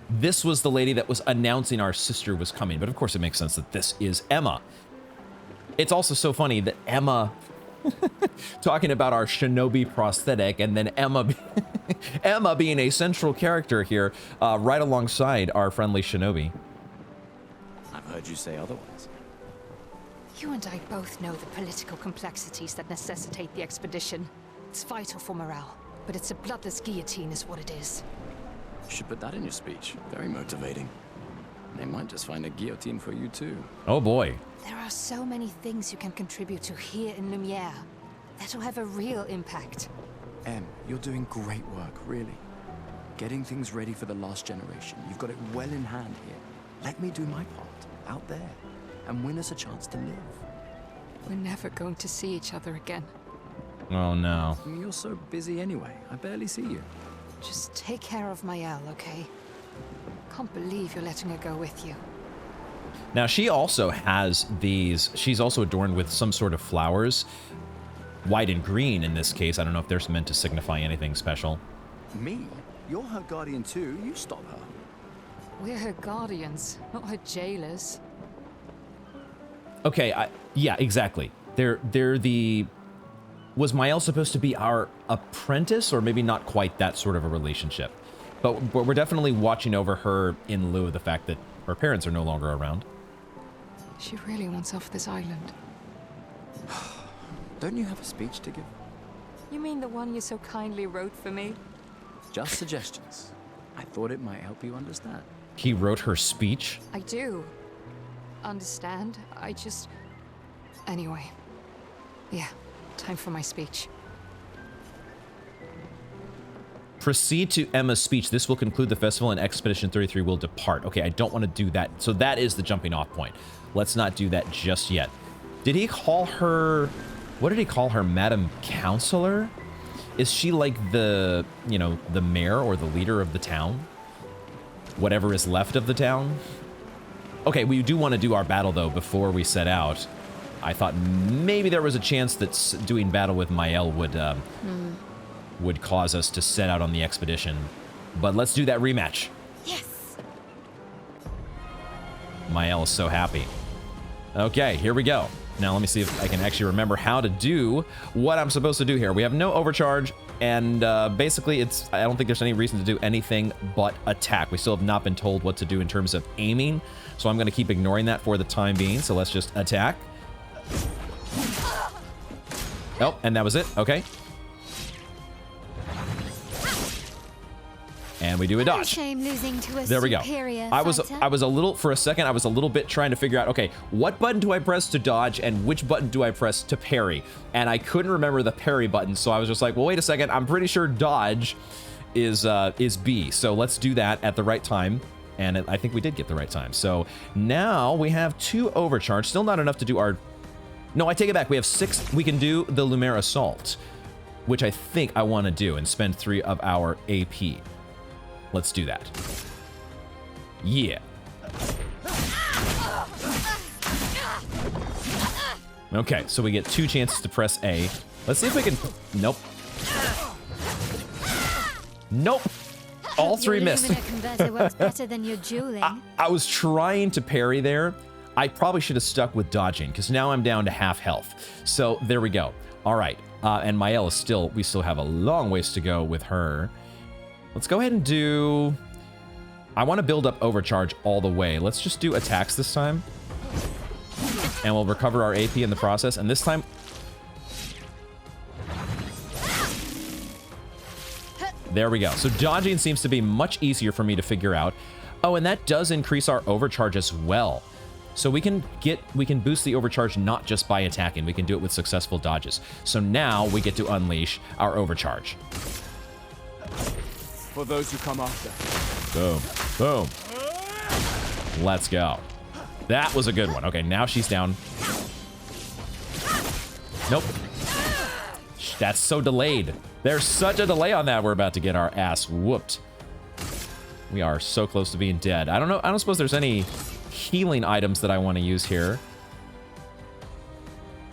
this was the lady that was announcing our sister was coming, but of course it makes sense that this is Emma. It's also so funny that Emma... talking about our shinobi prosthetic, and then Emma Emma being a central character here, right alongside our friendly shinobi. I've heard you say otherwise. You and I both know the political complexities that necessitate the expedition. It's vital for morale, but it's a bloodless guillotine is what it is. You should put that in your speech. Very motivating. They might just find a guillotine for you too. Oh boy. There are so many things you can contribute to here in Lumiere that'll have a real impact. Em, you're doing great work, really. Getting things ready for the last generation. You've got it well in hand here. Let me do my part, out there, and win us a chance to live. We're never going to see each other again. Oh no. You're so busy anyway. I barely see you. Just take care of Mael, okay? Can't believe you're letting her go with you. Now she also has these, she's also adorned with some sort of flowers. White and green in this case. I don't know if they're meant to signify anything special. Me? You're her guardian too. You stop her. We're her guardians, not her jailers. Okay, yeah, exactly. They're the... Was Mael supposed to be our apprentice, or maybe not quite that sort of a relationship? But we're definitely watching over her in lieu of the fact that her parents are no longer around. She really wants off this island. Don't you have a speech to give? You mean the one you so kindly wrote for me? Just suggestions. I thought it might help you understand. He wrote her speech? I do. Understand? I just... Anyway. Yeah, time for my speech. Proceed to Emma's speech. This will conclude the festival and Expedition 33 will depart. Okay, I don't want to do that. So that is the jumping off point. Let's not do that just yet. Did he call her... What did he call her? Madam Counselor? Is she like the, you know, the mayor or the leader of the town? Whatever is left of the town? Okay, we do want to do our battle, though, before we set out. I thought maybe there was a chance that doing battle with Mael would cause us to set out on the expedition. But let's do that rematch. Yes. Mael is so happy. Okay, here we go. Now let me see if I can actually remember how to do what I'm supposed to do here. We have no overcharge, and basically I don't think there's any reason to do anything but attack. We still have not been told what to do in terms of aiming, so I'm going to keep ignoring that for the time being, so let's just attack. Oh, and that was it. Okay. And we do a dodge. Shame losing to a there we go. I was a little, for a second, I was a little bit trying to figure out, okay, what button do I press to dodge and which button do I press to parry? And I couldn't remember the parry button, so I was just like, well, wait a second, I'm pretty sure dodge is B. So let's do that at the right time. And I think we did get the right time. So now we have 2 overcharge, still not enough to do our... No, I take it back. We have 6. We can do the Lumiere Assault, which I think I want to do and spend 3 of our AP. Let's do that. Yeah. Okay, so we get 2 chances to press A. Let's see if we can... Nope. Nope. All 3 missed. Works better than your dueling. I was trying to parry there. I probably should have stuck with dodging, because now I'm down to half health. So there we go. All right. And Mael is still... We still have a long ways to go with her. Let's go ahead and do... I want to build up overcharge all the way. Let's just do attacks this time. And we'll recover our AP in the process. And this time... There we go. So dodging seems to be much easier for me to figure out. Oh, and that does increase our overcharge as well. So we can boost the overcharge not just by attacking. We can do it with successful dodges. So now we get to unleash our overcharge. For those who come after. Boom. Boom. Let's go. That was a good one. Okay, now she's down. Nope. That's so delayed. There's such a delay on that. We're about to get our ass whooped. We are so close to being dead. I don't know. I don't suppose there's any healing items that I want to use here.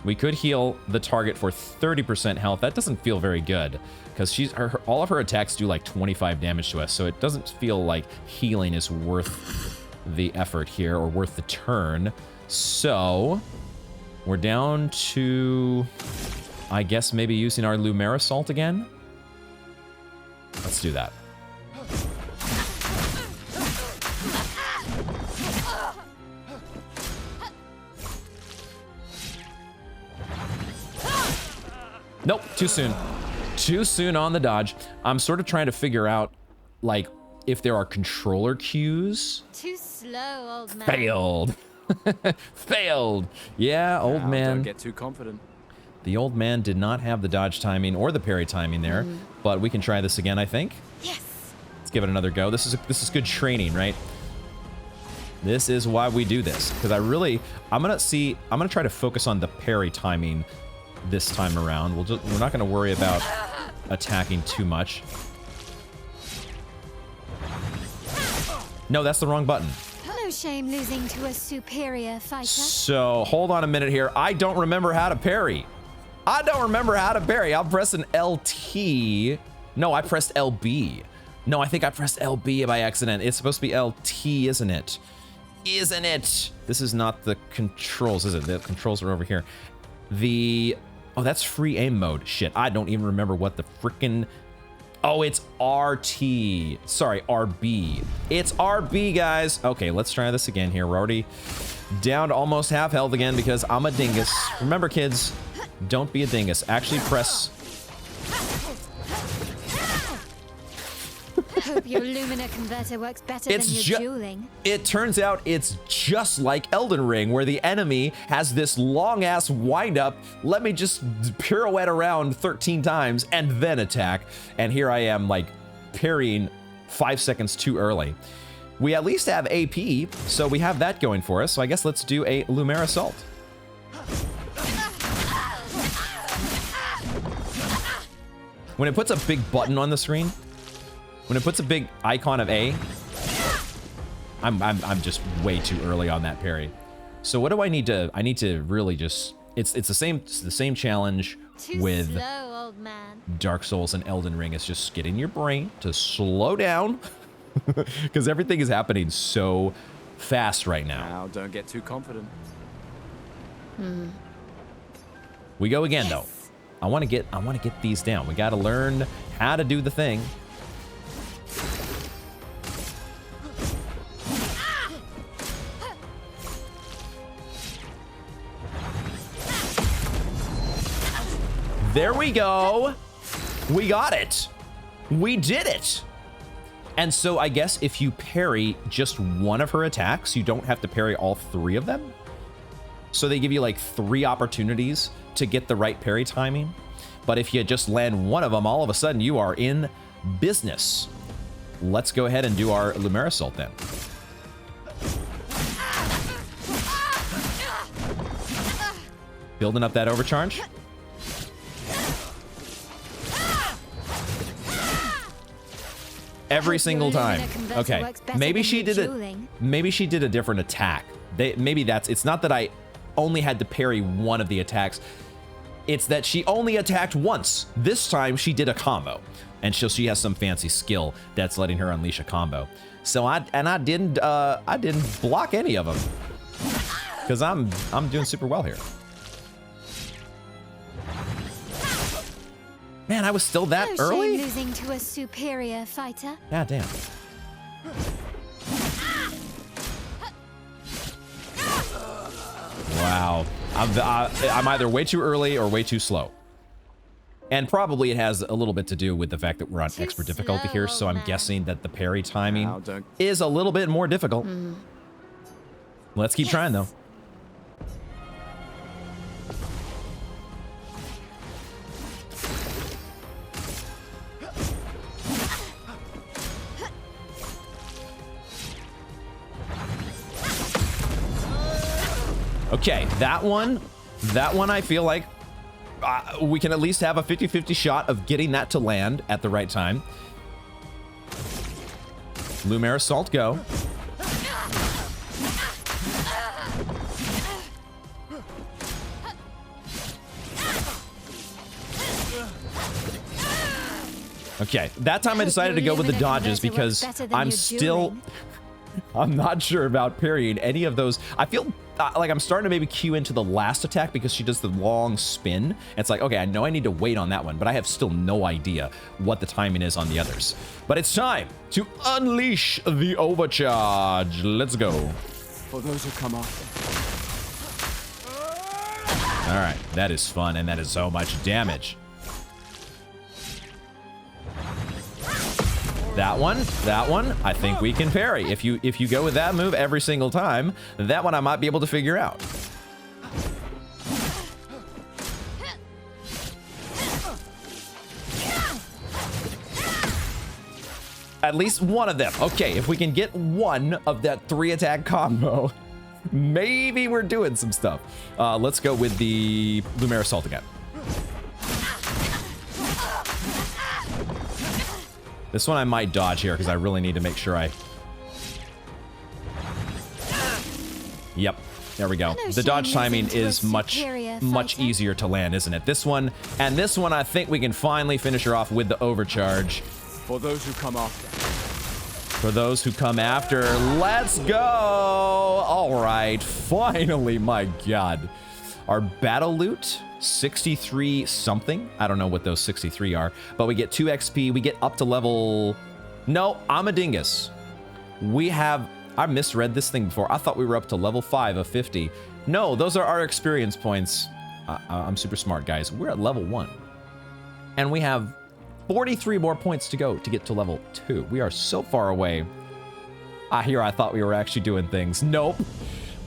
We could heal the target for 30% health. That doesn't feel very good because all of her attacks do like 25 damage to us, so it doesn't feel like healing is worth the effort here or worth the turn. So we're down to, I guess, maybe using our Lumerisalt again. Let's do that. Nope, too soon. Too soon on the dodge. I'm sort of trying to figure out, like, if there are controller cues. Too slow, old man. Failed. Failed. Yeah, old man. Don't get too confident. The old man did not have the dodge timing or the parry timing there, but we can try this again, I think. Yes. Let's give it another go. This is good training, right? This is why we do this, because I'm gonna try to focus on the parry timing this time around. We're not gonna worry about attacking too much. No, that's the wrong button. No shame losing to a superior fighter. So hold on a minute here. I don't remember how to parry. I'm pressing LT. No, I pressed LB. No, I think I pressed LB by accident. It's supposed to be LT, isn't it? Isn't it? This is not the controls, is it? The controls are over here. Oh, that's free aim mode. Shit, I don't even remember what the frickin'... Oh, it's RT. Sorry, RB. It's RB, guys. Okay, let's try this again here. We're already down to almost half health again because I'm a dingus. Remember, kids, don't be a dingus. Actually press... Hope your Lumina converter works better than your dueling. It turns out it's just like Elden Ring, where the enemy has this long-ass wind-up. Let me just pirouette around 13 times and then attack. And here I am, like, parrying 5 seconds too early. We at least have AP, so we have that going for us. So I guess let's do a Lumerisalt. When it puts a big button on the screen, when it puts a big icon of A, I'm just way too early on that parry. So what do I need to? I need to really just. It's the same challenge with slow, old man. Dark Souls and Elden Ring. It's just getting your brain to slow down because everything is happening so fast right now. Now, don't get too confident. We go again though. I want to get these down. We got to learn how to do the thing. There we go. We got it. We did it. And so I guess if you parry just one of her attacks, you don't have to parry all 3 of them. So they give you like 3 opportunities to get the right parry timing. But if you just land one of them, all of a sudden you are in business. Let's go ahead and do our Lumerisalt then. Building up that overcharge. Every single time. Okay, maybe she did a different attack. Maybe it's not that I only had to parry one of the attacks. It's that she only attacked once. This time she did a combo, and she has some fancy skill that's letting her unleash a combo. So I didn't block any of them because I'm doing super well here. Man, I was still that early? No shame losing to a superior fighter. God damn. Wow. I'm either way too early or way too slow. And probably it has a little bit to do with the fact that we're on expert difficulty here, so I'm guessing that the parry timing is a little bit more difficult. Let's keep trying, though. Okay, that one I feel like we can at least have a 50-50 shot of getting that to land at the right time. Lumerisalt, go. Okay, that time I decided to go with the dodges because I'm still... I'm not sure about parrying any of those. I feel like I'm starting to maybe cue into the last attack because she does the long spin. It's like, okay, I know I need to wait on that one, but I have still no idea what the timing is on the others. But it's time to unleash the overcharge. Let's go. For those who come after. All right, that is fun, and that is so much damage. That one, I think we can parry. If you go with that move every single time, that one I might be able to figure out. At least one of them. Okay, if we can get one of that 3-attack combo, maybe we're doing some stuff. Let's go with the Lumiere Assault again. This one I might dodge here because I really need to make sure I... Yep, there we go. The dodge timing is much easier to land, isn't it? This one, and this one, I think we can finally finish her off with the overcharge. For those who come after. For those who come after, let's go! All right, finally, my God. Our battle loot, 63 something. I don't know what those 63 are, but we get 2 XP. We get up to level... No, I'm a dingus. We have... I misread this thing before. I thought we were up to level 5 of 50. No, those are our experience points. I'm super smart, guys. We're at level 1. And we have 43 more points to go to get to level 2. We are so far away. I thought we were actually doing things. Nope.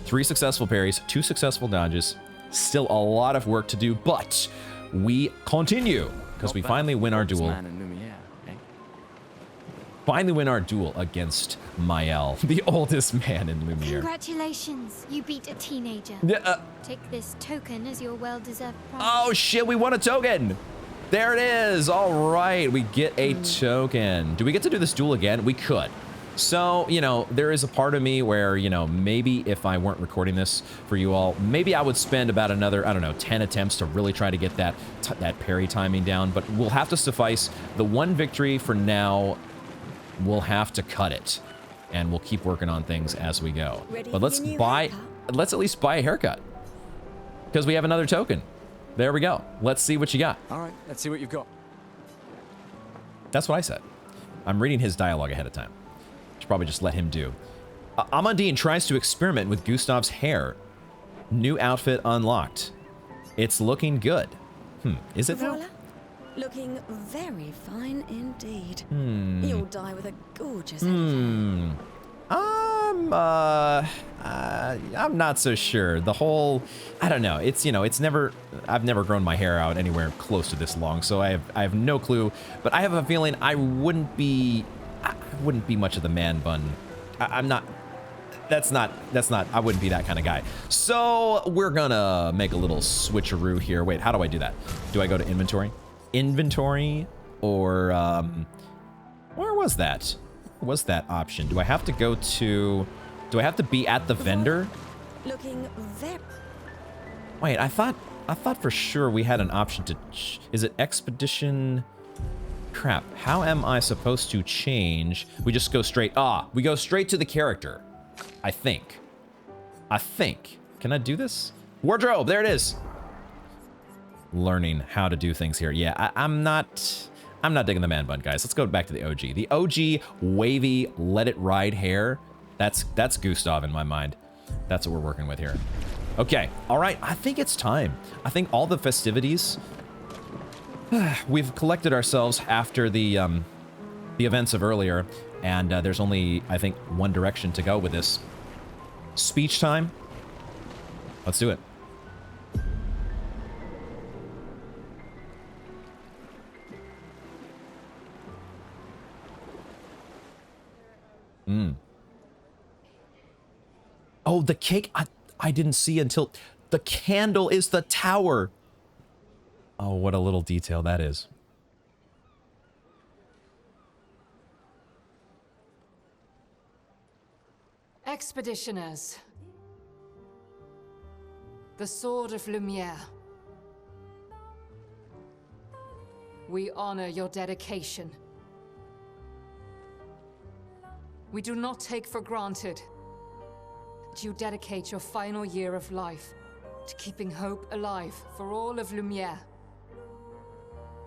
3 successful parries, 2 successful dodges. Still a lot of work to do, but we continue because we finally win our duel. Finally win our duel against Mael, the oldest man in Lumiere. Congratulations, you beat a teenager. Take this token as your well-deserved prize. Oh shit, we won a token! There it is! All right, we get a token. Do we get to do this duel again? We could. So, you know, there is a part of me where, you know, maybe if I weren't recording this for you all, maybe I would spend about another, I don't know, 10 attempts to really try to get that parry timing down, but we'll have to suffice the one victory for now. We'll have to cut it, and we'll keep working on things as we go. But let's at least buy a haircut, because we have another token. There we go. Let's see what you got. All right, let's see what you've got. That's what I said. I'm reading his dialogue ahead of time. Should probably just let him do. Amandine tries to experiment with Gustav's hair. New outfit unlocked. It's looking good. Is it now? Voila. Looking very fine indeed. You'll die with a gorgeous elephant. I'm not so sure. The whole, I don't know. It's, you know, it's never, I've never grown my hair out anywhere close to this long, so I have no clue. But I have a feeling I wouldn't be much of the man bun. I'm not. That's not. I wouldn't be that kind of guy. So we're gonna make a little switcheroo here. Wait, how do I do that? Do I go to inventory? Inventory, or where was that? Where was that option? Do I have to go to? Do I have to be at the vendor? Looking very. Wait, I thought for sure we had an option to. Is it expedition? Crap. How am I supposed to change? We just go straight. We go straight to the character. I think. Can I do this? Wardrobe. There it is. Learning how to do things here. Yeah, I'm not digging the man bun, guys. Let's go back to the OG. The OG wavy let it ride hair. That's Gustav in my mind. That's what we're working with here. Okay. All right. I think it's time. I think all the festivities we've collected ourselves after the events of earlier, and there's only, I think, one direction to go with this. Speech time. Let's do it. Oh, the cake. I didn't see until the candle is the tower. Oh, what a little detail that is. Expeditioners. The Sword of Lumiere. We honor your dedication. We do not take for granted that you dedicate your final year of life to keeping hope alive for all of Lumiere.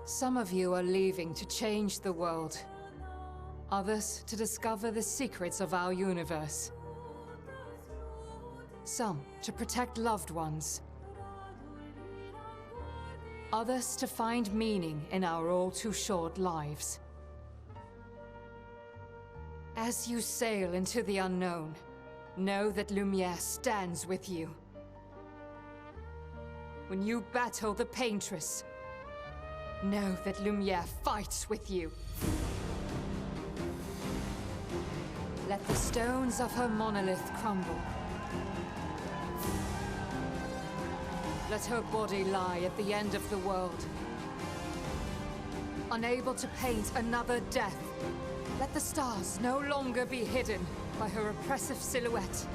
Some of you are leaving to change the world. Others to discover the secrets of our universe. Some to protect loved ones. Others to find meaning in our all too short lives. As you sail into the unknown, know that Lumiere stands with you. When you battle the Paintress, know that Lumiere fights with you. Let the stones of her monolith crumble. Let her body lie at the end of the world. Unable to paint another death, let the stars no longer be hidden by her oppressive silhouette.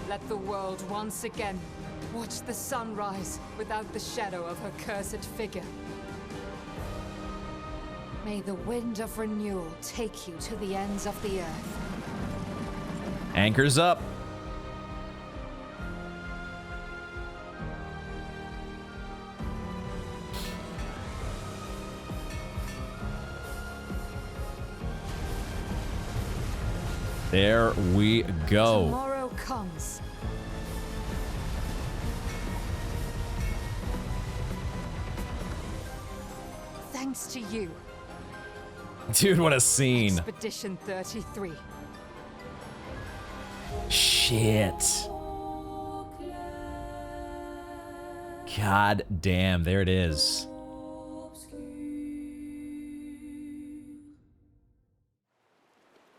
Let the world once again watch the sun rise without the shadow of her cursed figure. May the wind of renewal take you to the ends of the earth. Anchors up. There we go. Tomorrow comes. Thanks to you. Dude, what a scene. Expedition 33. Shit. God damn, there it is.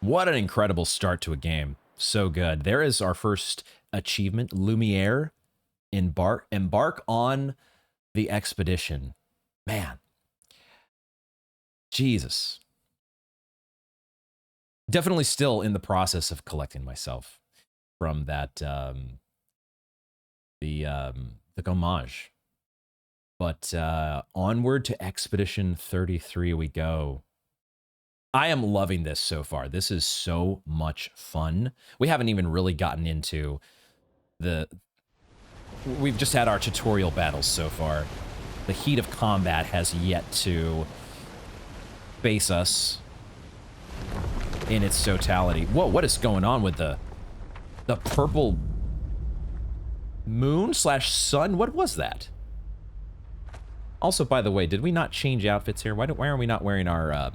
What an incredible start to a game. So good. There is our first achievement. Lumiere, embark on the expedition. Man. Jesus. Definitely still in the process of collecting myself from that, the Gommage. But onward to Expedition 33 we go. I am loving this so far. This is so much fun. We haven't even really gotten into the... We've just had our tutorial battles so far. The heat of combat has yet to face us in its totality. Whoa, what is going on with the purple moon slash sun? What was that? Also, by the way, did we not change outfits here? Why are we not wearing our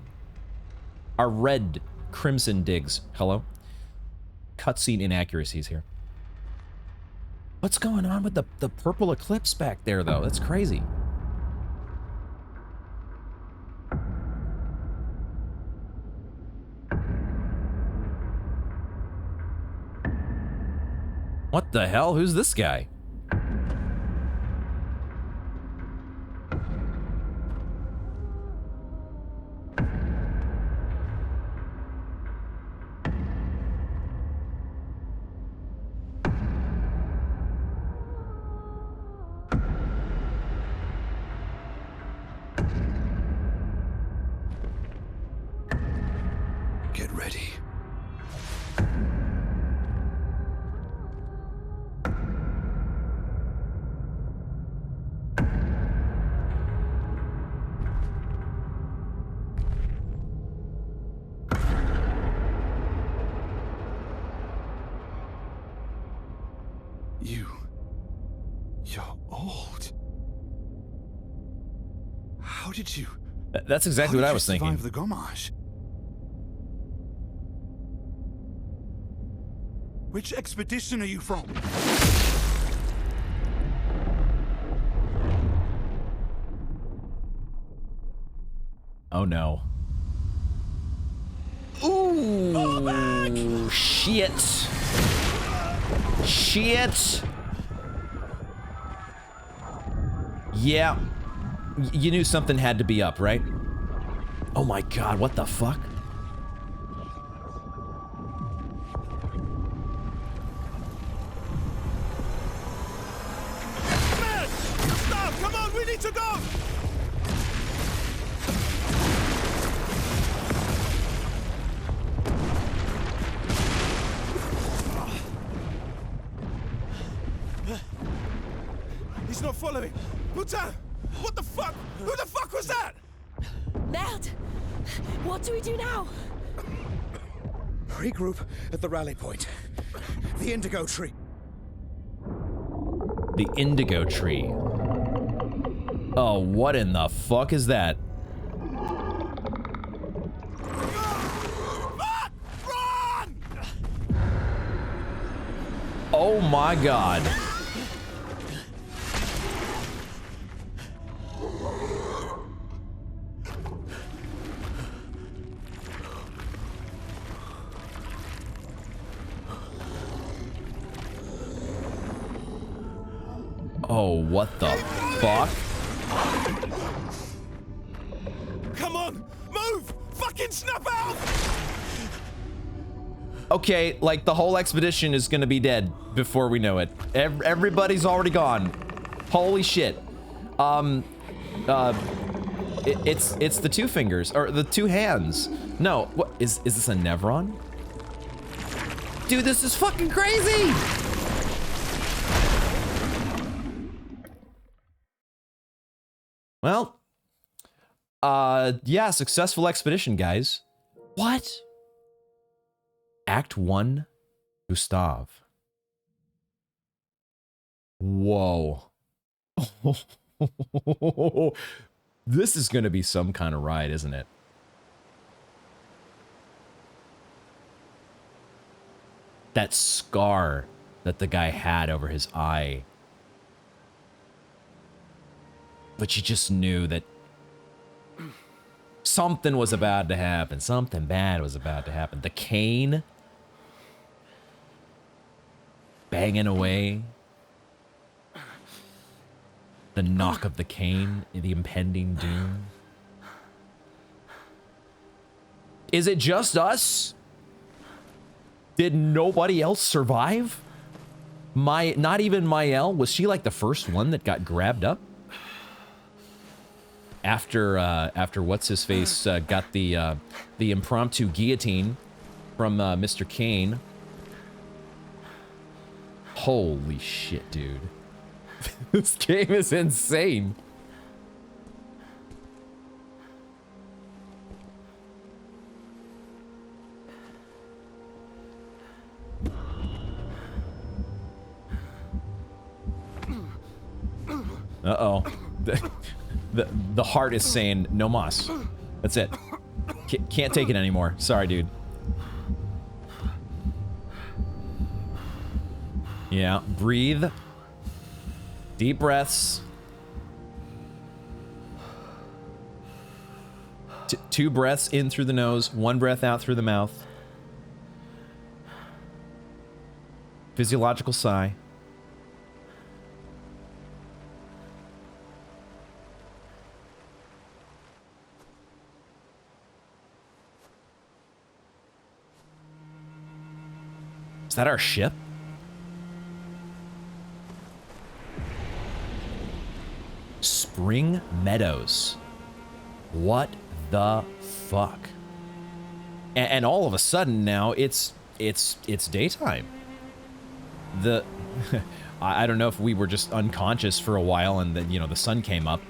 red crimson digs? Hello? Cutscene inaccuracies here. What's going on with the purple eclipse back there, though? That's crazy. What the hell? Who's this guy? Get ready. You're old. How did you... That's exactly what I was thinking. Survive the Gommage? Which expedition are you from? Oh no. Ooh, shit. Shit. Yeah. You knew something had to be up, right? Oh my god, what the fuck? Man! Stop! Come on, we need to go! Water! What the fuck? Who the fuck was that? Ned! What do we do now? Regroup at the rally point. The indigo tree. The indigo tree. Oh, what in the fuck is that? Run! Oh my god. Oh, what the fuck? Come on, move! Fucking snap out! Okay, like the whole expedition is gonna be dead before we know it. Everybody's already gone. Holy shit. It's the two fingers or the two hands. No, what is this a Nevron? Dude, this is fucking crazy. Well, yeah, successful expedition, guys. What? Act 1, Gustav. Whoa. This is gonna be some kind of ride, isn't it? That scar that the guy had over his eye. But you just knew that something was about to happen. Something bad was about to happen. The cane banging away. The knock of the cane, the impending doom. Is it just us? Did nobody else survive? Not even Mael? Was she like the first one that got grabbed up? After what's-his-face got the impromptu guillotine from Mr. Kane. Holy shit, dude. This game is insane. Uh-oh. The heart is saying no mas. That's it. Can't take it anymore. Sorry, dude. Yeah, breathe. Deep breaths. Two breaths in through the nose, one breath out through the mouth. Physiological sigh. Is that our ship? Spring Meadows. What the fuck? And all of a sudden now it's daytime. I don't know if we were just unconscious for a while and then, you know, the sun came up,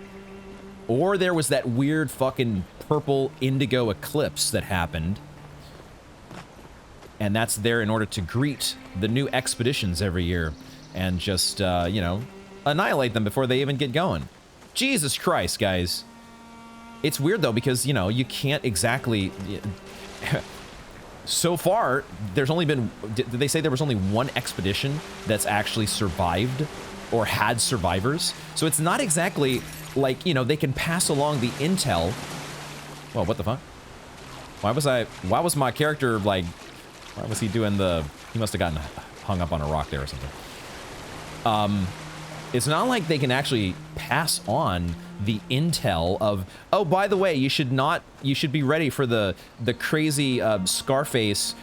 or there was that weird fucking purple indigo eclipse that happened. And that's there in order to greet the new expeditions every year and just, you know, annihilate them before they even get going. Jesus Christ, guys. It's weird, though, because, you know, you can't exactly... So far, there's only been... Did they say there was only one expedition that's actually survived or had survivors? So it's not exactly like, you know, they can pass along the intel. Whoa, what the fuck? Why was my character, like... Why was he doing the... He must have gotten hung up on a rock there or something. It's not like they can actually pass on the intel of, oh, by the way, you should be ready for the crazy Scarface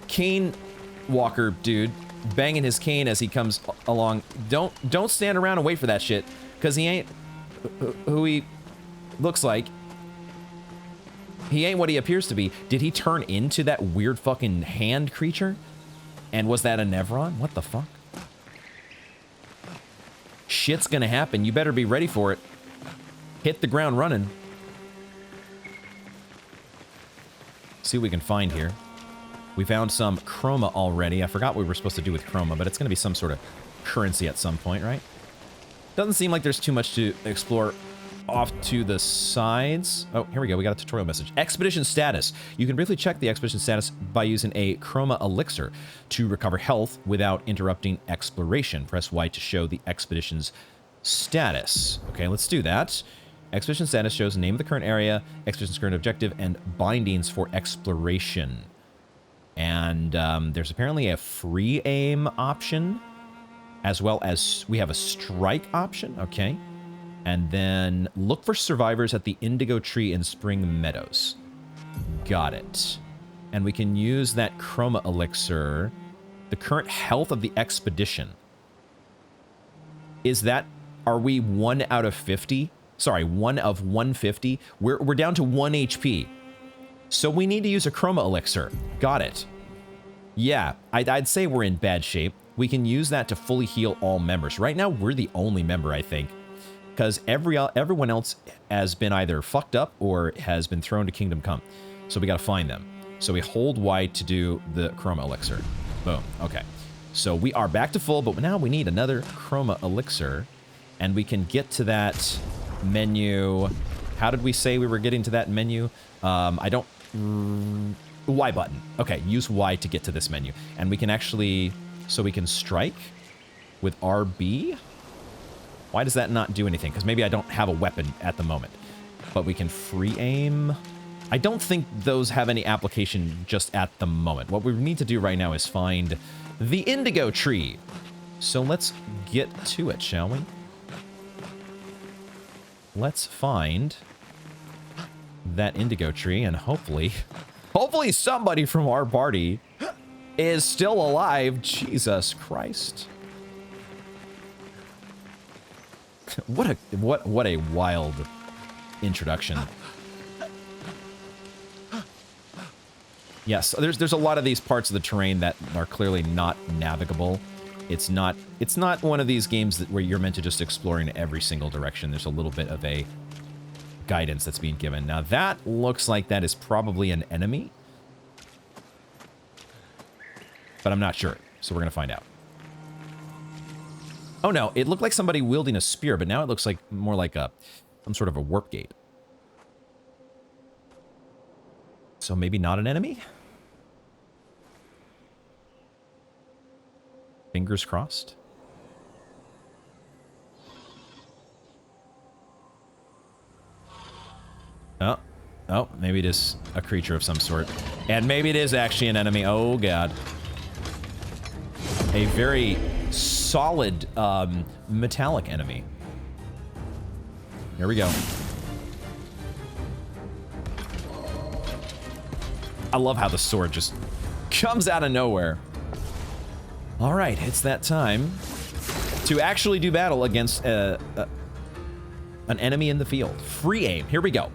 cane walker dude banging his cane as he comes along. Don't stand around and wait for that shit, because he ain't who he looks like. He ain't what he appears to be. Did he turn into that weird fucking hand creature? And was that a Nevron? What the fuck? shit's gonna happen. You better be ready for it. Hit the ground running. See what we can find here. We found some chroma already. I forgot what we were supposed to do with chroma, but it's going to be some sort of currency at some point, right? Doesn't seem like there's too much to explore off to the sides. Oh, here we go. We got a tutorial message. Expedition status. You can briefly check the expedition status by using a chroma elixir to recover health without interrupting exploration. Press Y to show the expedition's status. Okay, let's do that. Expedition status shows the name of the current area, expedition's current objective, and bindings for exploration. And there's apparently a free aim option, as well as we have a strike option. Okay. And then look for survivors at the Indigo Tree in Spring Meadows. Got it. And we can use that chroma elixir. The current health of the expedition. Is that, are we 1 out of 50? Sorry, 1 of 150. We're down to 1 HP. So we need to use a chroma elixir. Got it. Yeah, I'd say we're in bad shape. We can use that to fully heal all members. Right now, we're the only member, I think. Because everyone else has been either fucked up or has been thrown to Kingdom Come. So we gotta find them. So we hold Y to do the chroma elixir. Boom. Okay. So we are back to full, but now we need another chroma elixir. And we can get to that menu. How did we say we were getting to that menu? I don't... Y button. Okay, use Y to get to this menu. And we can actually... So we can strike with RB? Why does that not do anything? Because maybe I don't have a weapon at the moment. But we can free aim. I don't think those have any application just at the moment. What we need to do right now is find the Indigo Tree. So let's get to it, shall we? Let's find that Indigo Tree, and hopefully somebody from our party is still alive. Jesus Christ. What a wild introduction. Yes, there's a lot of these parts of the terrain that are clearly not navigable. It's not one of these games where you're meant to just explore in every single direction. There's a little bit of a guidance that's being given. Now that looks like that is probably an enemy, but I'm not sure, so we're gonna find out. Oh no, it looked like somebody wielding a spear, but now it looks like more like some sort of a warp gate. So maybe not an enemy? Fingers crossed. Oh, maybe it is a creature of some sort. And maybe it is actually an enemy. Oh god. A very solid metallic enemy. Here we go. I love how the sword just comes out of nowhere. All right, it's that time to actually do battle against an enemy in the field. Free aim. Here we go.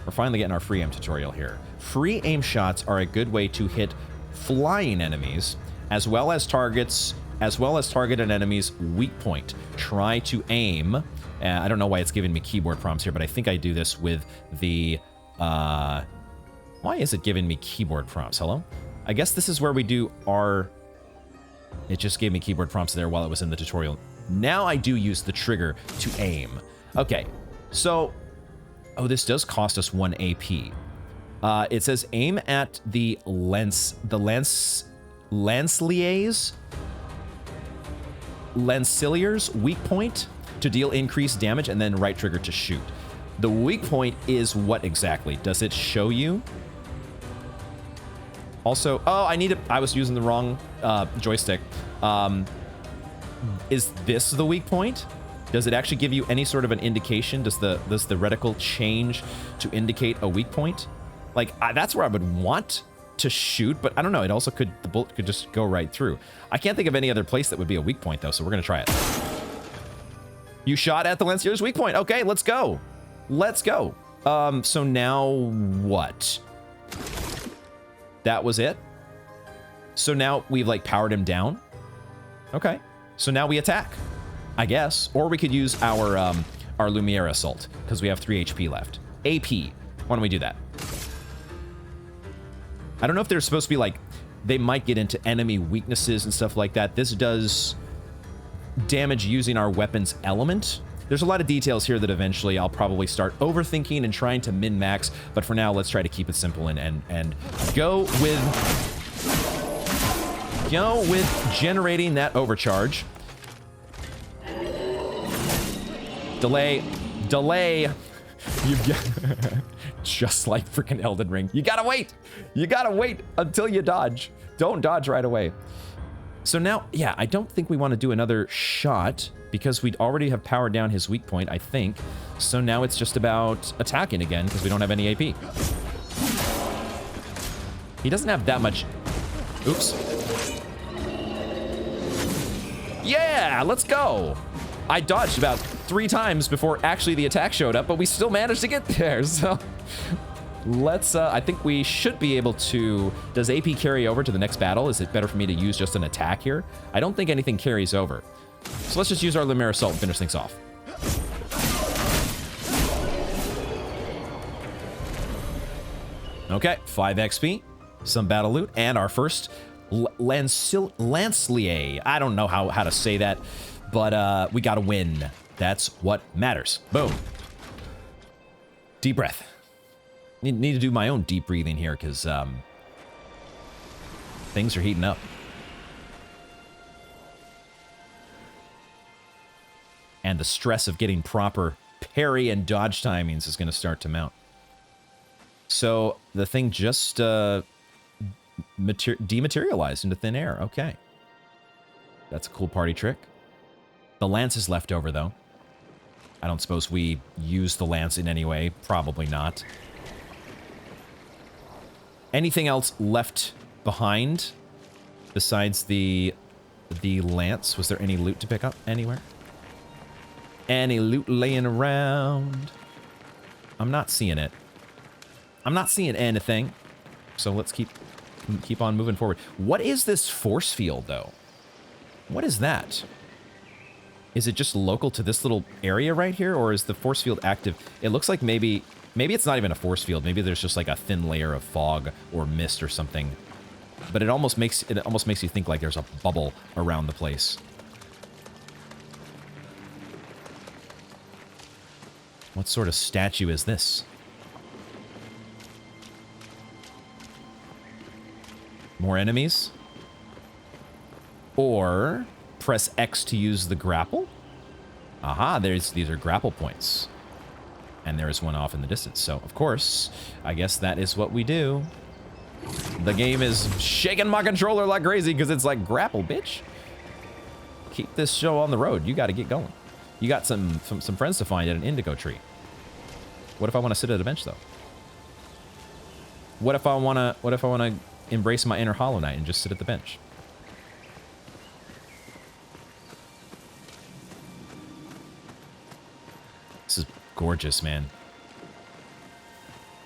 We're finally getting our free aim tutorial here. Free aim shots are a good way to hit flying enemies, as well as target an enemy's weak point. Try to aim. I don't know why it's giving me keyboard prompts here, but I think I do this with the... why is it giving me keyboard prompts? Hello? I guess this is where we do our... It just gave me keyboard prompts there while it was in the tutorial. Now I do use the trigger to aim. Okay, so... Oh, this does cost us 1 AP. It says aim at the Lancilier's weak point to deal increased damage, and then right trigger to shoot. The weak point is what exactly? Does it show you? Also, oh, I was using the wrong joystick. Is this the weak point? Does it actually give you any sort of an indication? Does the reticle change to indicate a weak point? Like, that's where I would want to shoot, but I don't know. It also the bullet could just go right through. I can't think of any other place that would be a weak point, though, so we're going to try it. You shot at the Lancier's weak point. Okay, let's go. Let's go. So now what? That was it? So now we've, like, powered him down? Okay. So now we attack. I guess. Or we could use our Lumiere Assault, because we have 3 HP left. AP. Why don't we do that? I don't know if they're supposed to be like, they might get into enemy weaknesses and stuff like that. This does damage using our weapon's element. There's a lot of details here that eventually I'll probably start overthinking and trying to min-max, but for now, let's try to keep it simple and go with generating that overcharge. Delay. You've got just like freaking Elden Ring. You gotta wait. You gotta wait until you dodge. Don't dodge right away. So now, yeah, I don't think we want to do another shot because we'd already have powered down his weak point, I think. So now it's just about attacking again because we don't have any AP. He doesn't have that much. Oops. Yeah, let's go. I dodged about 3 times before actually the attack showed up, but we still managed to get there. So let's, I think we should be able to, does AP carry over to the next battle? Is it better for me to use just an attack here? I don't think anything carries over. So let's just use our Lumiere Assault and finish things off. Okay, 5 XP, some battle loot, and our first Lancelier. I don't know how to say that, but we gotta win. That's what matters. Boom. Deep breath. Need to do my own deep breathing here because things are heating up. And the stress of getting proper parry and dodge timings is going to start to mount. So the thing just dematerialized into thin air. Okay. That's a cool party trick. The lance is left over, though. I don't suppose we use the lance in any way. Probably not. Anything else left behind besides the lance? Was there any loot to pick up anywhere? Any loot laying around? I'm not seeing it. I'm not seeing anything. So let's keep on moving forward. What is this force field, though? What is that? Is it just local to this little area right here, or is the force field active? It looks like maybe it's not even a force field. Maybe there's just like a thin layer of fog or mist or something. But it almost makes you think like there's a bubble around the place. What sort of statue is this? More enemies? Or press X to use the grapple? Aha, these are grapple points. And there is one off in the distance. So, of course, I guess that is what we do. The game is shaking my controller like crazy because it's like, grapple, bitch. Keep this show on the road. You got to get going. You got some friends to find at an indigo tree. What if I want to sit at a bench, though? What if I want to embrace my inner Hollow Knight and just sit at the bench? This is gorgeous, man.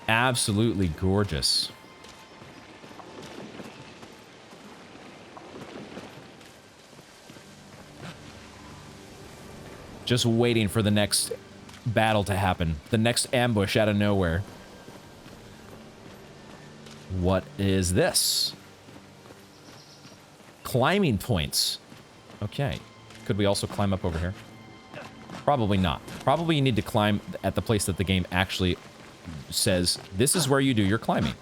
Absolutely gorgeous. Just waiting for the next battle to happen. The next ambush out of nowhere. What is this? Climbing points. Okay. Could we also climb up over here? Probably not. Probably you need to climb at the place that the game actually says, this is where you do your climbing.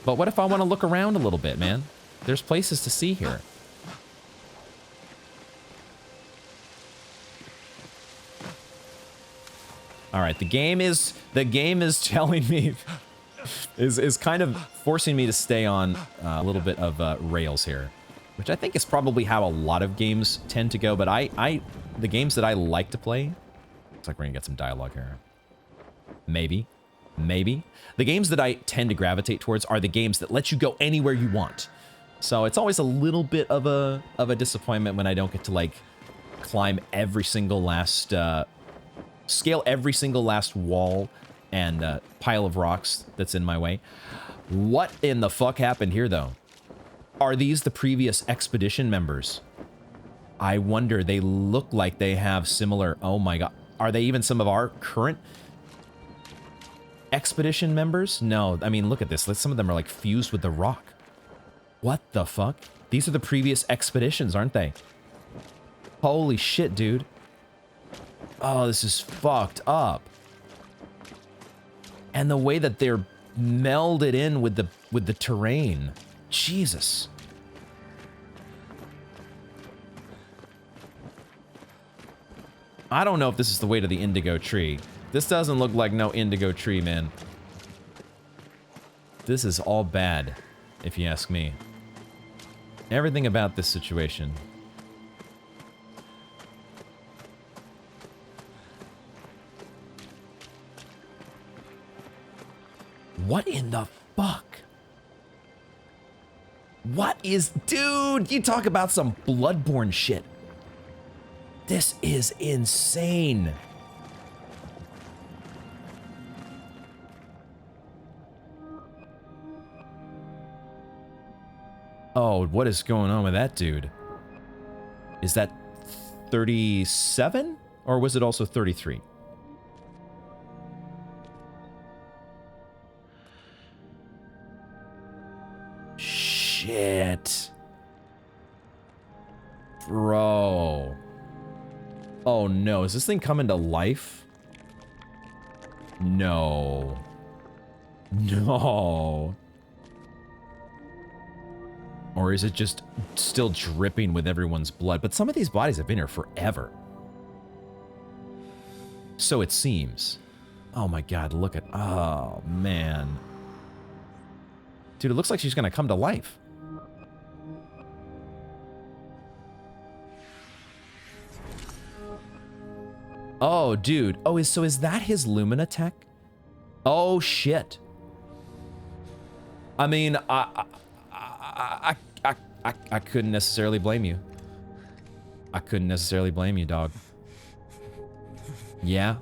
But what if I want to look around a little bit, man? There's places to see here. All right, the game is telling me, is kind of forcing me to stay on a little bit of rails here, which I think is probably how a lot of games tend to go. But the games that I like to play, looks like we're gonna get some dialogue here. Maybe. The games that I tend to gravitate towards are the games that let you go anywhere you want. So it's always a little bit of a disappointment when I don't get to like climb every single last. Scale every single last wall and pile of rocks that's in my way. What in the fuck happened here, though? Are these the previous expedition members? I wonder, they look like they have similar... Oh my god. Are they even some of our current expedition members? No, I mean, look at this. Some of them are like fused with the rock. What the fuck? These are the previous expeditions, aren't they? Holy shit, dude. Oh, this is fucked up. And the way that they're melded in with the terrain. Jesus. I don't know if this is the way to the indigo tree. This doesn't look like no indigo tree, man. This is all bad, if you ask me. Everything about this situation. What in the fuck? What is... Dude, you talk about some Bloodborne shit. This is insane. Oh, what is going on with that dude? Is that 37? Or was it also 33? Shit. Bro. Oh no, is this thing coming to life? No. No. Or is it just still dripping with everyone's blood? But some of these bodies have been here forever. So it seems. Oh my god, look at... Oh, man. Dude, it looks like she's gonna come to life. Oh, dude. Oh, so is that his Lumina tech? Oh, shit. I mean, I couldn't necessarily blame you. I couldn't necessarily blame you, dog. Yeah.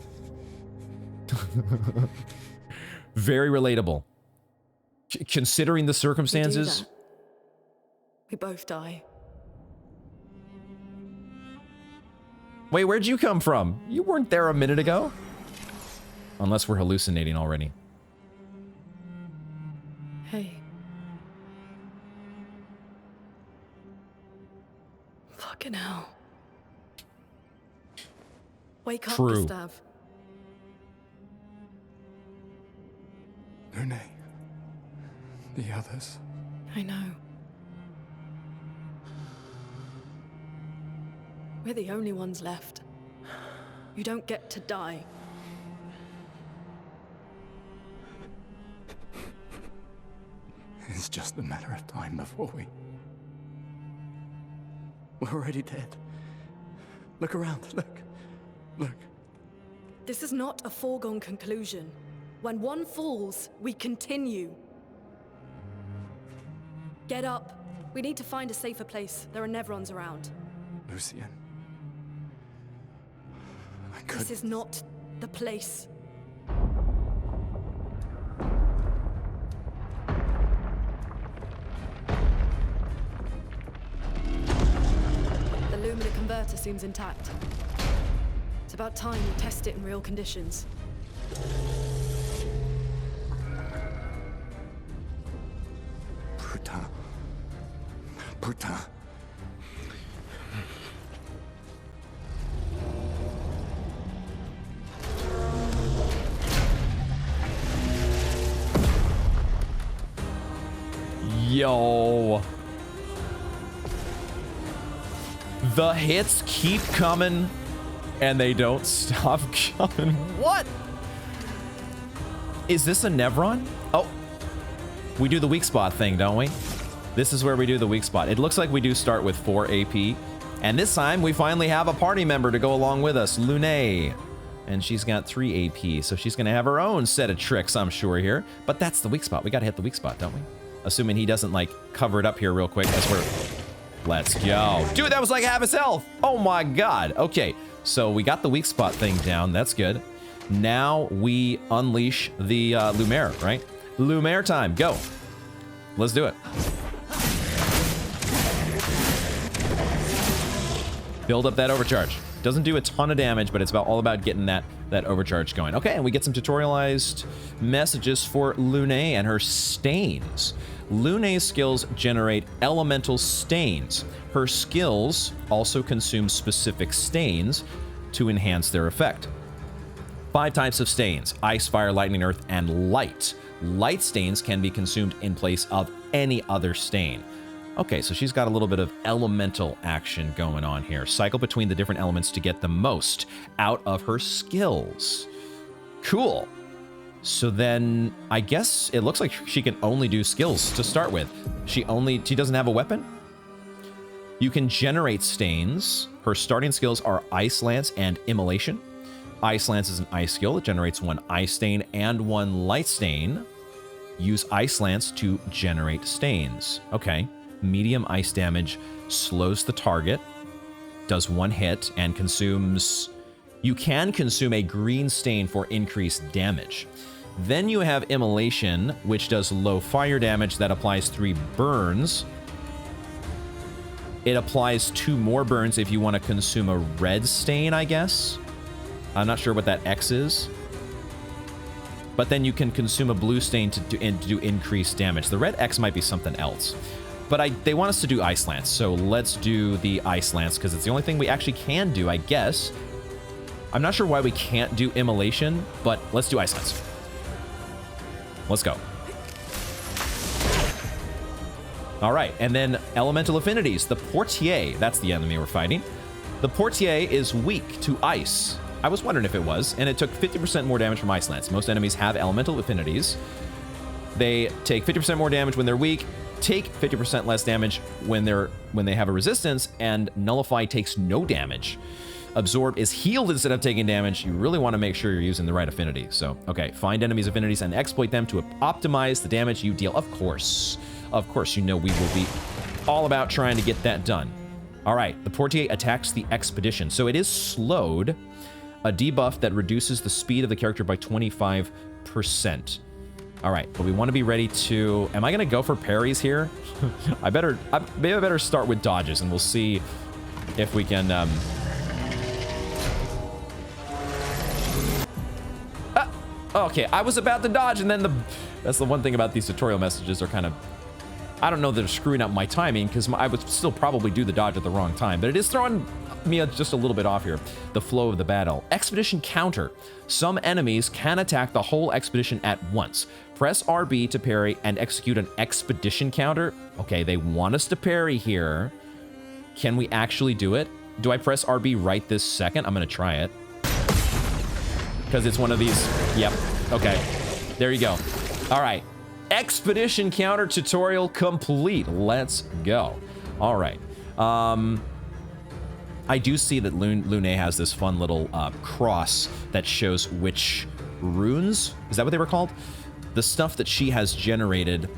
Very relatable. Considering the circumstances. We both die. Wait, where'd you come from? You weren't there a minute ago. Unless we're hallucinating already. Hey. Fucking hell. Wake up, True. Gustav. Lune. The others. I know. We're the only ones left. You don't get to die. It's just a matter of time before we're already dead. Look around, look. Look. This is not a foregone conclusion. When one falls, we continue. Get up. We need to find a safer place. There are Nevrons around. Lucien. This is not the place. The Lumina converter seems intact. It's about time we test it in real conditions. Putain. Putain. Yo. The hits keep coming, and they don't stop coming. What? Is this a Nevron? Oh. We do the weak spot thing, don't we? This is where we do the weak spot. It looks like we do start with 4 AP. And this time, we finally have a party member to go along with us, Lune. And she's got 3 AP, so she's going to have her own set of tricks, I'm sure, here. But that's the weak spot. We got to hit the weak spot, don't we? Assuming he doesn't, like, cover it up here real quick as we're... Let's go. Dude, that was like half his health. Oh, my God. Okay, so we got the weak spot thing down. That's good. Now we unleash the Lumiere, right? Lumiere time. Go. Let's do it. Build up that overcharge. Doesn't do a ton of damage, but it's all about getting that overcharge going. Okay, and we get some tutorialized messages for Lune and her stains. Lune's skills generate elemental stains. Her skills also consume specific stains to enhance their effect. 5 types of stains: ice, fire, lightning, earth, and light. Light stains can be consumed in place of any other stain. Okay, so she's got a little bit of elemental action going on here. Cycle between the different elements to get the most out of her skills. Cool. So then I guess it looks like she can only do skills to start with. She doesn't have a weapon? You can generate stains. Her starting skills are Ice Lance and Immolation. Ice Lance is an ice skill. It generates 1 ice stain and 1 light stain. Use Ice Lance to generate stains. Okay. Medium ice damage slows the target, does 1 hit, and consumes... You can consume a green stain for increased damage. Then you have Immolation, which does low fire damage that applies 3 burns. It applies 2 more burns if you want to consume a red stain, I guess. I'm not sure what that X is. But then you can consume a blue stain to do increased damage. The red X might be something else. But they want us to do Ice Lance, so let's do the Ice Lance, because it's the only thing we actually can do, I guess. I'm not sure why we can't do Immolation, but let's do Ice Lance. Let's go. All right, and then Elemental Affinities. The Portier, that's the enemy we're fighting. The Portier is weak to ice. I was wondering if it was, and it took 50% more damage from Ice Lance. Most enemies have Elemental Affinities. They take 50% more damage when they're weak, take 50% less damage when they have a resistance, and Nullify takes no damage. Absorb is healed instead of taking damage. You really want to make sure you're using the right affinity. So, okay, find enemies' affinities and exploit them to optimize the damage you deal. Of course, you know we will be all about trying to get that done. All right, the Portier attacks the Expedition. So it is slowed, a debuff that reduces the speed of the character by 25%. All right, but we want to be ready to... Am I going to go for parries here? Maybe I better start with dodges, and we'll see if we can... Okay, I was about to dodge, and then that's the one thing about these tutorial messages are kind of... I don't know that they're screwing up my timing, because I would still probably do the dodge at the wrong time, but it is throwing me just a little bit off here. The flow of the battle. Expedition counter. Some enemies can attack the whole expedition at once. Press RB to parry and execute an expedition counter. Okay, they want us to parry here. Can we actually do it? Do I press RB right this second? I'm going to try it. Because it's one of these... Yep. Okay. There you go. All right. Expedition counter tutorial complete. Let's go. All right. I do see that Lune has this fun little cross that shows which runes, is that what they were called? The stuff that she has generated,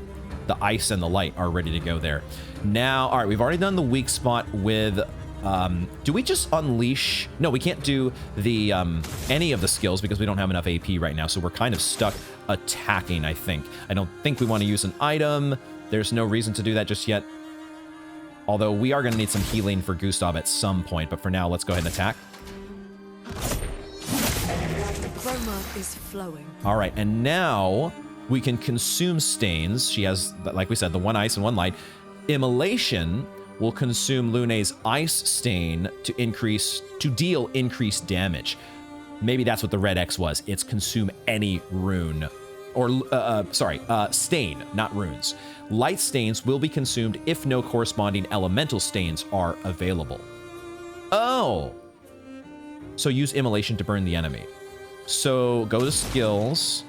the ice and the light, are ready to go there. Now, all right, we've already done the weak spot with... do we just unleash? No, we can't do the any of the skills because we don't have enough AP right now, so we're kind of stuck attacking, I think. I don't think we want to use an item. There's no reason to do that just yet. Although we are going to need some healing for Gustav at some point, but for now, let's go ahead and attack. Chroma is flowing. All right, and now we can consume stains. She has, like we said, the 1 ice and 1 light. Immolation will consume Lune's ice stain to deal increased damage. Maybe that's what the red X was. It's consume any rune. Or, stain, not runes. Light stains will be consumed if no corresponding elemental stains are available. Oh! So use Immolation to burn the enemy. So go to skills.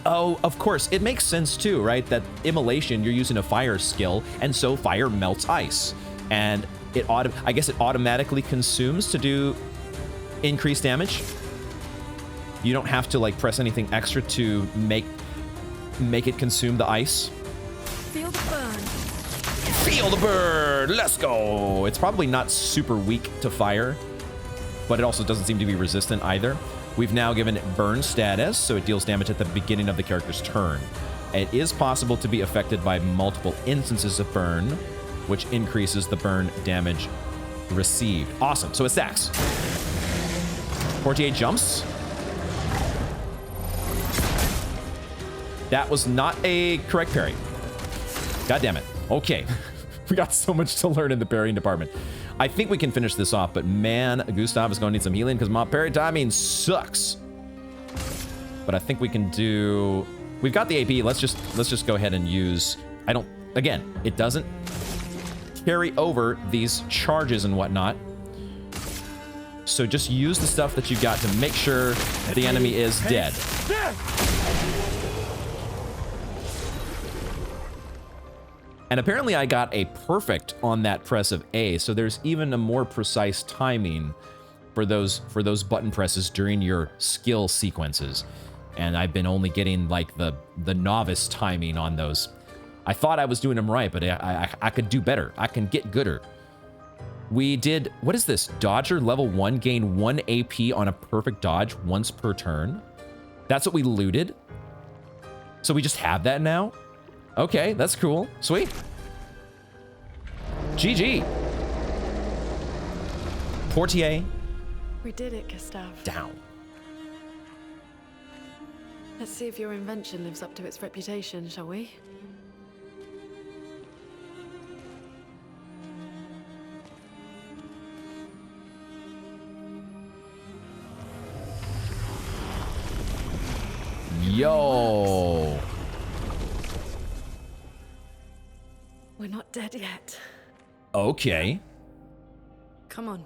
Oh, of course, it makes sense too, right? That Immolation, you're using a fire skill, and so fire melts ice. And I guess it automatically consumes to do increased damage. You don't have to like press anything extra to make it consume the ice. Feel the burn. Feel the burn! Let's go! It's probably not super weak to fire, but it also doesn't seem to be resistant either. We've now given it burn status, so it deals damage at the beginning of the character's turn. It is possible to be affected by multiple instances of burn, which increases the burn damage received. Awesome. So it stacks. Portier jumps. That was not a correct parry. God damn it. Okay. We got so much to learn in the parrying department. I think we can finish this off, but man, Gustav is going to need some healing because my parry timing sucks. But I think we can do... We've got the AP. Let's just go ahead and use... Again, it doesn't carry over these charges and whatnot. So just use the stuff that you've got to make sure the enemy is dead. And apparently I got a perfect on that press of A, so there's even a more precise timing for those button presses during your skill sequences. And I've been only getting like the novice timing on those. I thought I was doing them right, but I could do better. I can get gooder. We did, what is this? Dodger level 1, gain 1 AP on a perfect dodge once per turn. That's what we looted. So we just have that now? Okay, that's cool. Sweet. GG. Portier. We did it, Gustav. Down. Let's see if your invention lives up to its reputation, shall we? Yo. We're not dead yet. Okay. Come on.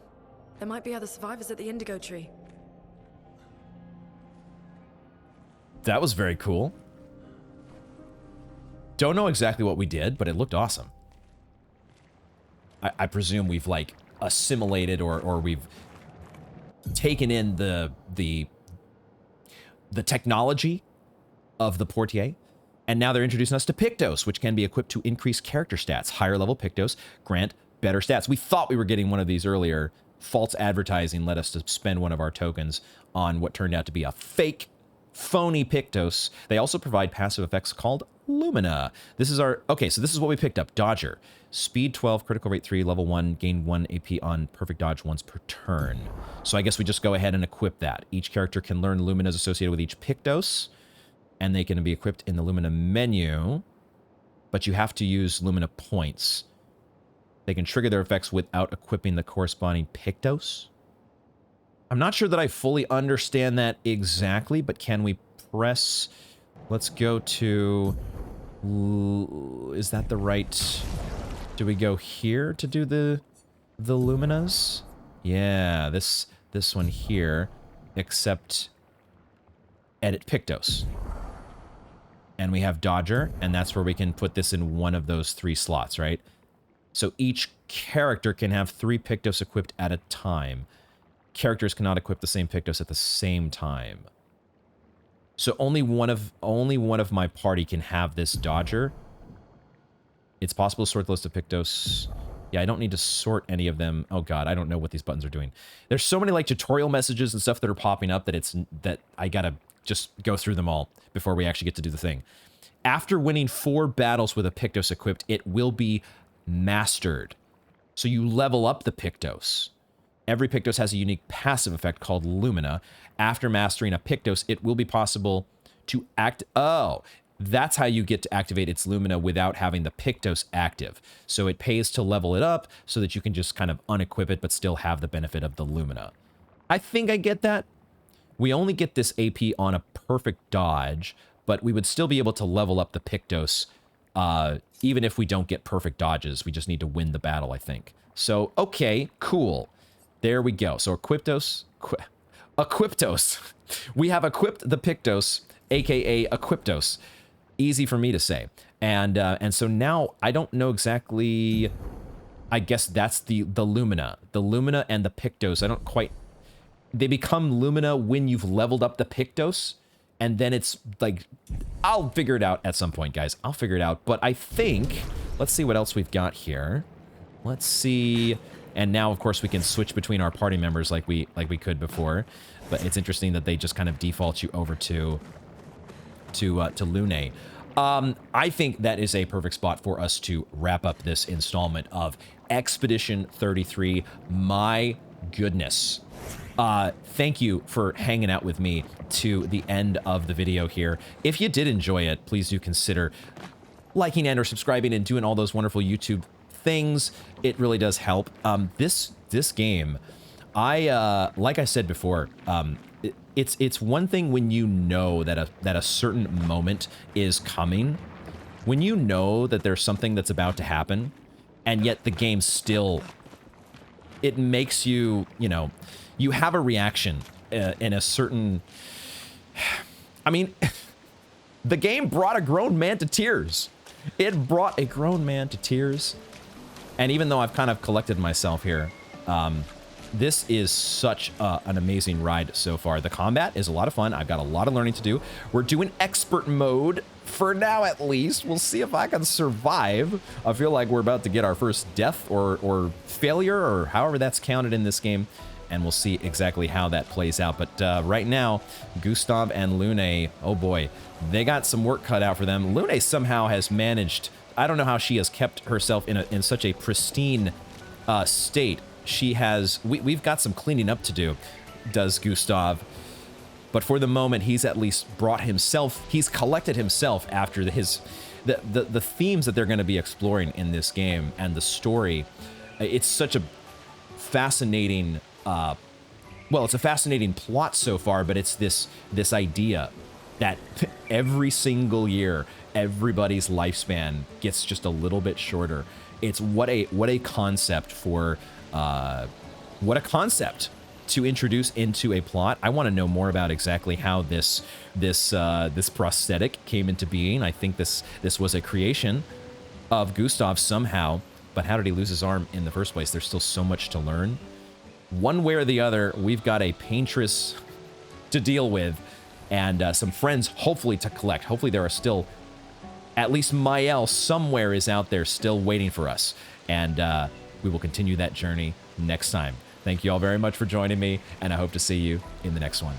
There might be other survivors at the Indigo Tree. That was very cool. Don't know exactly what we did, but it looked awesome. I presume we've like assimilated or we've taken in the technology of the Portier. And now they're introducing us to Pictos, which can be equipped to increase character stats. Higher level Pictos grant better stats. We thought we were getting one of these earlier. False advertising led us to spend one of our tokens on what turned out to be a fake, phony Pictos. They also provide passive effects called Lumina. This is our... Okay, so this is what we picked up. Dodger. Speed 12, critical rate 3, level 1, gain 1 AP on perfect dodge once per turn. So I guess we just go ahead and equip that. Each character can learn Luminas associated with each Pictos, and they can be equipped in the Lumina menu, but you have to use Lumina points. They can trigger their effects without equipping the corresponding Pictos. I'm not sure that I fully understand that exactly, but can we press... Let's go to... Is that the right... Do we go here to do the Luminas? Yeah, this one here, except edit Pictos. And we have Dodger, and that's where we can put this in one of those 3 slots, right? So each character can have 3 Pictos equipped at a time. Characters cannot equip the same Pictos at the same time. So only one of my party can have this Dodger. It's possible to sort the list of Pictos. Yeah, I don't need to sort any of them. Oh god, I don't know what these buttons are doing. There's so many like tutorial messages and stuff that are popping up that I gotta just go through them all before we actually get to do the thing. After winning 4 battles with a Pictos equipped, it will be mastered. So you level up the Pictos. Every Pictos has a unique passive effect called Lumina. After mastering a Pictos, it will be possible to act... Oh, that's how you get to activate its Lumina without having the Pictos active. So it pays to level it up so that you can just kind of unequip it but still have the benefit of the Lumina. I think I get that. We only get this AP on a perfect dodge, but we would still be able to level up the Pictos even if we don't get perfect dodges. We just need to win the battle, I think. So, okay, cool. There we go. So Equiptos. We have equipped the Pictos, aka Equiptos. Easy for me to say. And so now I don't know exactly... I guess that's the Lumina. The Lumina and the Pictos. I don't quite... They become Lumina when you've leveled up the Pictos. And then it's like... I'll figure it out at some point, guys. I'll figure it out. But I think... Let's see what else we've got here. Let's see... And now, of course, we can switch between our party members like we could before. But it's interesting that they just kind of default you over to Lune. I think that is a perfect spot for us to wrap up this installment of Expedition 33. My goodness. Thank you for hanging out with me to the end of the video here. If you did enjoy it, please do consider liking and or subscribing and doing all those wonderful YouTube things. It really does help. This game, like I said before, it's one thing when you know that a certain moment is coming, when you know that there's something that's about to happen, and yet the game still, it makes you, you know, you have a reaction in a certain, I mean, the game brought a grown man to tears. It brought a grown man to tears. And even though I've kind of collected myself here, this is such an amazing ride so far. The combat is a lot of fun. I've got a lot of learning to do. We're doing expert mode for now, at least. We'll see if I can survive. I feel like we're about to get our first death or failure, or however that's counted in this game. And we'll see exactly how that plays out. But right now, Gustav and Lune, oh boy, they got some work cut out for them. Lune somehow has managed, I don't know how she has kept herself in such a pristine state. She has, we've got some cleaning up to do, does Gustav. But for the moment, he's at least brought himself, he's collected himself after the themes that they're going to be exploring in this game and the story. It's such a fascinating, well, it's a fascinating plot so far, but it's this idea that every single year, everybody's lifespan gets just a little bit shorter. It's what a concept for, what a concept to introduce into a plot. I want to know more about exactly how this prosthetic came into being. I think this was a creation of Gustav somehow, but how did he lose his arm in the first place? There's still so much to learn. One way or the other, we've got a paintress to deal with and some friends hopefully to collect. Hopefully there are still, at least Mael somewhere is out there still waiting for us. And we will continue that journey next time. Thank you all very much for joining me, and I hope to see you in the next one.